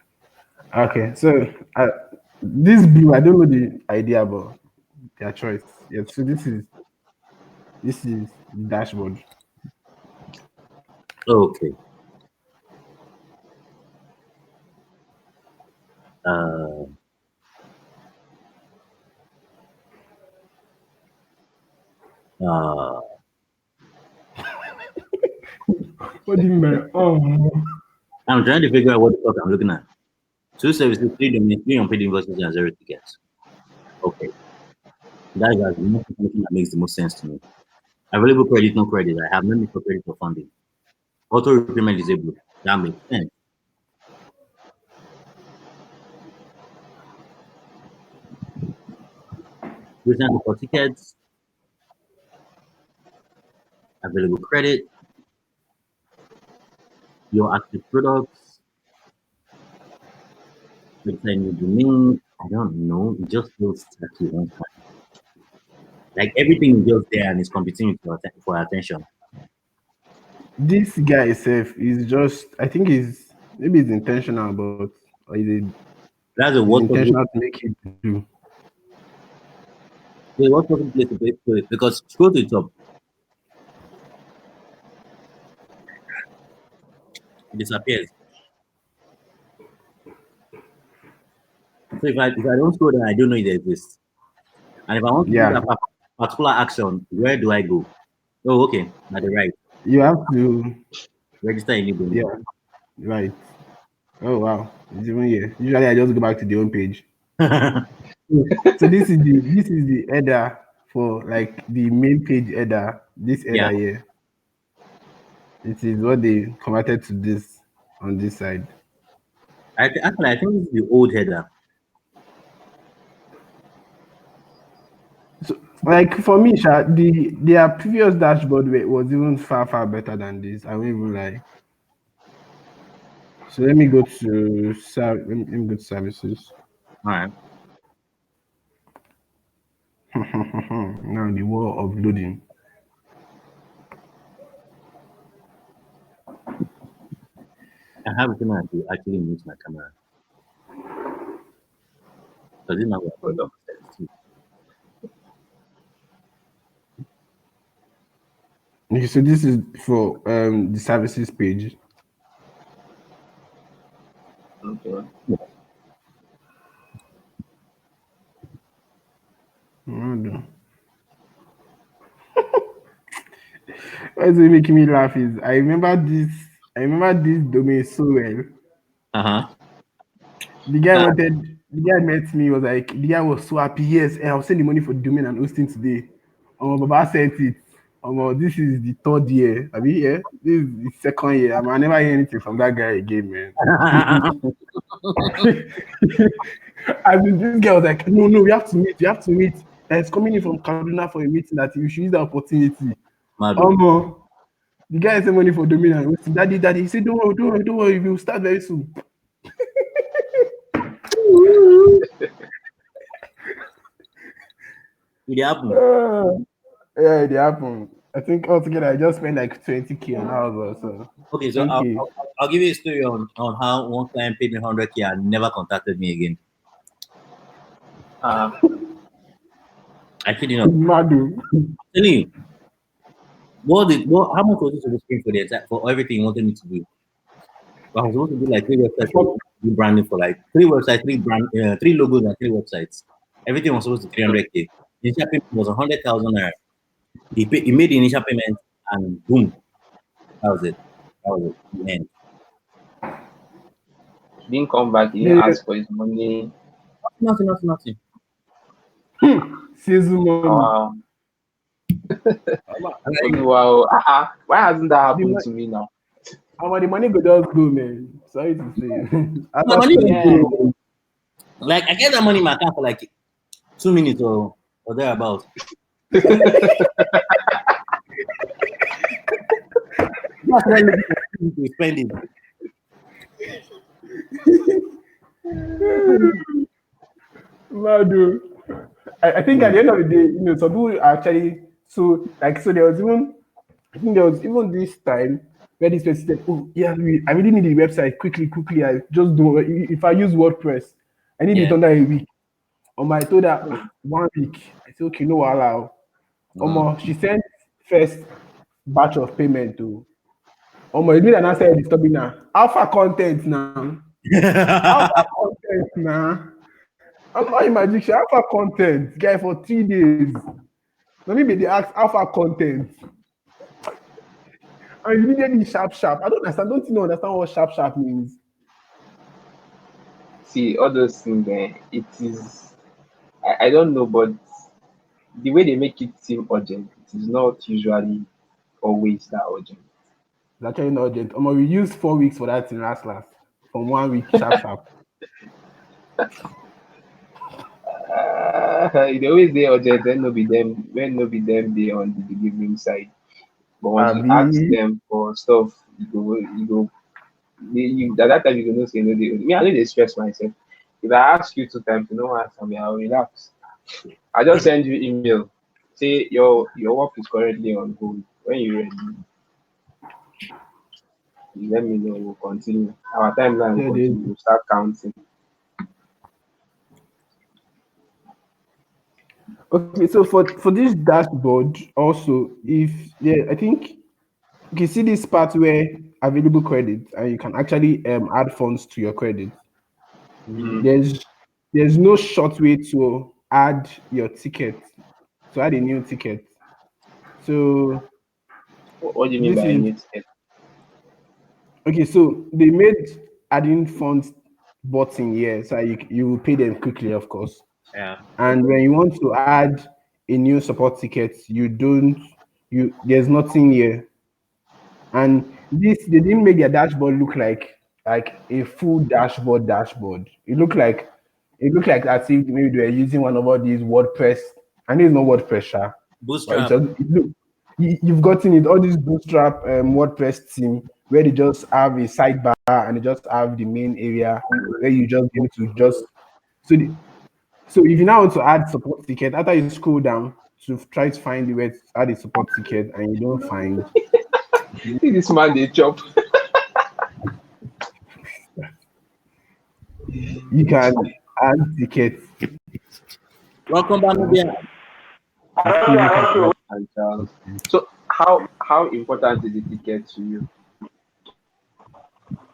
H: Okay, so this blue, I don't know the idea about their choice. Yeah, so this is the dashboard.
B: Okay.
H: What do you mean?
B: I'm trying to figure out what the fuck I'm looking at. 2 services, 3 domains, 3 unpaid invoices, and 0 tickets. Okay. That is the most information that makes the most sense to me. Available credit, no credit. I have no need for credit or funding. Auto repayment disabled. That makes sense. Reason for tickets, available credit, your active products, website new domain. I don't know. It just feels tacky one time. Like everything is just there and is competing for attention.
H: This guy itself is just, I think he's maybe it's intentional, but or
B: That's a
H: it's
B: worst possible.
H: intentional to make it do.
B: The worst possible place to put it because scroll to the top. It disappears. So if I don't scroll then I don't know it exists. And if I want to do
H: Yeah,
B: that particular action, where do I go? Oh, okay. At the right.
H: you have to.
B: Register a new domain.
H: Yeah, right. Oh wow, it's even here. Usually I just go back to the home page. So this is the header for like the main page header. This
B: Yeah.
H: header here. It is what they converted to this on this side.
B: Actually, I think this is the old header.
H: So like for me, Sha, their previous dashboard was even far better than this. I won't even lie. So let me go to let me go to services.
B: All right.
H: Now the wall of loading.
B: I have a camera to actually mute my camera. Because it now
C: Hold on.
H: Okay, so this is for the services page.
C: Okay.
H: Hold on. What's making me laugh is I remember this domain so well.
B: Uh-huh.
H: The guy met me, was like, the guy was so happy. Yes, I'll send the money for the domain and hosting today. Baba sent it. This is the third year. I mean, yeah, this is the second year. I never hear anything from that guy again, man. I mean, this guy was like, no, we have to meet. It's coming in from Kaduna for a meeting that you should use the opportunity. The guy sent money for domain and hosting. Daddy, he said, don't worry, we'll start very soon.
B: It happened.
H: Yeah, it happened. I think altogether I just spent like 20K on house or so.
B: Okay, so I'll give you a story on how one client paid me 100K and never contacted me again. I kid you not.
H: Madu.
B: I'm telling you. How much was it supposed to pay for for everything he wanted me to do? I was supposed to do like 3 websites, do branding for like 3 websites, 3 logos and 3 websites. Everything was supposed to 300K. The initial payment was 100,000 naira. He made the initial payment and boom, that was it. The end.
C: He didn't come back. He didn't ask for his money.
B: Nothing.
H: Season money.
C: Wow. Wow. Why hasn't that happened to me now?
H: The money go just go, man. Sorry to say.
B: Like I get that money in my account for like 2 minutes or thereabouts. Spending.
H: Madu. I think at the end of the day, some people actually there was even this time where this person said, "Oh yeah, I really need the website quickly. I just do if I use WordPress, I need it under a week." I told her 1 week. I said, "Okay, no allow." She sent first batch of payment to. You need an answer disturbing now. Alpha content now. Alpha content now. I'm not imagine she alpha content guy for 3 days. Let me be the alpha content. And you needed it sharp. I don't understand. Don't you understand what sharp means?
C: See, all those things, it is, I don't know, but the way they make it seem urgent, it is not usually always that urgent.
H: It's actually not urgent. We used 4 weeks for that in last. From 1 week, sharp.
C: It always they urgent when no be them they on the delivering side. But once you ask them for stuff, at that time you go know say no they me, I know they stress myself. If I ask you 2 times, you know what answer me, I'll relax. I just send you email. Say your work is currently on hold. When you're ready, you let me know, we'll continue. Our timeline will continue, we'll start counting.
H: Okay, so for this dashboard also, I think you can see this part where available credit, and you can actually add funds to your credit. There's no short way to add your ticket, to add a new ticket. So
C: what do you mean by a new ticket?
H: Okay, so they made adding funds button here, so you will pay them quickly, of course.
B: Yeah.
H: And when you want to add a new support ticket, there's nothing here. And they didn't make their dashboard look like a full dashboard. It looked like as if maybe they were using one of all these WordPress, and it's not WordPress,
B: Bootstrap.
H: You've gotten it, all this Bootstrap WordPress theme where they just have a sidebar and they just have the main area where you just get to just so if you now want to add support ticket, after you scroll down to try to find the way to add a support ticket and you don't find
C: this man they chop.
H: You can add tickets.
B: Welcome back, Nubia.
C: So how important is the ticket to you?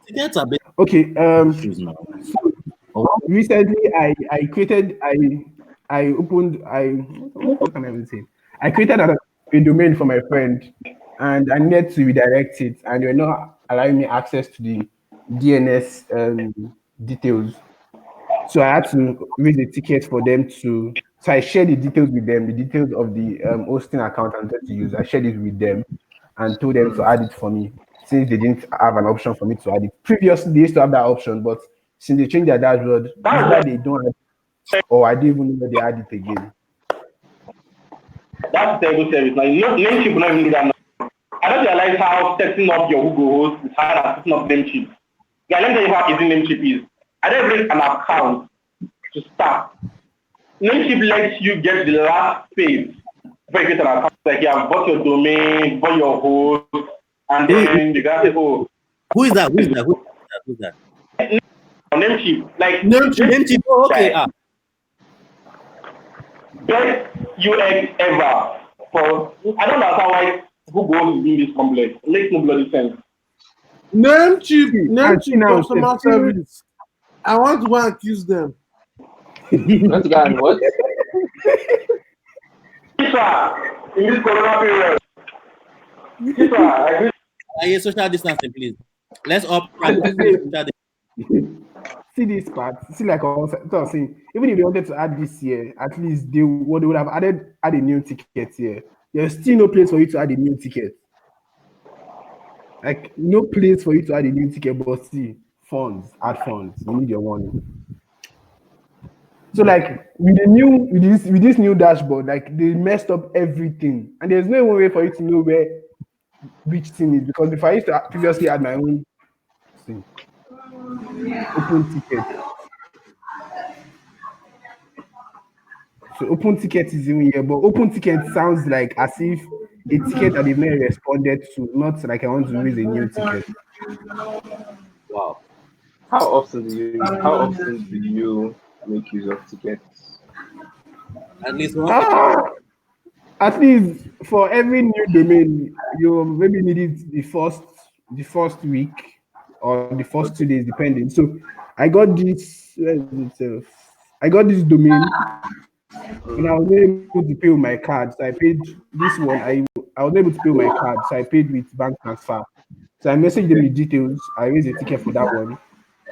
B: Tickets are big.
H: Okay. So recently I created what can I even say? I created a domain for my friend, and I needed to redirect it, and they were not allowing me access to the DNS details. So I had to raise a ticket for them to. So I shared the details with them, the details of the hosting account I wanted to use. I shared it with them and told them to add it for me, since they didn't have an option for me to add it. Previously, they used to have that option, but since they changed their dashboard, either they don't have it, or I didn't even know they add it again.
A: That's a terrible service. Now, Namecheap will not even do that now. I don't realize how setting up your WhoGoHost is hard as setting up Namecheap. Yeah, let me tell you how easy Namecheap is. I don't bring an account to start. Namecheap lets you get the last page before you get an account. Like you have bought your domain, bought your host, and then you got to say, oh.
B: Who is that? Who's that?
A: Namecheap. Like
B: Namecheap. Oh, okay.
A: Best UX ever. For I don't know why WhoGoHost is doing this complex. It makes no bloody sense.
E: Namecheap customer service. I want to go and accuse them.
C: Let's go and what?
A: In this corona period.
B: Social distancing, please. Let's up.
H: See this part. See, like I was saying, even if they wanted to add this year, at least they would have add a new ticket here. There's still no place for you to add a new ticket. Like no place for you to add a new ticket, but see, add funds. You need your money. So like with this new dashboard, like they messed up everything, and there's no way for you to know which thing is, because if I used to previously add my own thing, open ticket. So open ticket is in here, but open ticket sounds like as if a ticket that they've never responded to, not like I want to raise a new ticket.
C: Wow. How often do you make use of tickets?
B: At least
H: at least for every new domain, you maybe need it the first week or the first 2 days, depending. So I got this. I got this domain, and I was able to pay with my card. So I paid this one. I was able to pay with my card, so I paid with bank transfer. So I messaged them the details. I raised a ticket for that one.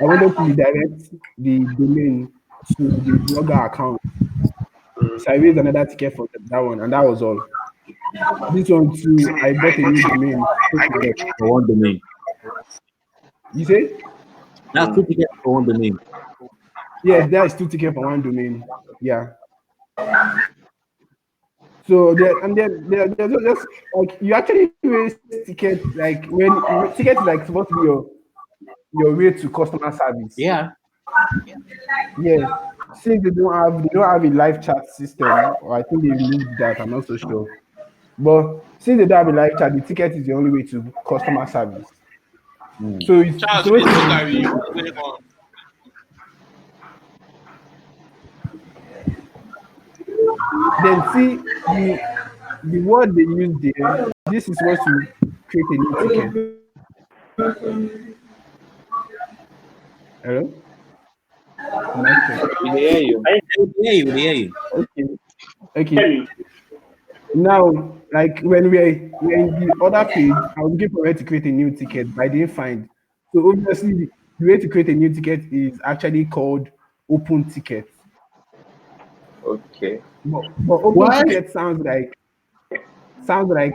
H: I wanted to redirect the domain to the blogger account. So I raised another ticket for that one, and that was all. This one too, I bought a new domain.
B: For one domain.
H: You say?
B: That's 2 tickets for one domain.
H: Yes, there is 2 tickets for one domain. Yeah. So they're just like you actually waste tickets like when tickets is like supposed to be your way to customer service.
B: Yeah.
H: Yes. Since they don't have a live chat system, or I think they removed that, I'm not so sure. But since they don't have a live chat, the ticket is the only way to customer service. So it's
G: Charles,
H: always
G: please look at you. Going on.
H: then see the word they use there. This is supposed to create a new ticket. Hello? Mic check.
C: We hear you.
B: I hear you.
H: Okay. Now, like when we're in the other page, I was looking for where to create a new ticket, but I didn't find. So obviously, the way to create a new ticket is actually called open ticket.
C: Okay.
H: But open
E: Why?
H: ticket sounds like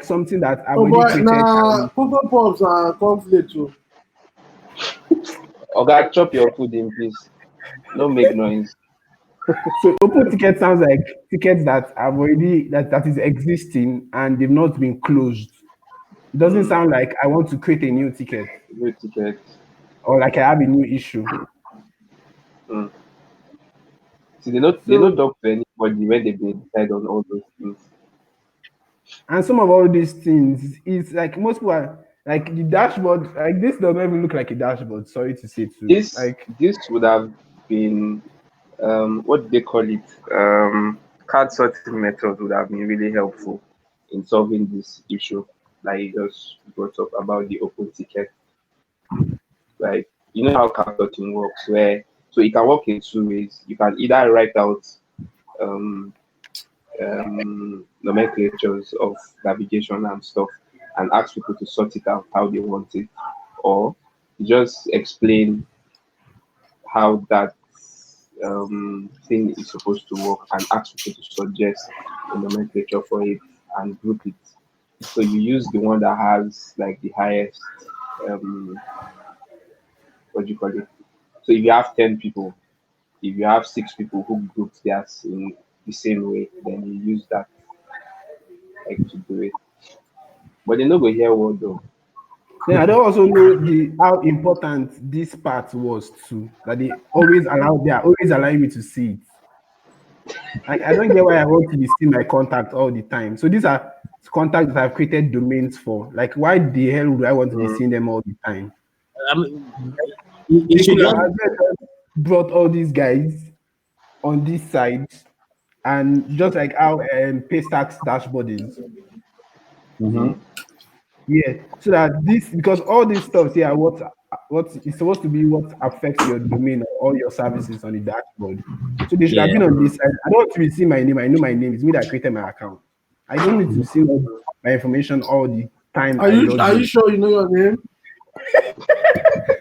H: something that I've
E: Oh,
H: already
E: but
H: created.
E: now pop-up pops are conflict too.
C: Oga, chop your food in peace. Don't make noise.
H: So open ticket sounds like tickets that have already that is existing and they've not been closed. It doesn't sound like I want to create a new ticket
C: New ticket.
H: or like I have a new issue.
C: See, they don't talk to anybody when they decide on all those things.
H: And some of all these things, it's like most people are like the dashboard, like this doesn't even look like a dashboard. Sorry to say too.
C: This would have been what do they call it? Card sorting method would have been really helpful in solving this issue that you just brought up about the open ticket. Like you know how card sorting works, where so it can work in two ways. You can either write out um, nomenclatures of navigation and stuff and ask people to sort it out how they want it, or just explain how that thing is supposed to work and ask people to suggest a nomenclature for it and group it. So you use the one that has like the highest what do you call it? So if you have 10 people, if you have 6 people who group theirs in the same way, then you use that like to do it. But they no go hear word though.
H: Then I don't also know how important this part was too. That they are always allowing me to see it. Like I don't get why I want to be seeing my contact all the time. So these are contacts that I've created domains for. Like why the hell would I want to be seeing them all the time?
B: I mean, it should
H: Because
B: just
H: I brought all these guys on this side, and just like how Paystack's dashboard is. Yeah, so that this because all these stuff here, what is supposed to be what affects your domain or all your services on the dashboard. So they should have been on this side. I don't want to be seeing my name. I know my name. It's me that created my account. I don't need to see all my information all the time.
E: Are you sure you know your name?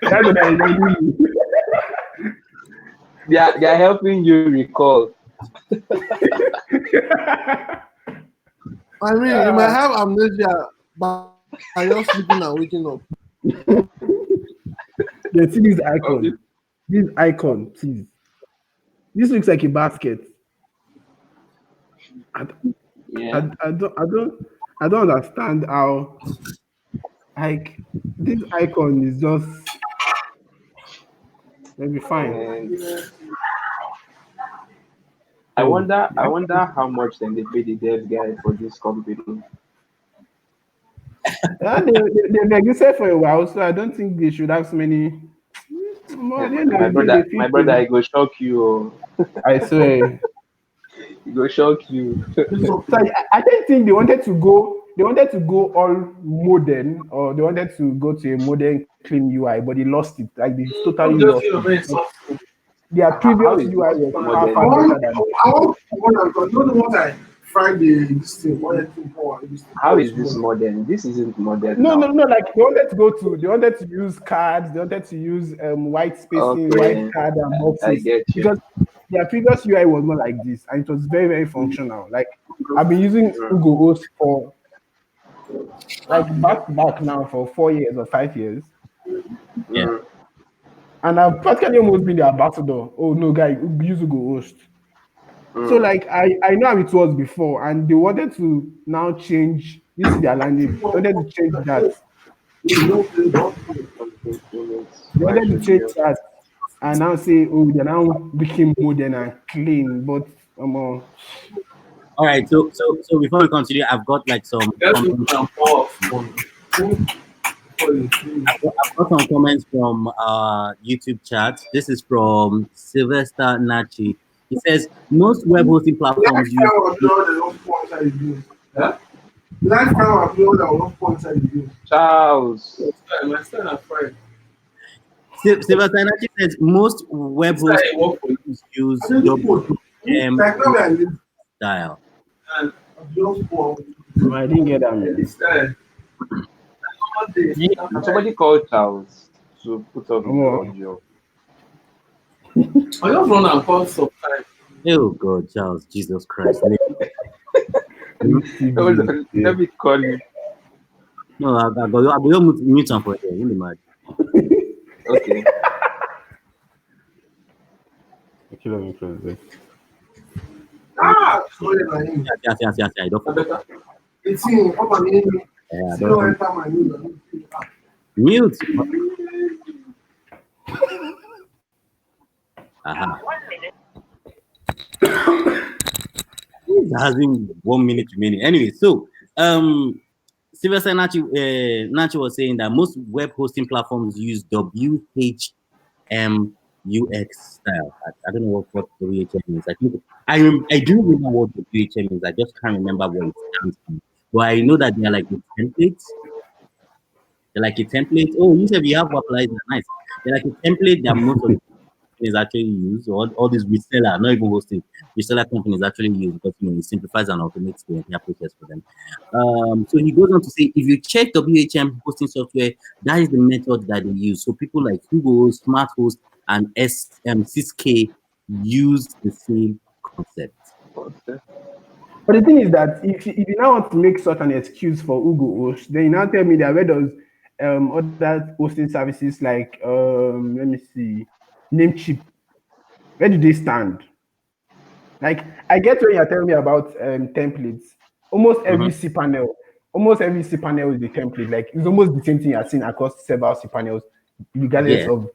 H: That's what I know.
C: They are helping you recall.
E: I mean, you might have amnesia, but you're sleeping and waking up.
H: They see this icon. This icon, please. This looks like a basket. I don't understand how like this icon is just maybe fine.
C: And I wonder how much then they pay the dev guy for this company.
H: They've existed for a while, so I don't think they should have so many.
C: My brother, I go shock you.
H: I swear.
C: It go shock you.
H: So I don't think they wanted to go all modern, or they wanted to go to a modern clean UI, but they lost it. Like they totally lost it. Their previous UI was far better than
E: I don't know what I Friday this thing.
C: How is this modern? This isn't modern.
H: No. Like they wanted to use cards. They wanted to use white spacing, white card and boxes. Because their previous UI was not like this, and it was very, very functional. Like I've been using WhoGoHost for like back to back now for 4 years or 5 years.
B: Yeah.
H: And I've practically almost been the ambassador. Oh no, guy, we used to go host. So like I know how it was before, and they wanted to now change. You see their language. They wanted to change that. They wanted to change that, and now say, oh, they're now became modern and clean. But
B: All right. So before we continue, I've got like some comments. I've got some comments from YouTube chat. This is from Sylvester Nachi. He says most web hosting platforms use.
C: Charles.
B: Sylvester Nachi says most web hosting use WM style.
H: I didn't get that.
C: Somebody called Charles to put up the audio.
G: I just run and call sometime.
B: Oh God, Charles, Jesus Christ.
C: Let me call you.
B: No, I'll go mute him for a really mad.
C: Okay.
H: Okay, let me close this.
B: Yeah, I don't forget. Mute. It has been 1 minute remaining. Anyway, so Sylvester Nachi was saying that most web hosting platforms use WHM UX style. I don't know what WHM means. I think I do remember what WHM means. I just can't remember what it stands for. But I know that they're like the templates. They're like a template. Oh, you said you have Wapalize, nice. They're like a template that most of the companies actually use, or all these reseller, not even hosting, reseller companies actually use because it simplifies and automates the entire process for them. So he goes on to say, if you check WHM hosting software, that is the method that they use. So people like WhoGoHost, SmartHost, and SysK use the same concept.
H: But the thing is that if you now want to make such an excuse for WhoGoHost, then you now tell me that where does other hosting services like let me see, Namecheap, where do they stand? Like I get when you're telling me about templates. Almost every cPanel is the template. Like it's almost the same thing you're seeing across several cPanels, regardless of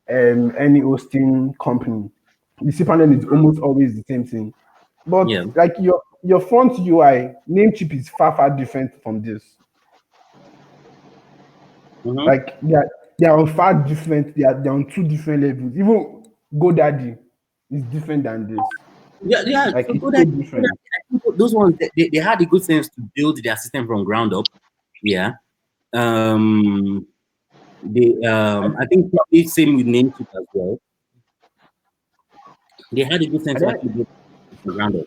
H: any hosting company. The cPanel is almost always the same thing. But like your front UI, Namecheap is far different from this. Like they are on far different. They are on two different levels. Even GoDaddy is different than this.
B: Yeah.
H: Like
B: so
H: it's so different.
B: I think those ones they had the good sense to build their system from ground up. Yeah. I think probably same with Namecheap as well. They had a good sense to actually build it from ground up.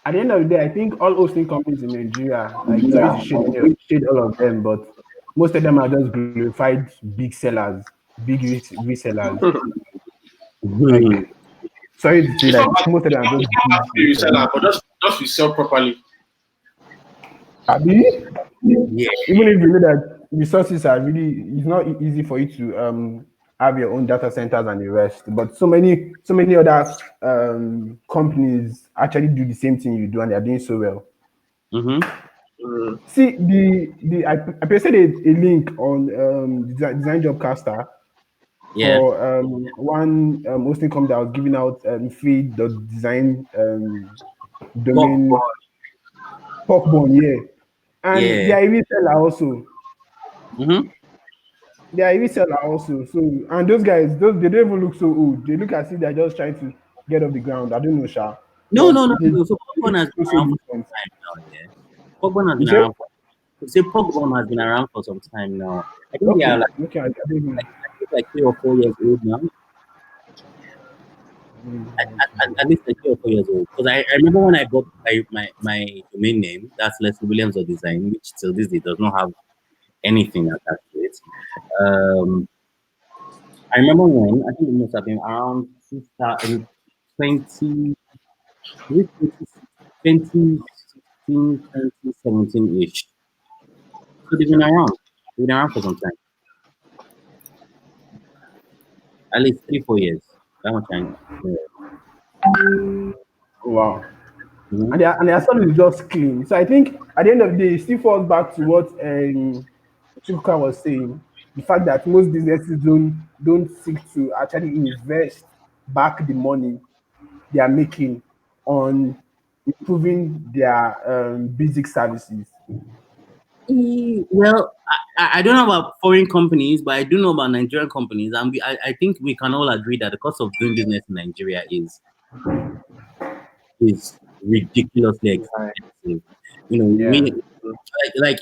H: At the end of the day, I think all hosting companies in Nigeria, like sorry to shade all of them, but most of them are just glorified big sellers, big resellers. Like sorry to say, like most of them are just big
G: reseller, but just resell properly.
H: Yeah. Even if you know that resources are really, it's not easy for you to have your own data centers and the rest. But so many other companies actually do the same thing you do, and they are doing so well. See I posted a link on Design Jobcaster for one hosting company that was giving out free design domain Popborn, and they are a reseller also. They are a reseller also. So and those guys, they don't even look so old. They look as if they're just trying to get off the ground. I don't know, Sha.
B: No. So Popborn has been around for some time now. Yeah. Popborn has been around. Popborn has been around for some time now. I think they are like 3 or 4 years old now. At least like 3 or 4 years old. Because I remember when I got my domain name, that's Leslie Williams of Design, which till this day does not have anything attached to it. I remember when, I think it must have been around 2016, 2017-ish. So they've been around. They've been around for some time. At least 3-4 years. That much time.
H: Wow.
B: Mm-hmm.
H: And their service is just clean. So I think at the end of the day, it still falls back to what Chuka was saying. The fact that most businesses don't seek to actually invest back the money they are making on improving their basic services.
B: Well, I don't know about foreign companies, but I do know about Nigerian companies, and I think we can all agree that the cost of doing business in Nigeria is ridiculously expensive. You know,
H: Yeah.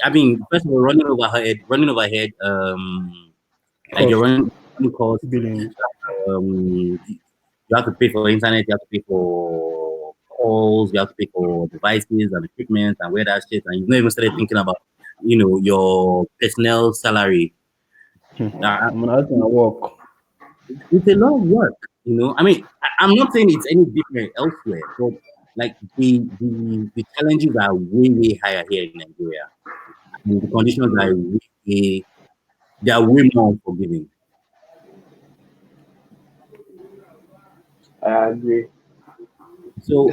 B: I mean, first of all, running overhead, like you're
H: Cost
B: running costs,
H: billing.
B: you have to pay for internet, you have to pay for calls, you have to pay for devices and equipment and where that shit, and you've not even started thinking about, your personnel salary.
H: I'm gonna work.
B: It's a lot of work, I mean, I'm not saying it's any different elsewhere, but like the challenges are way higher here in Nigeria. And the conditions are they are way more unforgiving.
C: I agree.
B: So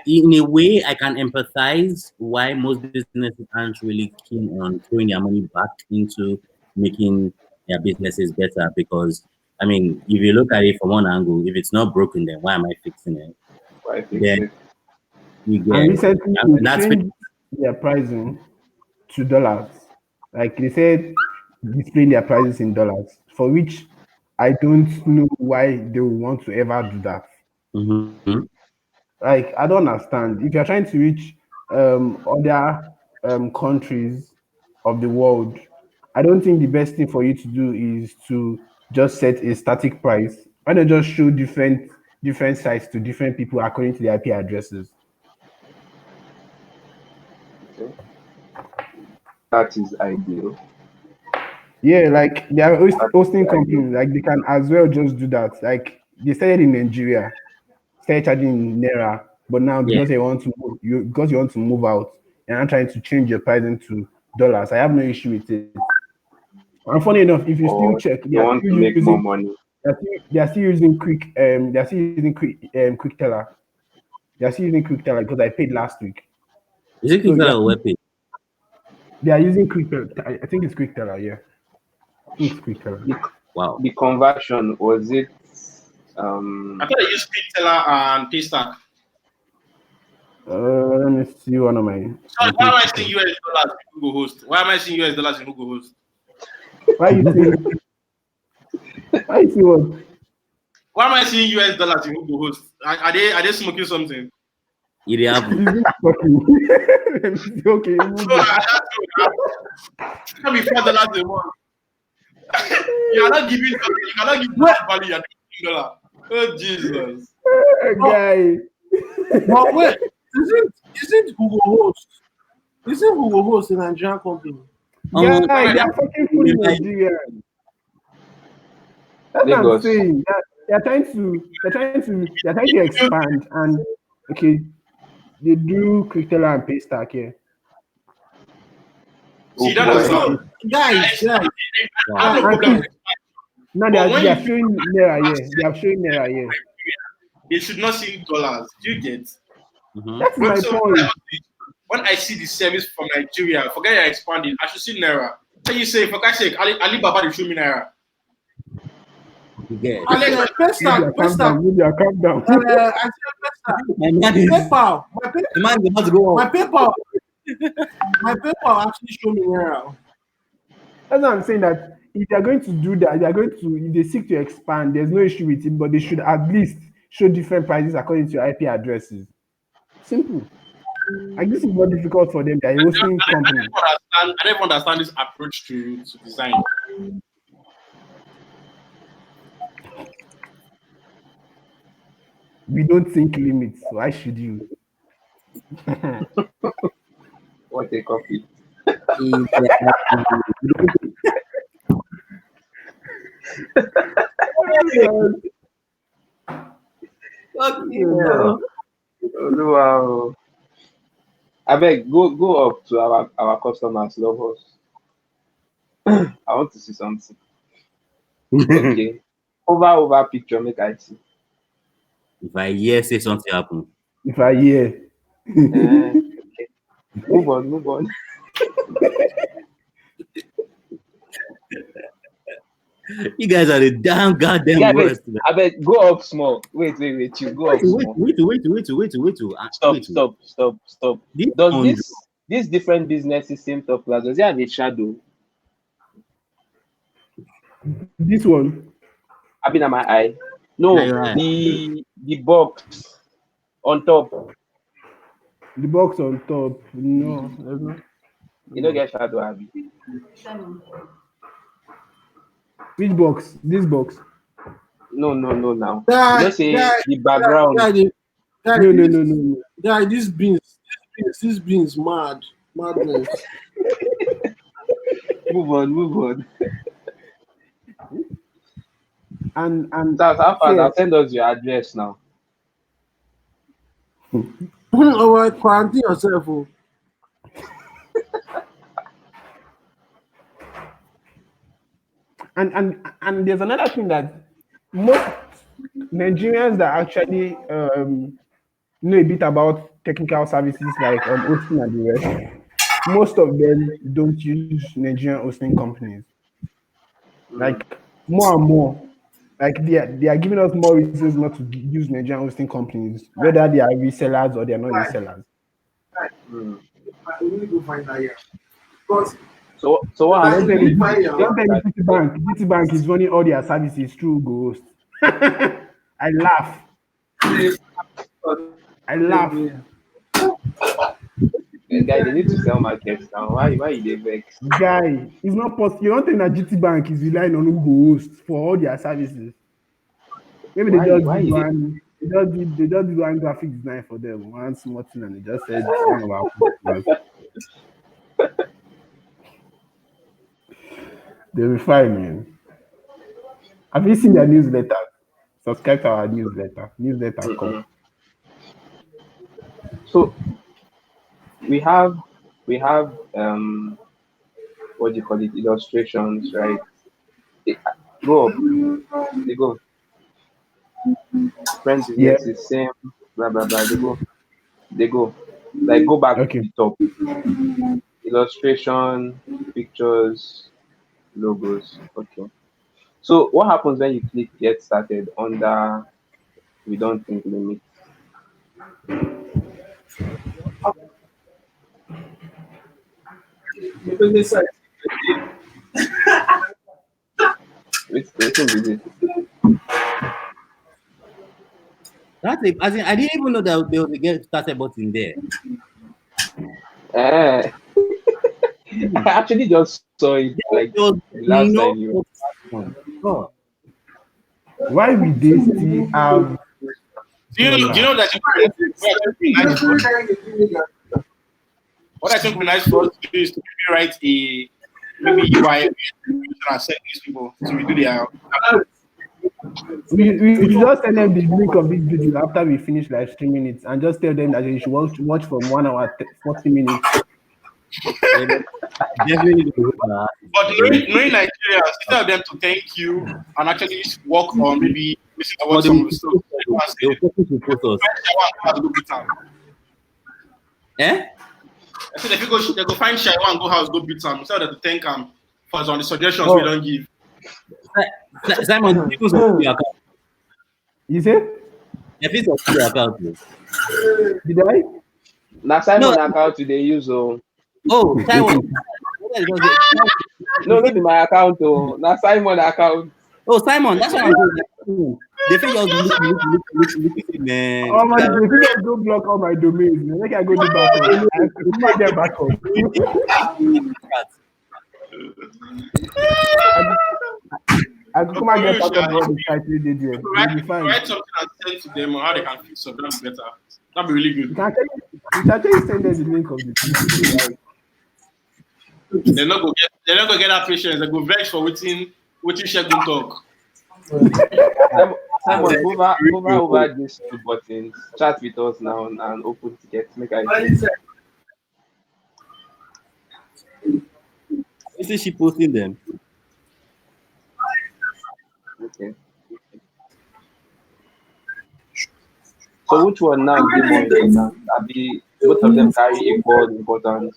B: in a way, I can empathize why most businesses aren't really keen on throwing their money back into making their businesses better. Because I mean, if you look at it from one angle, if it's not broken, then why am I fixing it?
C: Why fix
B: Then
C: it?
B: you
H: And
B: get,
H: recently
B: and
H: they
B: that's
H: changed their pricing to dollars. Like they said, displaying their prices in dollars, for which I don't know why they would want to ever do that.
B: mm-hmm.
H: Like I don't understand. If you're trying to reach other countries of the world, I don't think the best thing for you to do is to just set a static price. Why not just show different sites to different people according to their IP addresses?
C: Okay. That is ideal.
H: Yeah, like they are
C: That
H: hosting
C: is ideal.
H: companies, like they can as well just do that. Like they started in Nigeria, started charging in Naira, but now
B: Yeah.
H: because you want to move out, and I'm trying to change your pricing to dollars. I have no issue with it. And funny enough, if you still
C: Or
H: check,
C: they want to make more money.
H: they are still using quick teller. They are still using quick teller because I paid last week.
B: Is it
H: So
B: Quickteller or Webpay?
H: they are using quick teller. I think it's quick teller, yeah. I think it's quick teller.
B: Wow.
C: The conversion, was it
G: I thought I used Pixela and Paystack.
H: Let me see one of my.
G: So why am I seeing US dollars in Google Host? Why am I seeing US dollars in Google Host?
H: Why you think? Why you see what?
G: Why am I seeing US dollars in Google Host? Are they smoking something?
B: It happens.
H: Okay,
G: So that be $4 a month. You are not giving something. You cannot give that value. You are giving $1. Oh Jesus!
H: guy.
E: But wait, is it WhoGoHost? Is it WhoGoHost a Nigerian company?
H: Guy, they are fucking fully Nigerian. That's what I'm
C: Lagos?
H: saying. They're trying to expand and okay, they do Cryptella and Paystack here.
G: See, that is
E: So, guys,
G: I have no
H: And
G: problem.
H: see, now they are showing Naira here. They are showing Naira here.
G: They should not see dollars. Do you get?
B: Mm-hmm.
H: That's my point.
G: When I see the service from Nigeria, forget you're expanding. I should see Naira. So you say, for God's sake, Alibaba they show me Naira.
B: Yeah.
E: Paystack.
H: Calm down.
E: I said PayPal. My PayPal actually showed me Naira.
H: That's what I'm saying, that if they're going to do that, if they seek to expand, there's no issue with it, but they should at least show different prices according to your IP addresses. Simple. Like this is more difficult for them. They're a hosting company.
G: I don't understand this approach to design.
H: We don't think limits. Why should you?
C: What a copy. Wow. I beg, go up to our customers, love us. I want to see something. Okay. Over picture, make I see.
B: If I hear say something happen,
H: If I hear.
C: Okay. Move on.
B: you guys are the damn goddamn
C: Yeah, wait.
B: worst. Man.
C: I beg, go up small. Wait. You go up small.
B: Wait.
C: Stop.
B: This
C: Does
B: on
C: this different businesses same top class? Does it have a shadow?
H: This one.
C: I been at my eye. No,
B: Yeah, you're right.
C: the box on top.
H: The box on top. No, there's no.
C: You don't get shadow, Abby.
H: Which box? This box.
C: No. Now
E: Guy,
C: you just say
E: guy,
C: the background.
H: No.
E: Guy, this beans, madness.
C: Move on.
H: And
C: That's how far.
H: yeah,
C: Now send us your address now.
E: All right, quarantine yourself. Oh.
H: and there's another thing that most Nigerians that actually know a bit about technical services like hosting and the rest, most of them don't use Nigerian hosting companies. Like more and more, like they are giving us more reasons not to use Nigerian hosting companies, whether they are resellers or they are not resellers.
E: I really go find that here. Because
C: So what
H: Don't
C: happened?
H: tell me Citibank is running all their services through Ghost. I laugh.
C: Guy, they need to sell markets now. Why you dey vex?
H: Guy, it's not possible. You don't think that GTBank is relying on WhoGoHost for all their services? Maybe they just did one. They just did one graphic design for them, one small thing, and they just said one of our customers. They'll be fine, man. Have you seen their newsletter? Subscribe to our newsletter. Newsletter.com.
C: So we have what do you call it, illustrations, right? Go up. They go. Friends business is same, blah blah blah. They go. Like go back to the top. Illustration, pictures, logos. Okay. So what happens when you click get started under we don't think limit? It's busy.
B: That's it. As in, I didn't even know that there was a get started button there.
C: I actually just saw it like the last time you.
B: Oh.
H: Why would they still have?
G: Do you know that what I think would be nice for us to do is to maybe write a UI and send these people to redo their.
H: We just send them the link of this video after we finish live streaming it and just tell them that they should watch from 1 hour 40 minutes.
B: Definitely.
G: But knowing Nigeria, instead of them to thank you and actually work on maybe missing about some stuff.
B: Eh?
G: I said if they go find Shaiwa and go house, go beat him instead of to thank him for on the suggestions we don't give.
B: Simon, people's your account.
H: You say?
B: If it's on your account,
H: did I?
C: Now Simon account they use
B: Simon.
C: No, not in my account now Simon account.
B: Simon, that's what I'm doing. They think you're looking, man.
H: Oh my God, they think go block all my domains. Make I go do backup. I might get backup. I come and get backup all the sites they did here.
G: Write something and send to them on how they can fix it. That's better. That'd be really good.
H: You can actually send them the link of the video.
G: They're not gonna get that patience. They go vex for waiting Shegun talk.
C: Simon, over these two buttons. Chat with us now and open tickets. Make I see.
B: see she posting them.
C: Okay. So which one now is more important? Both of them carry equal importance.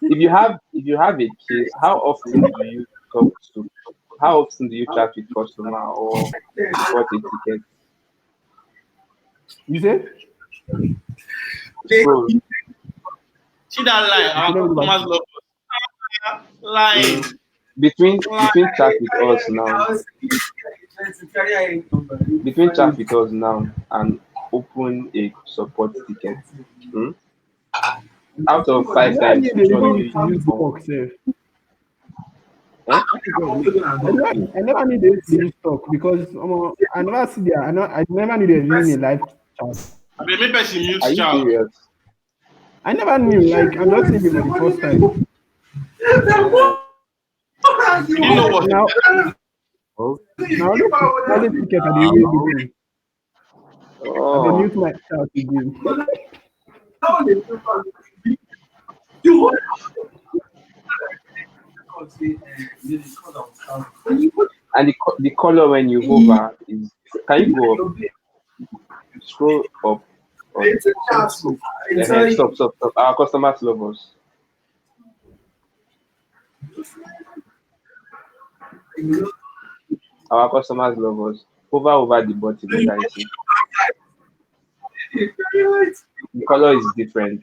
C: If you have a case, how often do you talk to? How often do you chat with customer or report a ticket?
H: You said?
C: Bro,
G: See that line? Our customers love us. Line.
C: between chat with us now, and open a support ticket. Out of 5 times, which one do you use more?
H: I never knew they use talk because I never see there. I never knew they were using a live chat.
G: I mean, maybe she mute
C: Are you
G: child.
C: serious?
H: I never knew. Like I'm just seeing it for the first time.
G: You didn't know what?
H: Now look, ticket at the real meeting.
C: Oh.
H: And they mute my chat again.
C: And the color when you hover is, can you go up? Scroll up. Stop. Our customers love us. Our customers love us. Hover over the button, guys. The color is different.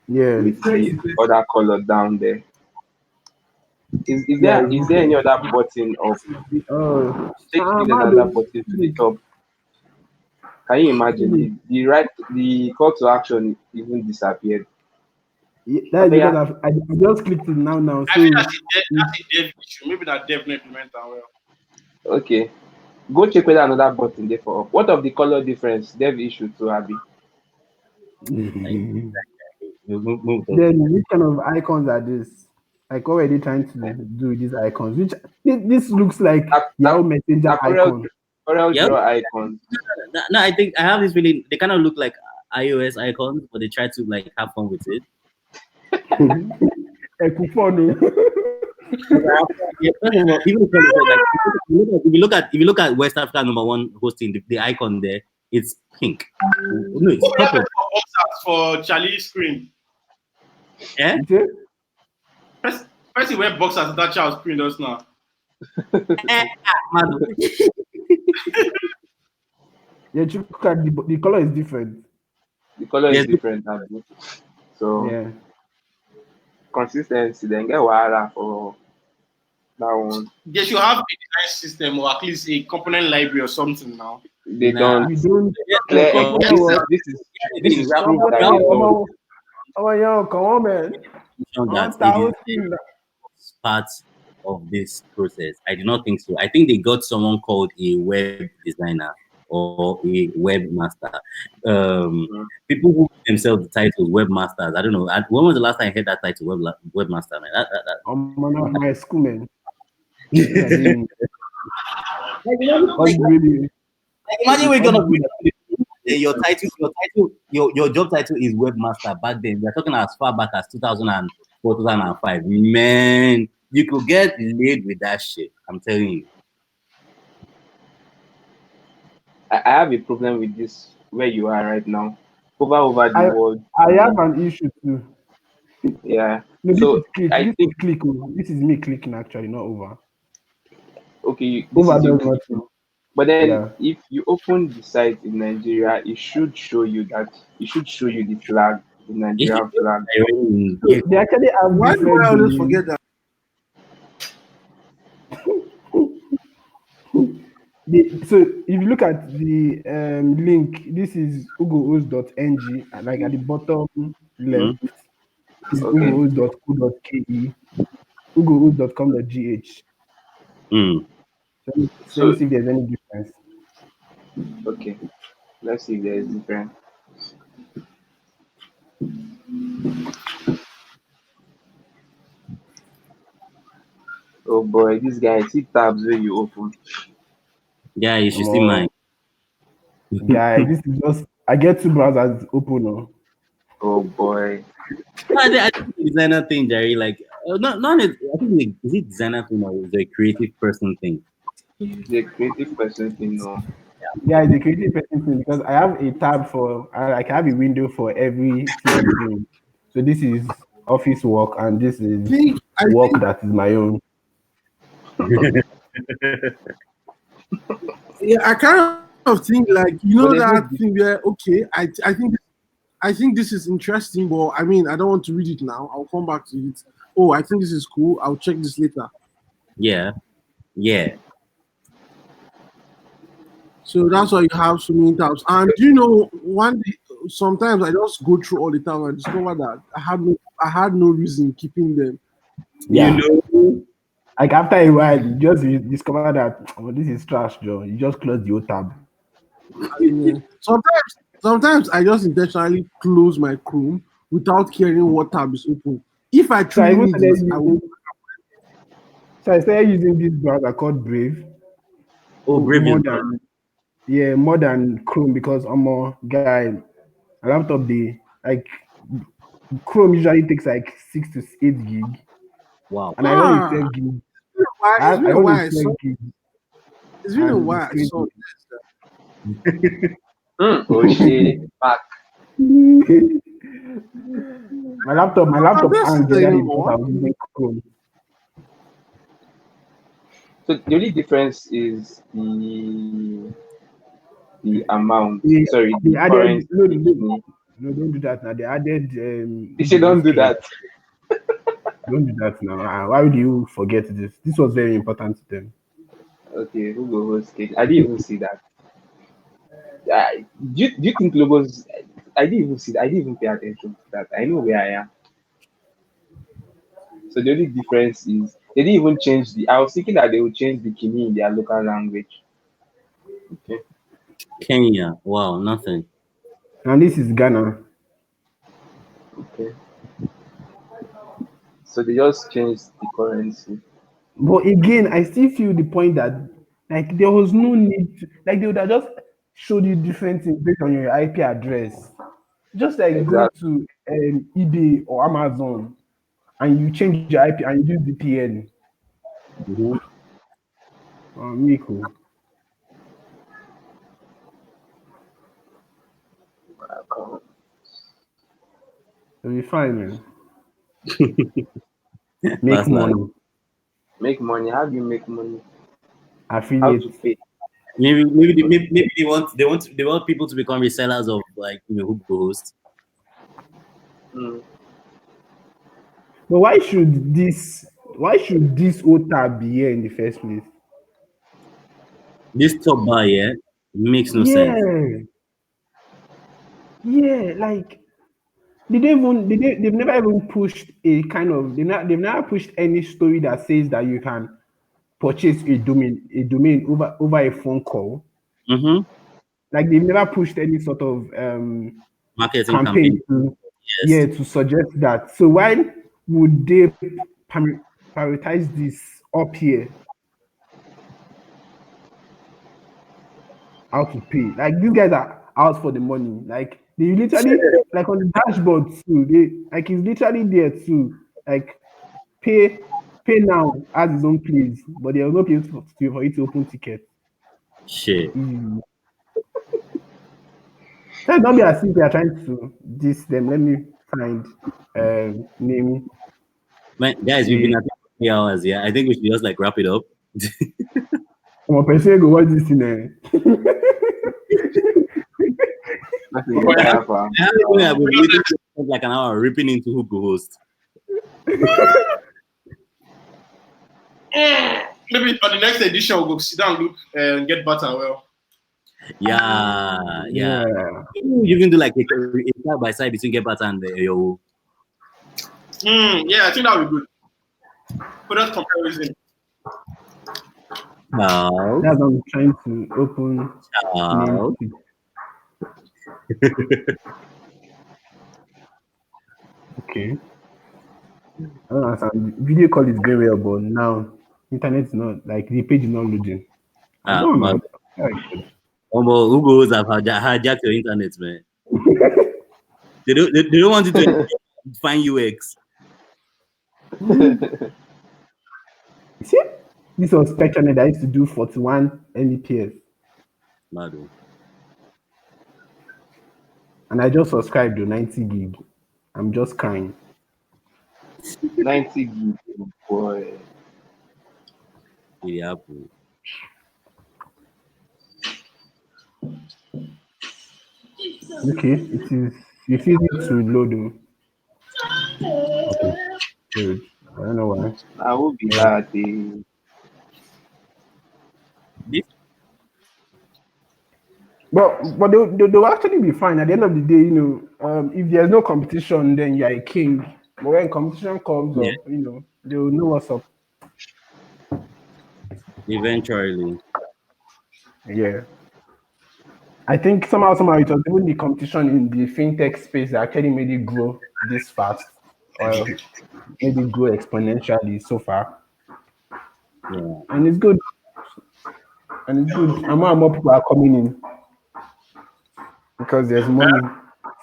H: Yeah.
C: With the other color down there. Is there any other button up? Take another button to the top. Can you imagine the call to action even disappeared?
H: Yeah, that's because I just clicked it now. So
G: I think that's a dev issue. Maybe that dev not implement that well.
C: Okay. Go check whether another button there for up. What of the color difference? Dev issue to Abby.
H: Then which kind of icons are this? Like what were they trying to do with these icons? Which this looks like Yahoo Messenger icon.
C: Draw icon.
B: No, I think I have this feeling they kind of look like iOS icons, but they try to like have fun with it. If you look at West Africa #1 hosting, the icon there, it's pink. No, it's purple.
G: For Charlie's screen.
B: Yeah.
G: First, wear boxers that child's screen does now.
H: Yeah, the color is different.
C: The color is different. So
H: yeah.
C: Consistency, then get wahala for that one.
G: They should have a design system or at least a component library or something now.
C: They don't.
H: We don't.
C: This is proof that they don't.
H: Oh yeah, come on, man.
B: Part of this process. I do not think so. I think they got someone called a web designer or a webmaster. People who themselves the title webmasters. I don't know. When was the last time I heard that title, webmaster? Man,
H: I'm on my school, man.
B: Imagine we're gonna your job title is webmaster. Back then, we're talking as far back as 2004, 2005. Man, you could get laid with that shit. I'm telling you.
C: I have a problem with this where you are right now. Over the world.
H: I have an issue too.
C: Yeah.
H: No,
C: so
H: this is click. This is me clicking actually, not over.
C: Okay.
H: Over does nothing.
C: But then if you open the site in Nigeria, it should show you the flag, the Nigerian flag.
H: They actually have
E: why do I always forget that?
H: So if you look at the link, this is whogohost.ng, like at the bottom left is whogohost.co.ke, whogohost.com.gh. So let me see if there's any difference.
C: Okay, let's see if there is difference. Oh boy, this guy, see tabs where you open.
B: Yeah, you should see mine.
H: Yeah, this is just, I get 2 browsers open.
C: Oh boy.
B: I think the designer thing, Jerry, like not I think is it designer thing or is it a creative person thing?
C: The creative person thing, no.
H: Yeah, it's a creative person thing because I have a tab for, I have a window for everything I'm doing. So this is office work and this is
E: I
H: work
E: think,
H: that is my own.
E: yeah, I kind of think like
C: But there's no
E: that thing where okay, I think this is interesting, but I mean I don't want to read it now. I'll come back to it. Oh, I think this is cool. I'll check this later.
B: Yeah. Yeah.
E: So that's why you have so many tabs. And one day, sometimes I just go through all the time and discover that I had no reason keeping them.
H: Yeah.
B: You know,
H: Like after a while, you just discover that this is trash, Joe. You just close the old tab.
E: And, sometimes I just intentionally close my Chrome without caring what tab is open. If I
H: So I
E: truly
H: even
E: need
H: started
E: it, I will.
H: using, so I started using this browser called Brave.
B: Brave is
H: More than Chrome because I'm a guy. A laptop like Chrome usually takes like 6 to 8 gig,
B: wow.
H: and I run a 12 gig. I
E: It's been a
H: run a
E: while.
H: 12 gig,
E: It's been a
H: and
E: while.
H: it's
E: I
H: crazy.
E: saw
C: Oh shit, back.
H: My laptop
E: this
H: hangs the other day because
E: anymore.
H: I was using Chrome.
C: So the only difference is the amount.
H: They,
C: Sorry,
H: they
C: the
H: added
C: currency.
H: no, don't do that now. They added
C: They say don't do
H: care.
C: that.
H: Don't do that now. Why would you forget this? This was very important to them.
C: Okay, who go host cake? I didn't even see that. Do you think logos? I didn't even see that. I didn't even pay attention to that. I know where I am. So the only difference is they didn't even change the. I was thinking that they would change the Kini in their local language. Okay.
B: Kenya. Wow, nothing.
H: And this is Ghana.
C: Okay. So they just changed the currency.
H: But again, I still feel the point that like there was no need to, like they would have just showed you different things based on your IP address. Just like go
C: Exactly.
H: to eBay or Amazon and you change your IP and you use VPN.
B: Mm-hmm.
H: Miko. It'll be fine, man. Make money.
C: Make money. How do you make money? How
H: Affiliate.
C: to pay?
B: Maybe they want people to become resellers of like WhoGoHost.
H: But why should this old tab be here in the first place?
B: This top bar, yeah, makes no
H: Yeah.
B: sense.
H: Yeah, like they've never even pushed a kind of they've never pushed any story that says that you can purchase a domain over a phone call.
B: Mm-hmm.
H: Like they've never pushed any sort of
B: Marketing
H: campaign
B: yes.
H: to suggest that. So why would they prioritize this up here? How to pay? Like these guys are out for the money. Like they literally like on the dashboard too. They like it's literally there too. Like pay now as his own place, but there will not be able for you to open ticket.
B: Shit.
H: That's not be as if they are trying to diss them. Let me find name.
B: Man, guys, we've been at 3 hours, yeah. I think we should just like wrap it up.
H: Come on, person go watch this thing.
C: I've been
B: waiting like an hour ripping into WhoGoHost.
G: Maybe on the next edition we'll go sit down, look, and get better. Well,
B: yeah. You can do like a side by side between Get Better and Yo.
G: Yeah, I think that would be good. Product comparison.
B: No.
H: That's what I'm trying to open.
B: No.
H: Okay. I don't understand. Video call is going well, but now internet is not like the page is not loading. I don't know.
B: WhoGoHost have hijacked your internet, man. They don't want you to Fine UX.
H: See, this was Spectrum that I used to do 41 Mbps.
B: Madu.
H: And I just subscribed to 90 gig. I'm just crying.
C: 90 gig, boy.
B: Yeah, Apple.
H: Okay, it is. You feel it to load. Okay, good. I don't know why.
C: I will be that.
H: But they'll actually be fine. At the end of the day, if there's no competition, then you're a king. But when competition comes up, they'll know what's up.
B: Eventually.
H: Yeah. I think somehow it was even the competition in the fintech space that actually made it grow this fast, or made it grow exponentially so far.
B: Yeah.
H: And it's good. And more people are coming in because there's money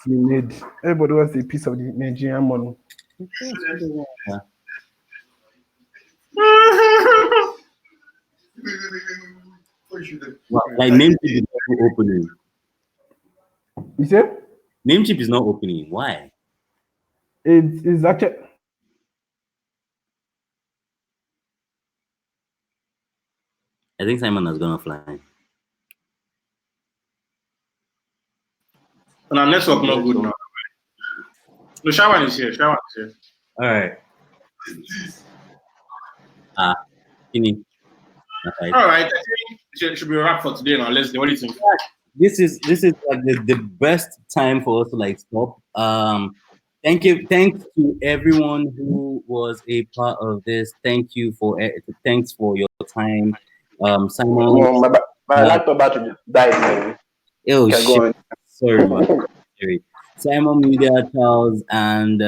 H: to be made. Everybody wants a piece of the Nigerian money.
B: Yeah. Well, like Namecheap is not opening.
H: You said?
B: Namecheap is not opening. Why?
H: It's actually.
B: I think Simon has gone offline.
G: And our network not good now. No, Shawan is here.
B: All right. Kini.
G: All right. I think it should be a wrap for today now. Let's do what do you think?
B: This is like the best time for us to like stop. Thanks to everyone who was a part of this. Thanks for your time. Simon.
F: My laptop battery died, man.
B: Oh shit! Sorry, man. Simon, Media, Charles, and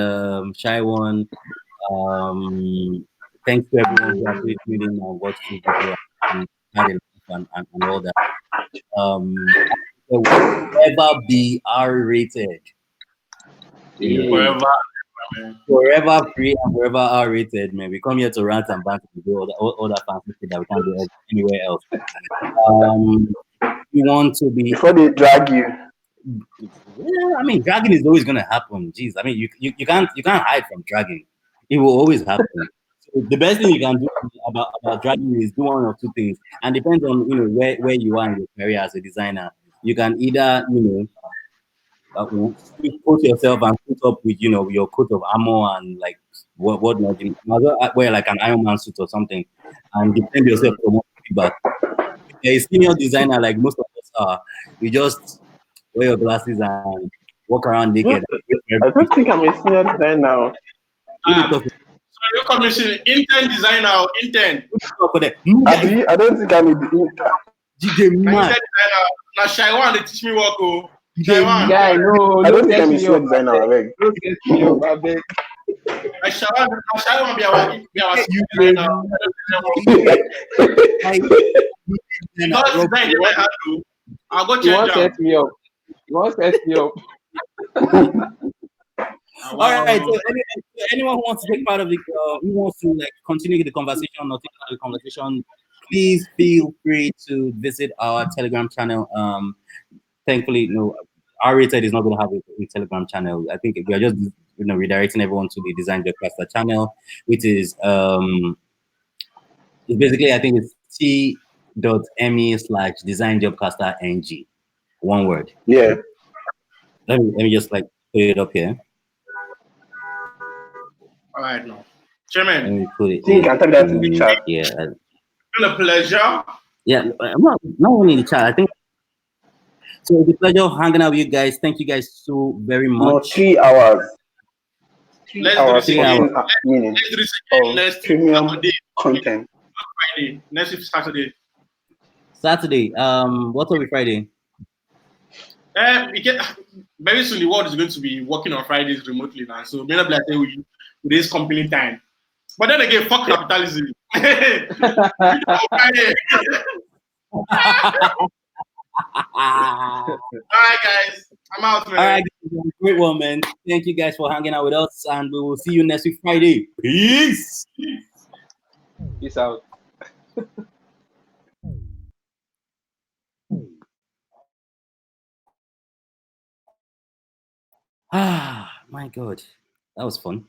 B: Shaiwan. Thanks to everyone who actually tuned in and watched the video and had a laugh and all that. It will never be R-rated. Forever free and forever R-rated, man. We come here to rant and bant and do all that fancy shit that we can't do anywhere else. We want to be
F: before they drag you.
B: Yeah, I mean, dragging is always gonna happen. Jeez, I mean, you can't hide from dragging. It will always happen. So the best thing you can do about dragging is do one or two things, and depends on where you are in your career as a designer. You can either put yourself and put up with your coat of armor and like whatnot. You wear like an Iron Man suit or something, and defend yourself from feedback. If you're a senior designer like most of us are, you just wear your glasses and walk around naked.
F: I don't think I'm a senior designer now.
G: So you're commissioning intern designer, intern.
F: I don't think I'm a
G: designer. Now Shaiwan, they teach me work. Shaiwan.
F: Yeah, no, I don't think I'm a senior designer.
G: Don't get me up, I beg. Shaiwan be our designer. Because design they might have to. I'll go check out.
C: Set me up. You want to set me up?
B: All right. So anyone who wants to take part of the, who wants to like continue the conversation or take part of the conversation, please feel free to visit our Telegram channel. Thankfully, R-rated is not going to have a Telegram channel. I think we are just redirecting everyone to the Design Jobcaster channel, which is it's basically I think it's t.me/designjobcasterng. One word.
F: Yeah.
B: Let me just like put it up here.
G: All right, now, Chairman.
B: Let me put it.
F: You can type that in the chat.
B: Yeah.
G: It's been a pleasure.
B: Yeah, not only in the chat. I think so. It's a pleasure hanging out with you guys. Thank you guys so very much.
F: No, 3 hours.
G: 3 hours.
F: 3 hours.
G: Let's
F: premium content.
G: Friday. Next week Saturday.
B: Saturday. What will be Friday?
G: Very soon the world is going to be working on Fridays remotely now. So maybe like with this company time. But then again, fuck capitalism. All right, guys. I'm out, man.
B: All right. Great one, man. Thank you guys for hanging out with us, and we will see you next week Friday. Peace.
C: Peace out.
B: Ah, my God, that was fun.